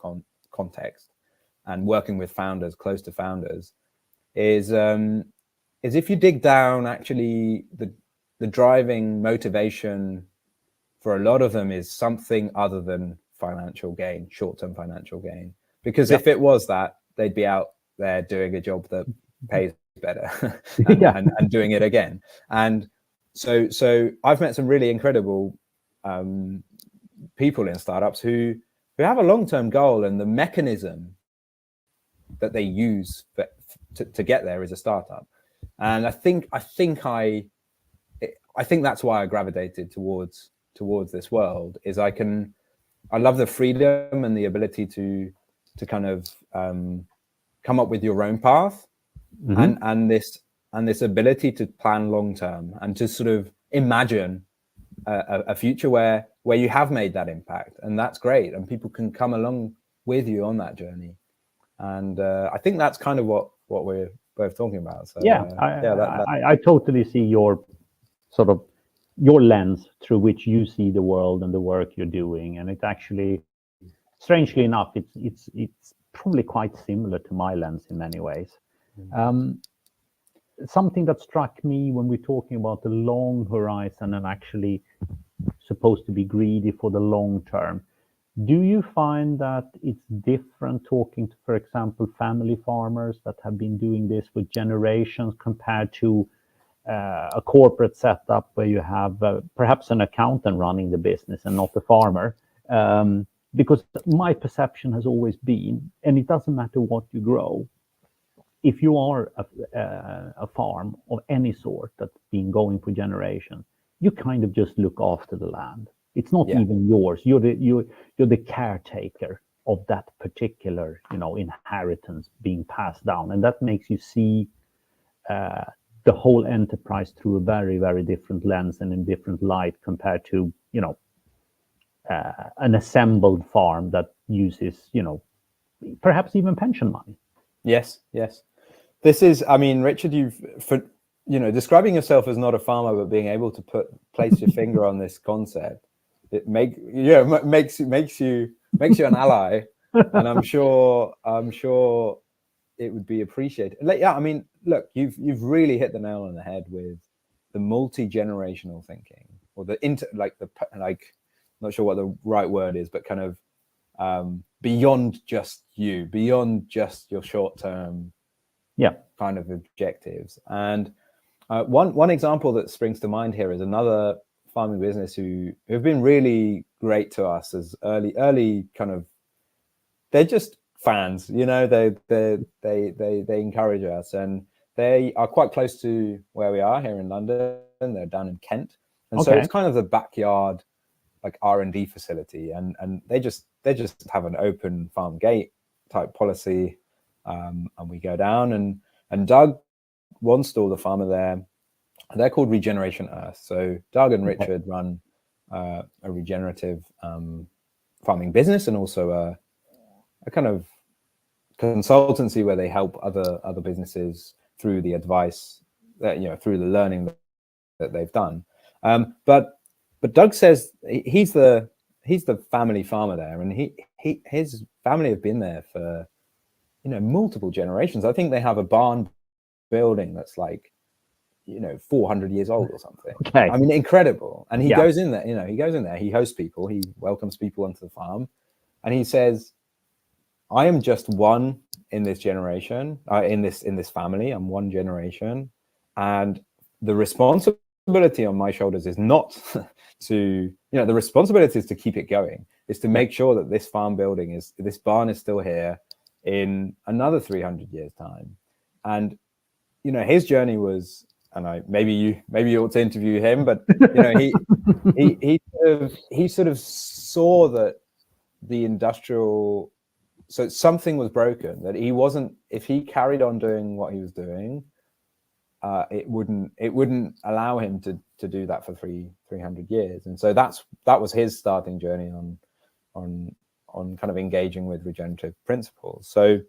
context and working with founders, close to founders, is if you dig down, actually the driving motivation for a lot of them is something other than financial gain, short-term financial gain. Because if it was that, they'd be out there doing a job that pays better and doing it again. And so I've met some really incredible people in startups who have a long-term goal, and the mechanism that they use to get there is a startup. And I think that's why I gravitated towards this world. Is I love the freedom and the ability to kind of come up with your own path, and this ability to plan long term and to sort of imagine a future where you have made that impact, and that's great, and people can come along with you on that journey. And I think that's kind of what we're both talking about. So I totally see your lens through which you see the world and the work you're doing, and it actually, strangely enough, it's probably quite similar to my lens in many ways. Something that struck me when we're talking about the long horizon and actually supposed to be greedy for the long term, do you find that it's different talking to, for example, family farmers that have been doing this for generations compared to a corporate setup where you have perhaps an accountant running the business and not the farmer? Because my perception has always been, and it doesn't matter what you grow, if you are a farm of any sort that's been going for generations, you kind of just look after the land. It's not even yours. You're the caretaker of that particular, inheritance being passed down. And that makes you see the whole enterprise through a very, very different lens and in different light compared to, an assembled farm that uses, perhaps even pension money. Yes. This is, I mean, Richard, describing yourself as not a farmer, but being able to place your finger on this concept, it makes you an ally, and I'm sure it would be appreciated. Yeah, I mean, look, you've really hit the nail on the head with the multi-generational thinking, or not sure what the right word is, but kind of beyond just your short-term kind of objectives. And one example that springs to mind here is another farming business who have been really great to us as early kind of, they're just fans, they encourage us, and they are quite close to where we are here in London. They're down in Kent, and so it's kind of the backyard like R&D facility, and they just have an open farm gate type policy, and we go down, and Doug Wanstall, the farmer there, they're called Regeneration Earth. So Doug and Richard run a regenerative farming business, and also a kind of consultancy where they help other businesses through the advice that, through the learning that they've done. But Doug says he's the family farmer there, and his family have been there for multiple generations. I think they have a barn building that's like 400 years old or something. Okay. I mean, incredible. And he goes in there, he hosts people, he welcomes people onto the farm, and he says, I am just one in this generation, in this family. I'm one generation, and the responsibility on my shoulders is not to, the responsibility is to keep it going, is to make sure that this farm building this barn is still here in another 300 years time. And his journey was, and maybe you ought to interview him, but he sort of saw that the industrial, so something was broken, that he wasn't, if he carried on doing what he was doing, it wouldn't allow him to do that for 300 years. And so that was his starting journey on kind of engaging with regenerative principles. So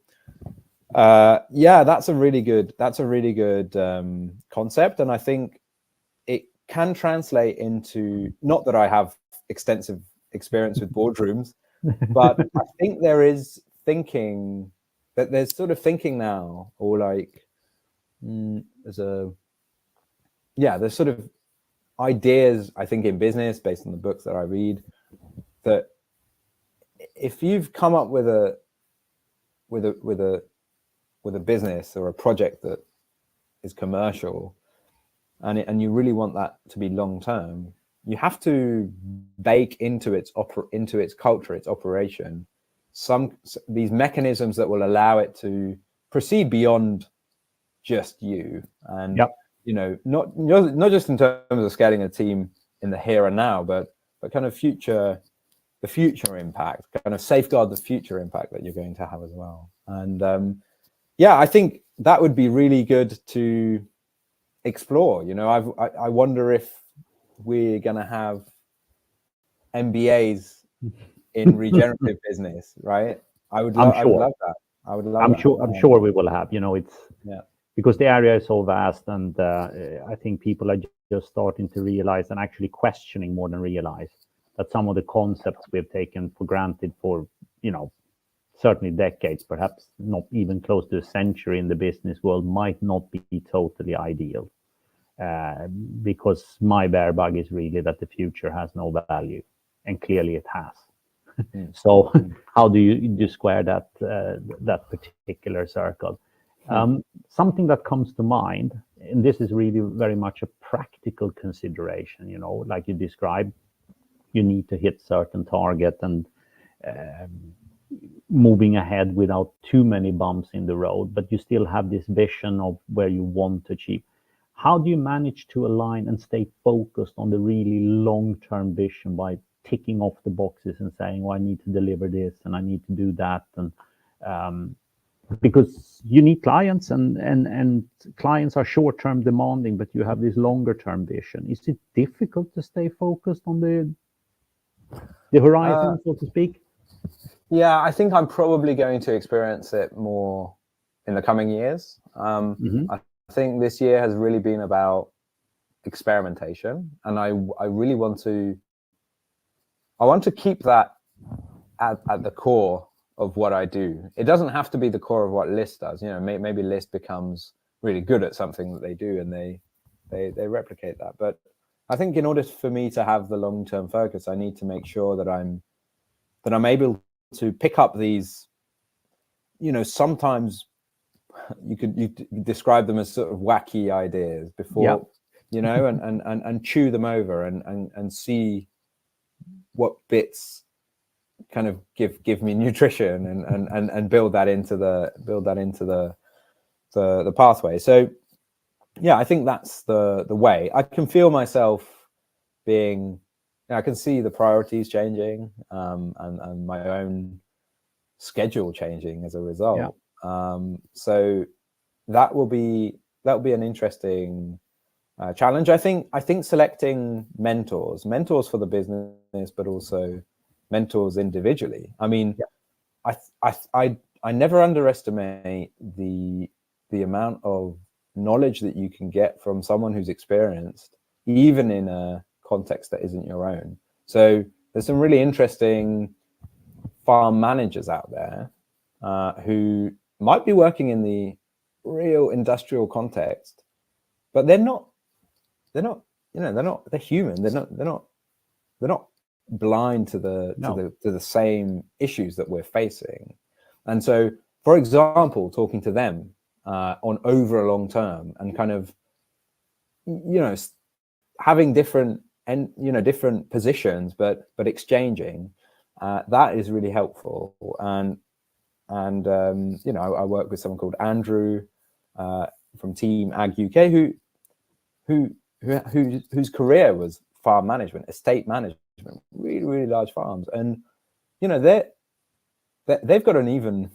that's a really good concept, and I think it can translate into, not that I have extensive experience with boardrooms, but I think there's sort of thinking now, or like there's sort of ideas, I think, in business based on the books that I read, that if you've come up with a business or a project that is commercial, and you really want that to be long term, you have to bake into its culture, its operation, these mechanisms that will allow it to proceed beyond just you, and not just in terms of scaling a team in the here and now, but kind of the future impact, kind of safeguard the future impact that you're going to have as well. And I think that would be really good to explore. I wonder if we're going to have MBAs in regenerative business, right? I would love that. I'm sure we will have. Because the area is so vast, and I think people are just starting to realize, and actually questioning more than realize, that some of the concepts we've taken for granted for certainly decades, perhaps not even close to a century in the business world, might not be totally ideal. Because my bare bug is really that the future has no value, and clearly it has. So how do you square that particular circle? Something that comes to mind, and this is really very much a practical consideration, like you described, you need to hit certain target, and moving ahead without too many bumps in the road, but you still have this vision of where you want to achieve. How do you manage to align and stay focused on the really long-term vision by ticking off the boxes and saying, well, I need to deliver this and I need to do that. And because you need clients and clients are short-term demanding, but you have this longer-term vision. Is it difficult to stay focused on the horizon, so to speak? Yeah, I think I'm probably going to experience it more in the coming years. I think this year has really been about experimentation, and I really want to keep that at the core of what I do. It doesn't have to be the core of what List does. You know, maybe List becomes really good at something that they do, and they replicate that. But I think in order for me to have the long-term focus, I need to make sure that I'm able to pick up these, you know, sometimes you describe them as sort of wacky ideas before, you know, and chew them over and see what bits kind of give me nutrition and build that into the pathway. So yeah, I think that's the way. I can feel myself being, I can see the priorities changing, and my own schedule changing as a result. So that will be an interesting challenge. I think selecting mentors for the business, but also mentors individually. I mean, I never underestimate the amount of knowledge that you can get from someone who's experienced, even in a context that isn't your own. So there's some really interesting farm managers out there who might be working in the real industrial context, but they're human. They're not blind to the same issues that we're facing. And so, for example, talking to them on over a long term and kind of, you know, having different positions, but exchanging, that is really helpful. And you know, I work with someone called Andrew from Team Ag UK, whose career was farm management, estate management, really large farms, and you know, they've got an even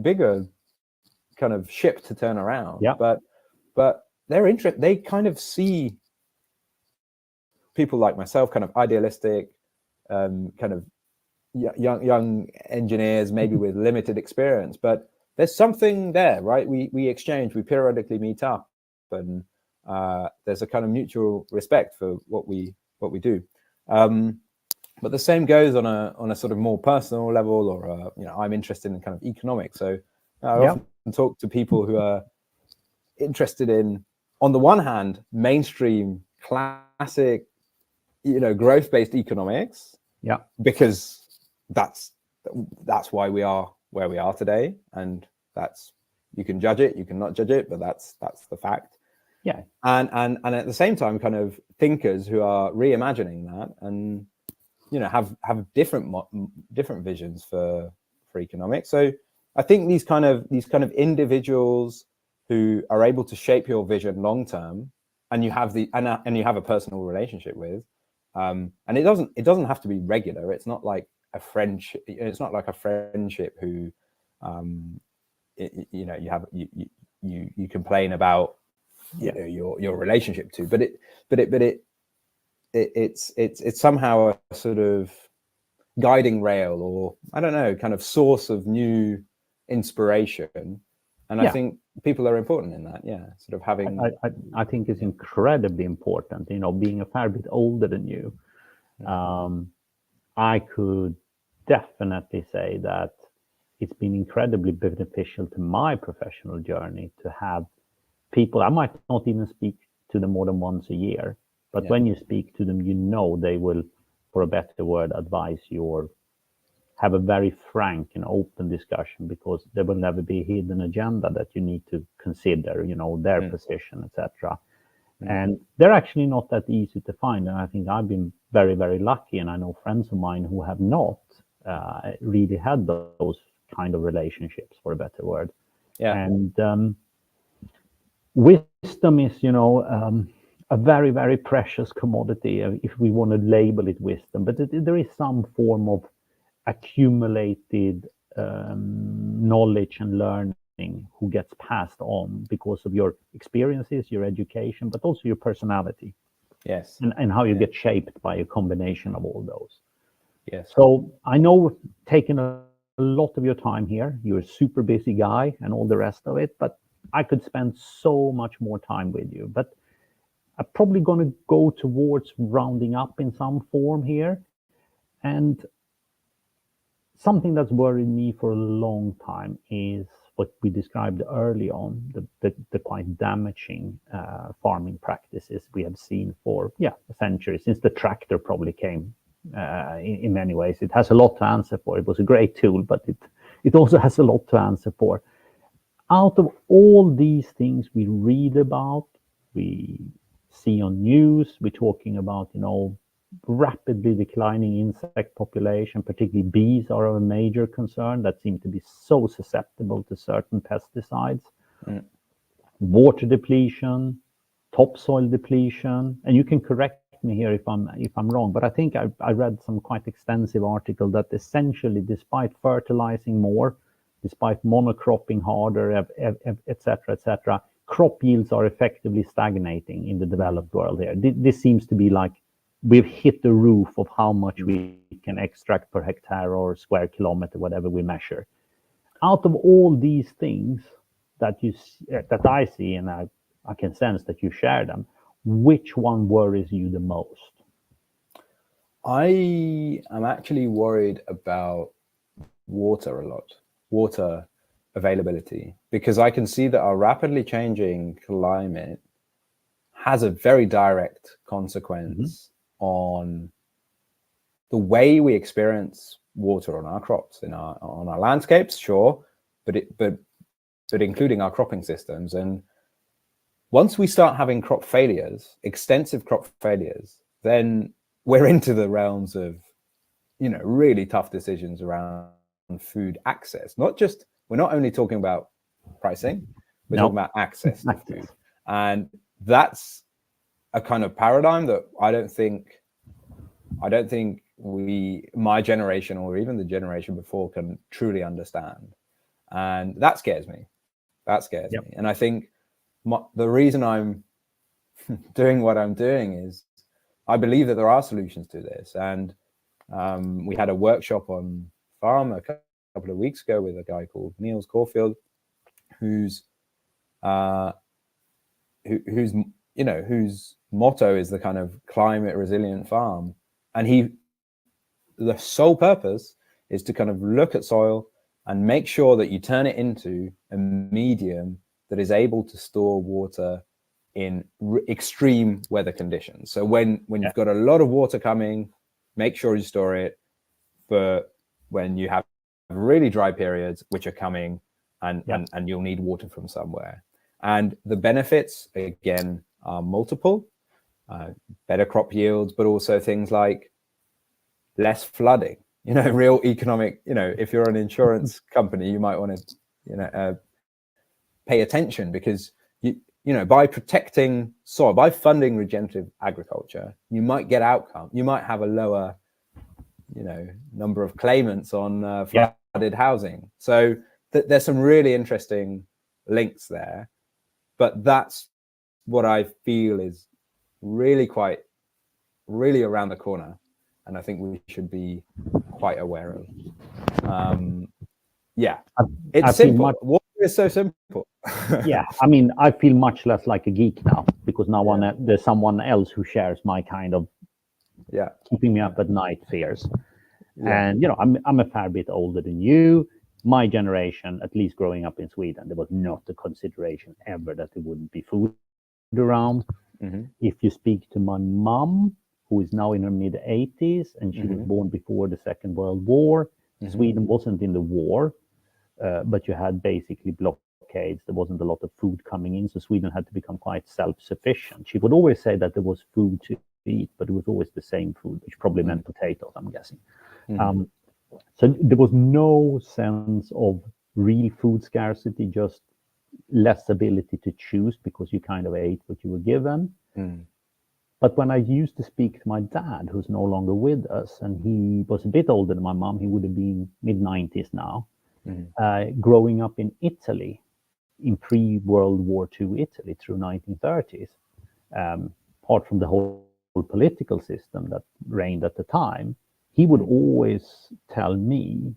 bigger kind of ship to turn around. But they're interested. They kind of see people like myself, kind of idealistic, kind of young engineers, maybe with limited experience, but there's something there, right? We exchange, we periodically meet up, and there's a kind of mutual respect for what we do. But the same goes on a sort of more personal level, or you know, I'm interested in kind of economics, so I often talk to people who are interested in, on the one hand, mainstream classic, you know, growth-based economics, because that's why we are where we are today, and that's, you can judge it, you can not judge it, but that's the fact. And at the same time, kind of thinkers who are reimagining that, and you know, have different visions for economics. So I think these kind of individuals who are able to shape your vision long term, and you have a personal relationship with, and it doesn't have to be regular. It's not like a friendship. It's not like a friendship who, you know, you complain about, you know, your relationship to, but it's somehow a sort of guiding rail, or I don't know, kind of source of new inspiration. And I think people are important in that. Sort of having. I think it's incredibly important. You know, being a fair bit older than you, I could definitely say that it's been incredibly beneficial to my professional journey to have people. I might not even speak to them more than once a year, but when you speak to them, you know they will, for a better word, advise you or have a very frank and open discussion, because there will never be a hidden agenda that you need to consider, you know, their position, etc. And they're actually not that easy to find. And I think I've been very, very lucky. And I know friends of mine who have not really had those kind of relationships, for a better word. And wisdom is, you know, a very, very precious commodity if we want to label it wisdom, but there is some form of accumulated knowledge and learning who gets passed on because of your experiences, your education, but also your personality. Yes. And how you get shaped by a combination of all those. Yes. So I know we've taken a lot of your time here. You're a super busy guy and all the rest of it, but I could spend so much more time with you. But I'm probably going to go towards rounding up in some form here. And something that's worried me for a long time is what we described early on, the quite damaging farming practices we have seen for a century, since the tractor probably came in many ways. It has a lot to answer for. It was a great tool, but it also has a lot to answer for. Out of all these things we read about, we see on news, we're talking about, rapidly declining insect population, particularly bees are of a major concern that seem to be so susceptible to certain pesticides. Water depletion, topsoil depletion, and you can correct me here if I'm wrong, but I think I read some quite extensive article that essentially, despite fertilizing more, despite monocropping harder, etc., crop yields are effectively stagnating in the developed world here. This seems to be like we've hit the roof of how much we can extract per hectare or square kilometer, whatever we measure. Out of all these things that I see, and I can sense that you share them, which one worries you the most? I am actually worried about water a lot, water availability, because I can see that our rapidly changing climate has a very direct consequence on the way we experience water on our crops, on our landscapes, sure, but including our cropping systems. And once we start having crop failures, extensive crop failures, then we're into the realms of, really tough decisions around food access. We're not only talking about pricing, we're talking about access to food. And that's a kind of paradigm that I don't think my generation or even the generation before can truly understand. And that scares me. Me. And I think the reason I'm doing what I'm doing is I believe that there are solutions to this. And we had a workshop on farm a couple of weeks ago with a guy called Niels Corfield, whose motto is the kind of climate resilient farm. And the sole purpose is to kind of look at soil and make sure that you turn it into a medium that is able to store water in extreme weather conditions. So when you've got a lot of water coming, make sure you store it for when you have really dry periods, which are coming, and you'll need water from somewhere. And the benefits, again, are multiple. Better crop yields, but also things like less flooding, real economic, if you're an insurance company, you might want to, pay attention, because by protecting soil, by funding regenerative agriculture, you might get outcome. You might have a lower, number of claimants on flooded housing. So there's some really interesting links there, but that's what I feel is really around the corner, and I think we should be quite aware of. It's simple. Water is so simple. I feel much less like a geek now, because now there's someone else who shares my kind of keeping me up at night fears. And I'm a fair bit older than you. My generation, at least growing up in Sweden, there was not a consideration ever that there wouldn't be food around. If you speak to my mom, who is now in her mid-80s, and she was born before the Second World War, Sweden wasn't in the war, but you had basically blockades. There wasn't a lot of food coming in, so Sweden had to become quite self-sufficient. She would always say that there was food to eat, but it was always the same food, which probably meant potatoes, I'm guessing. So there was no sense of real food scarcity, just less ability to choose because you kind of ate what you were given. But when I used to speak to my dad, who's no longer with us, and he was a bit older than my mom, he would have been mid-90s now, growing up in Italy, in pre-World War II Italy through 1930s, apart from the whole political system that reigned at the time, he would always tell me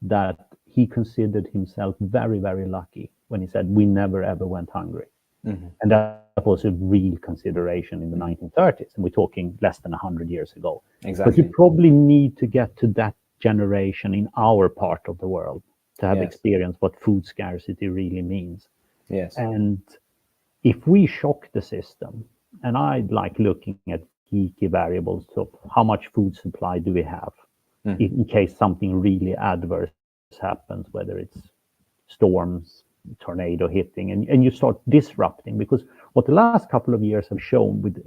that he considered himself very, very lucky when he said, we never ever went hungry. And that was a real consideration in the 1930s. And we're talking less than 100 years ago. Exactly. But you probably need to get to that generation in our part of the world to have experienced what food scarcity really means. Yes. And if we shock the system, and I like looking at geeky variables of how much food supply do we have in case something really adverse happens, whether it's storms, tornado hitting, and you start disrupting, because what the last couple of years have shown with,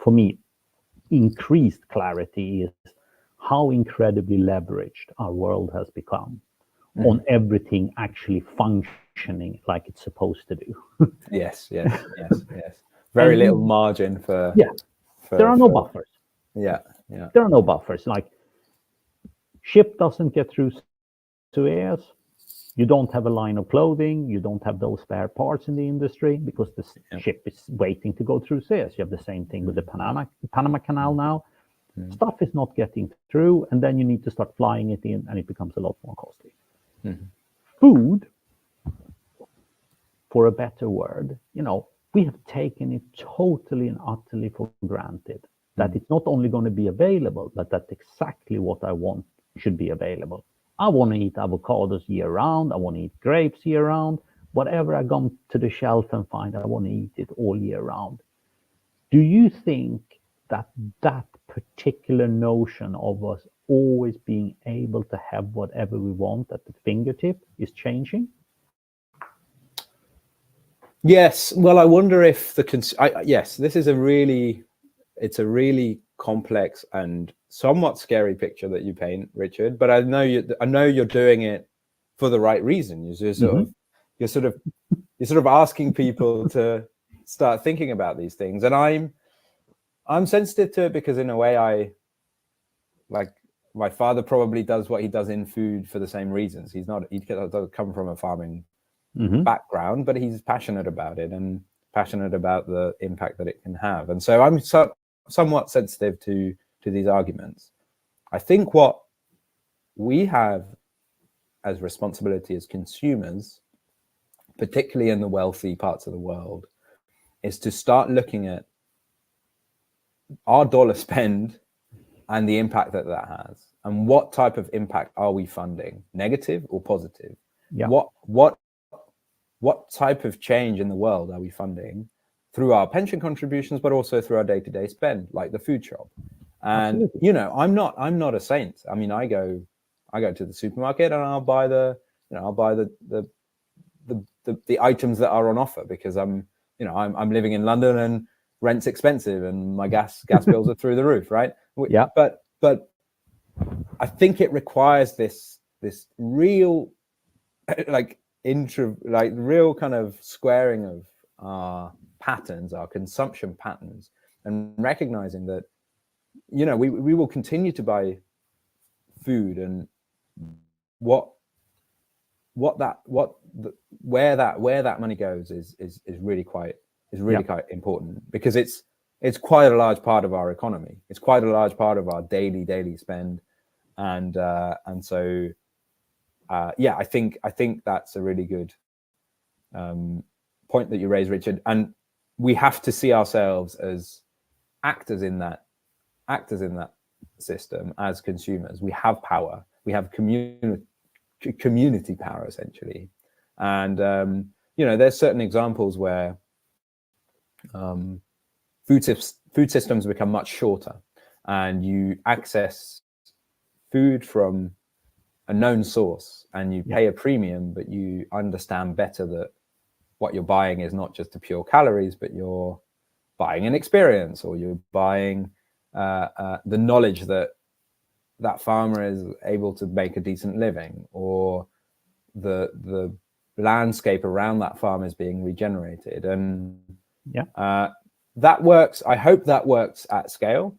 for me, increased clarity is how incredibly leveraged our world has become on everything actually functioning like it's supposed to do. Yes. Very little margin for. There are no buffers. Yeah. There are no buffers. Like, ship doesn't get through Suez. You don't have a line of clothing. You don't have those spare parts in the industry because the ship is waiting to go through Suez. You have the same thing with the Panama Canal now. Stuff is not getting through, and then you need to start flying it in, and it becomes a lot more costly. Food, for a better word, we have taken it totally and utterly for granted that it's not only going to be available, but that exactly what I want should be available. I want to eat avocados year round. I want to eat grapes year round. Whatever I go to the shelf and find, I want to eat it all year round. Do you think that that particular notion of us always being able to have whatever we want at the fingertip is changing? Yes. Well, I wonder if yes, this is a really complex and somewhat scary picture that you paint, Richard. But I know you're doing it for the right reason. You're sort of asking people to start thinking about these things, and I'm sensitive to it because in a way my father probably does what he does in food for the same reasons. He doesn't come from a farming background, but he's passionate about it and passionate about the impact that it can have. And so I'm somewhat sensitive to these arguments. I think what we have as responsibility as consumers, particularly in the wealthy parts of the world, is to start looking at our dollar spend and the impact that has, and what type of impact are we funding, negative or positive? What type of change in the world are we funding through our pension contributions, but also through our day-to-day spend, like the food shop? And absolutely. I'm not a saint. I mean, I go to the supermarket and I'll buy the items that are on offer because I'm living in London and rent's expensive and my gas bills are through the roof, right? Yeah. But I think it requires this real real kind of squaring of our patterns, our consumption patterns, and recognizing that we will continue to buy food, and where that money goes is really quite important, because it's quite a large part of our economy. It's quite a large part of our daily spend, and so I think that's a really good point that you raised, Richard. And we have to see ourselves as actors in that system as consumers. We have power. We have community power, essentially. And there's certain examples where food systems become much shorter, and you access food from a known source, and you pay a premium, but you understand better that what you're buying is not just the pure calories, but you're buying an experience, or you're buying the knowledge that farmer is able to make a decent living, or the landscape around that farm is being regenerated. And that works. I hope that works at scale,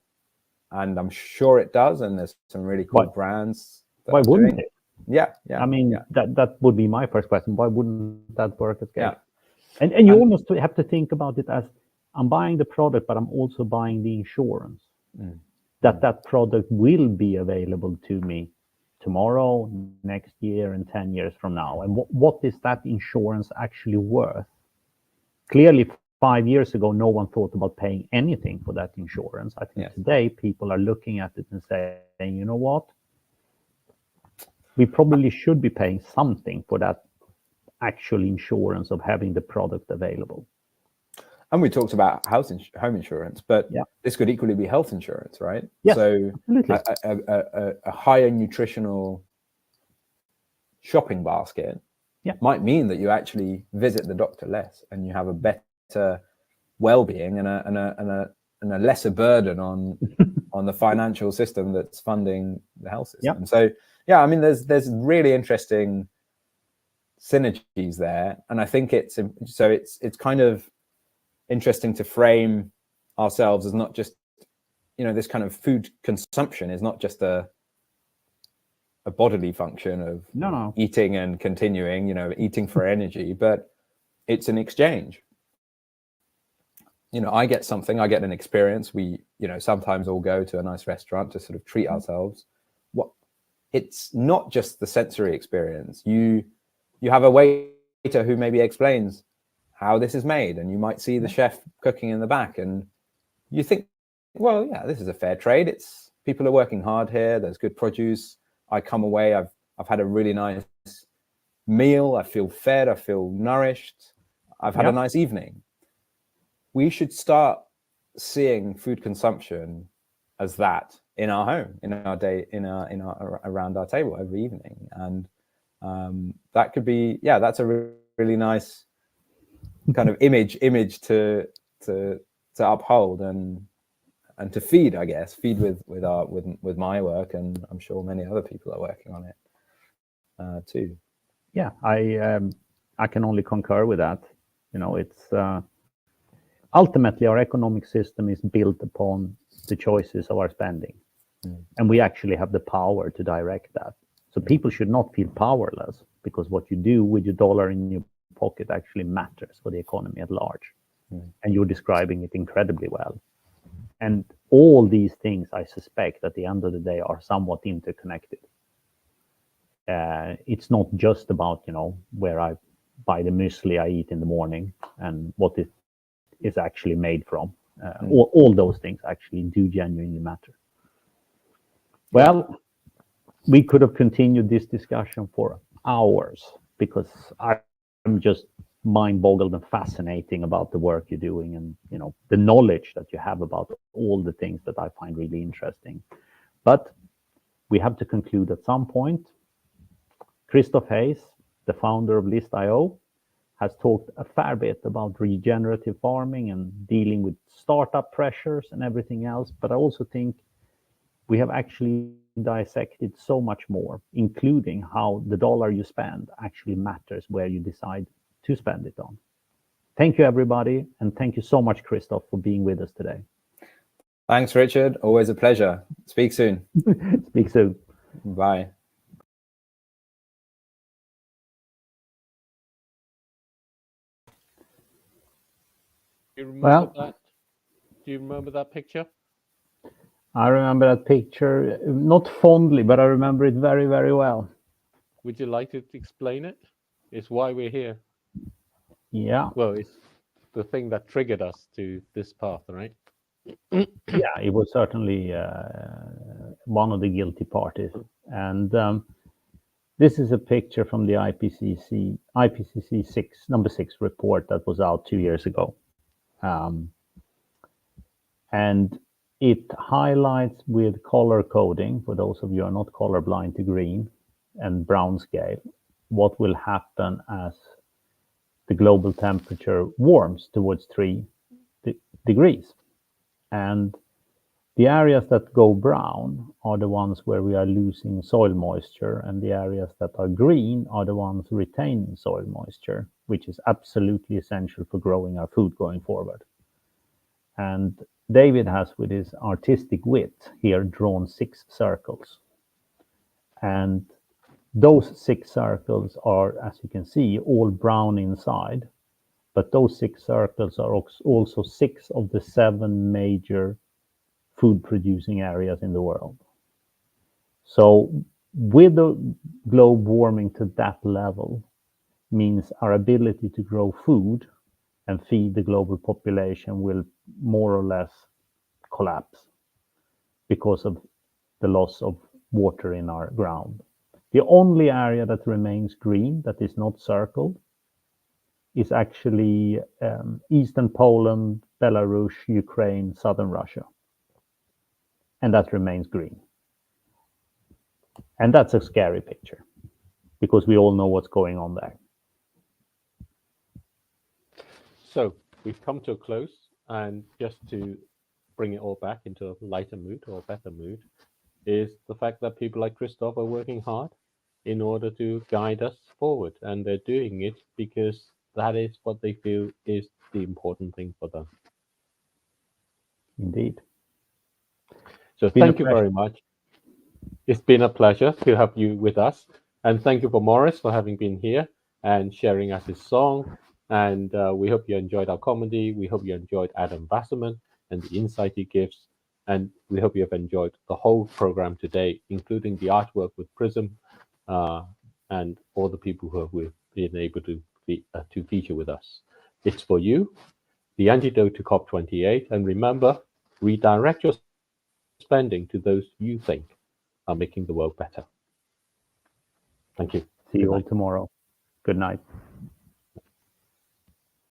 and I'm sure it does. And there's some really cool brands. Why wouldn't it? Yeah. I mean, that would be my first question. Why wouldn't that work at scale? Yeah. And you almost have to think about it as I'm buying the product, but I'm also buying the insurance that product will be available to me tomorrow, next year, and 10 years from now. And what is that insurance actually worth? Clearly, 5 years ago, no one thought about paying anything for that insurance. I think today people are looking at it and saying, you know what? We probably should be paying something for that actual insurance of having the product available. And we talked about home insurance, but this could equally be health insurance, right? Yes, so absolutely. A higher nutritional shopping basket might mean that you actually visit the doctor less, and you have a better well-being and a lesser burden on the financial system that's funding the health system. So I mean, there's really interesting synergies there, and I think it's kind of interesting to frame ourselves as not just, this kind of food consumption is not just a bodily function of eating and continuing, eating for energy, but it's an exchange. I get something, I get an experience. We, sometimes all go to a nice restaurant to sort of treat ourselves. It's not just the sensory experience. You have a waiter who maybe explains how this is made, and you might see the chef cooking in the back, and you think, well, yeah, this is a fair trade. People are working hard here. There's good produce. I come away, I've had a really nice meal. I feel fed. I feel nourished. I've had a nice evening. We should start seeing food consumption as that in our home, in our day, in our around our table every evening, and that could be, that's a really nice kind of image to uphold and to feed, I guess, with my work, and I'm sure many other people are working on it too. Yeah, I can only concur with that. It's ultimately our economic system is built upon the choices of our spending, and we actually have the power to direct that. So people should not feel powerless, because what you do with your dollar in your pocket actually matters for the economy at large. And you're describing it incredibly well. And all these things, I suspect, at the end of the day, are somewhat interconnected. It's not just about, where I buy the muesli I eat in the morning and what it is actually made from. All those things actually do genuinely matter. Well, we could have continued this discussion for hours, because I'm just mind-boggled and fascinating about the work you're doing, and the knowledge that you have about all the things that I find really interesting. But we have to conclude at some point. Christoph Hayes, the founder of List.io, has talked a fair bit about regenerative farming and dealing with startup pressures and everything else. But I also think we have actually dissected so much more, including how the dollar you spend actually matters where you decide to spend it on. Thank you, everybody. And thank you so much, Christoph, for being with us today. Thanks, Richard. Always a pleasure. Speak soon. Speak soon. Bye. Do you remember that picture? I remember that picture, not fondly, but I remember it very, very well. Would you like to explain it? It's why we're here. Yeah. Well, it's the thing that triggered us to this path, right? Yeah, it was certainly one of the guilty parties. And this is a picture from the IPCC number 6 report that was out 2 years ago. And it highlights with color coding, for those of you who are not colorblind, to green and brown scale, what will happen as the global temperature warms towards 3 degrees. And the areas that go brown are the ones where we are losing soil moisture, and the areas that are green are the ones retaining soil moisture, which is absolutely essential for growing our food going forward. And David has, with his artistic wit, here drawn 6 circles. And those 6 circles are, as you can see, all brown inside. But those 6 circles are also 6 of the 7 major food producing areas in the world. So with the globe warming to that level means our ability to grow food and feed the global population will more or less collapse because of the loss of water in our ground. The only area that remains green, that is not circled, is actually Eastern Poland, Belarus, Ukraine, Southern Russia. And that remains green. And that's a scary picture because we all know what's going on there. So we've come to a close, and just to bring it all back into a lighter mood or a better mood is the fact that people like Christoph are working hard in order to guide us forward, and they're doing it because that is what they feel is the important thing for them. Indeed. So thank you very much. It's been a pleasure to have you with us, and thank you for Morris for having been here and sharing us his song. And we hope you enjoyed our comedy. We hope you enjoyed Adam Wasserman and the insight he gives. And we hope you have enjoyed the whole program today, including the artwork with Prism and all the people who have been able to feature with us. It's for you, the antidote to COP28. And remember, redirect your spending to those you think are making the world better. Thank you. See you all tomorrow. Good night.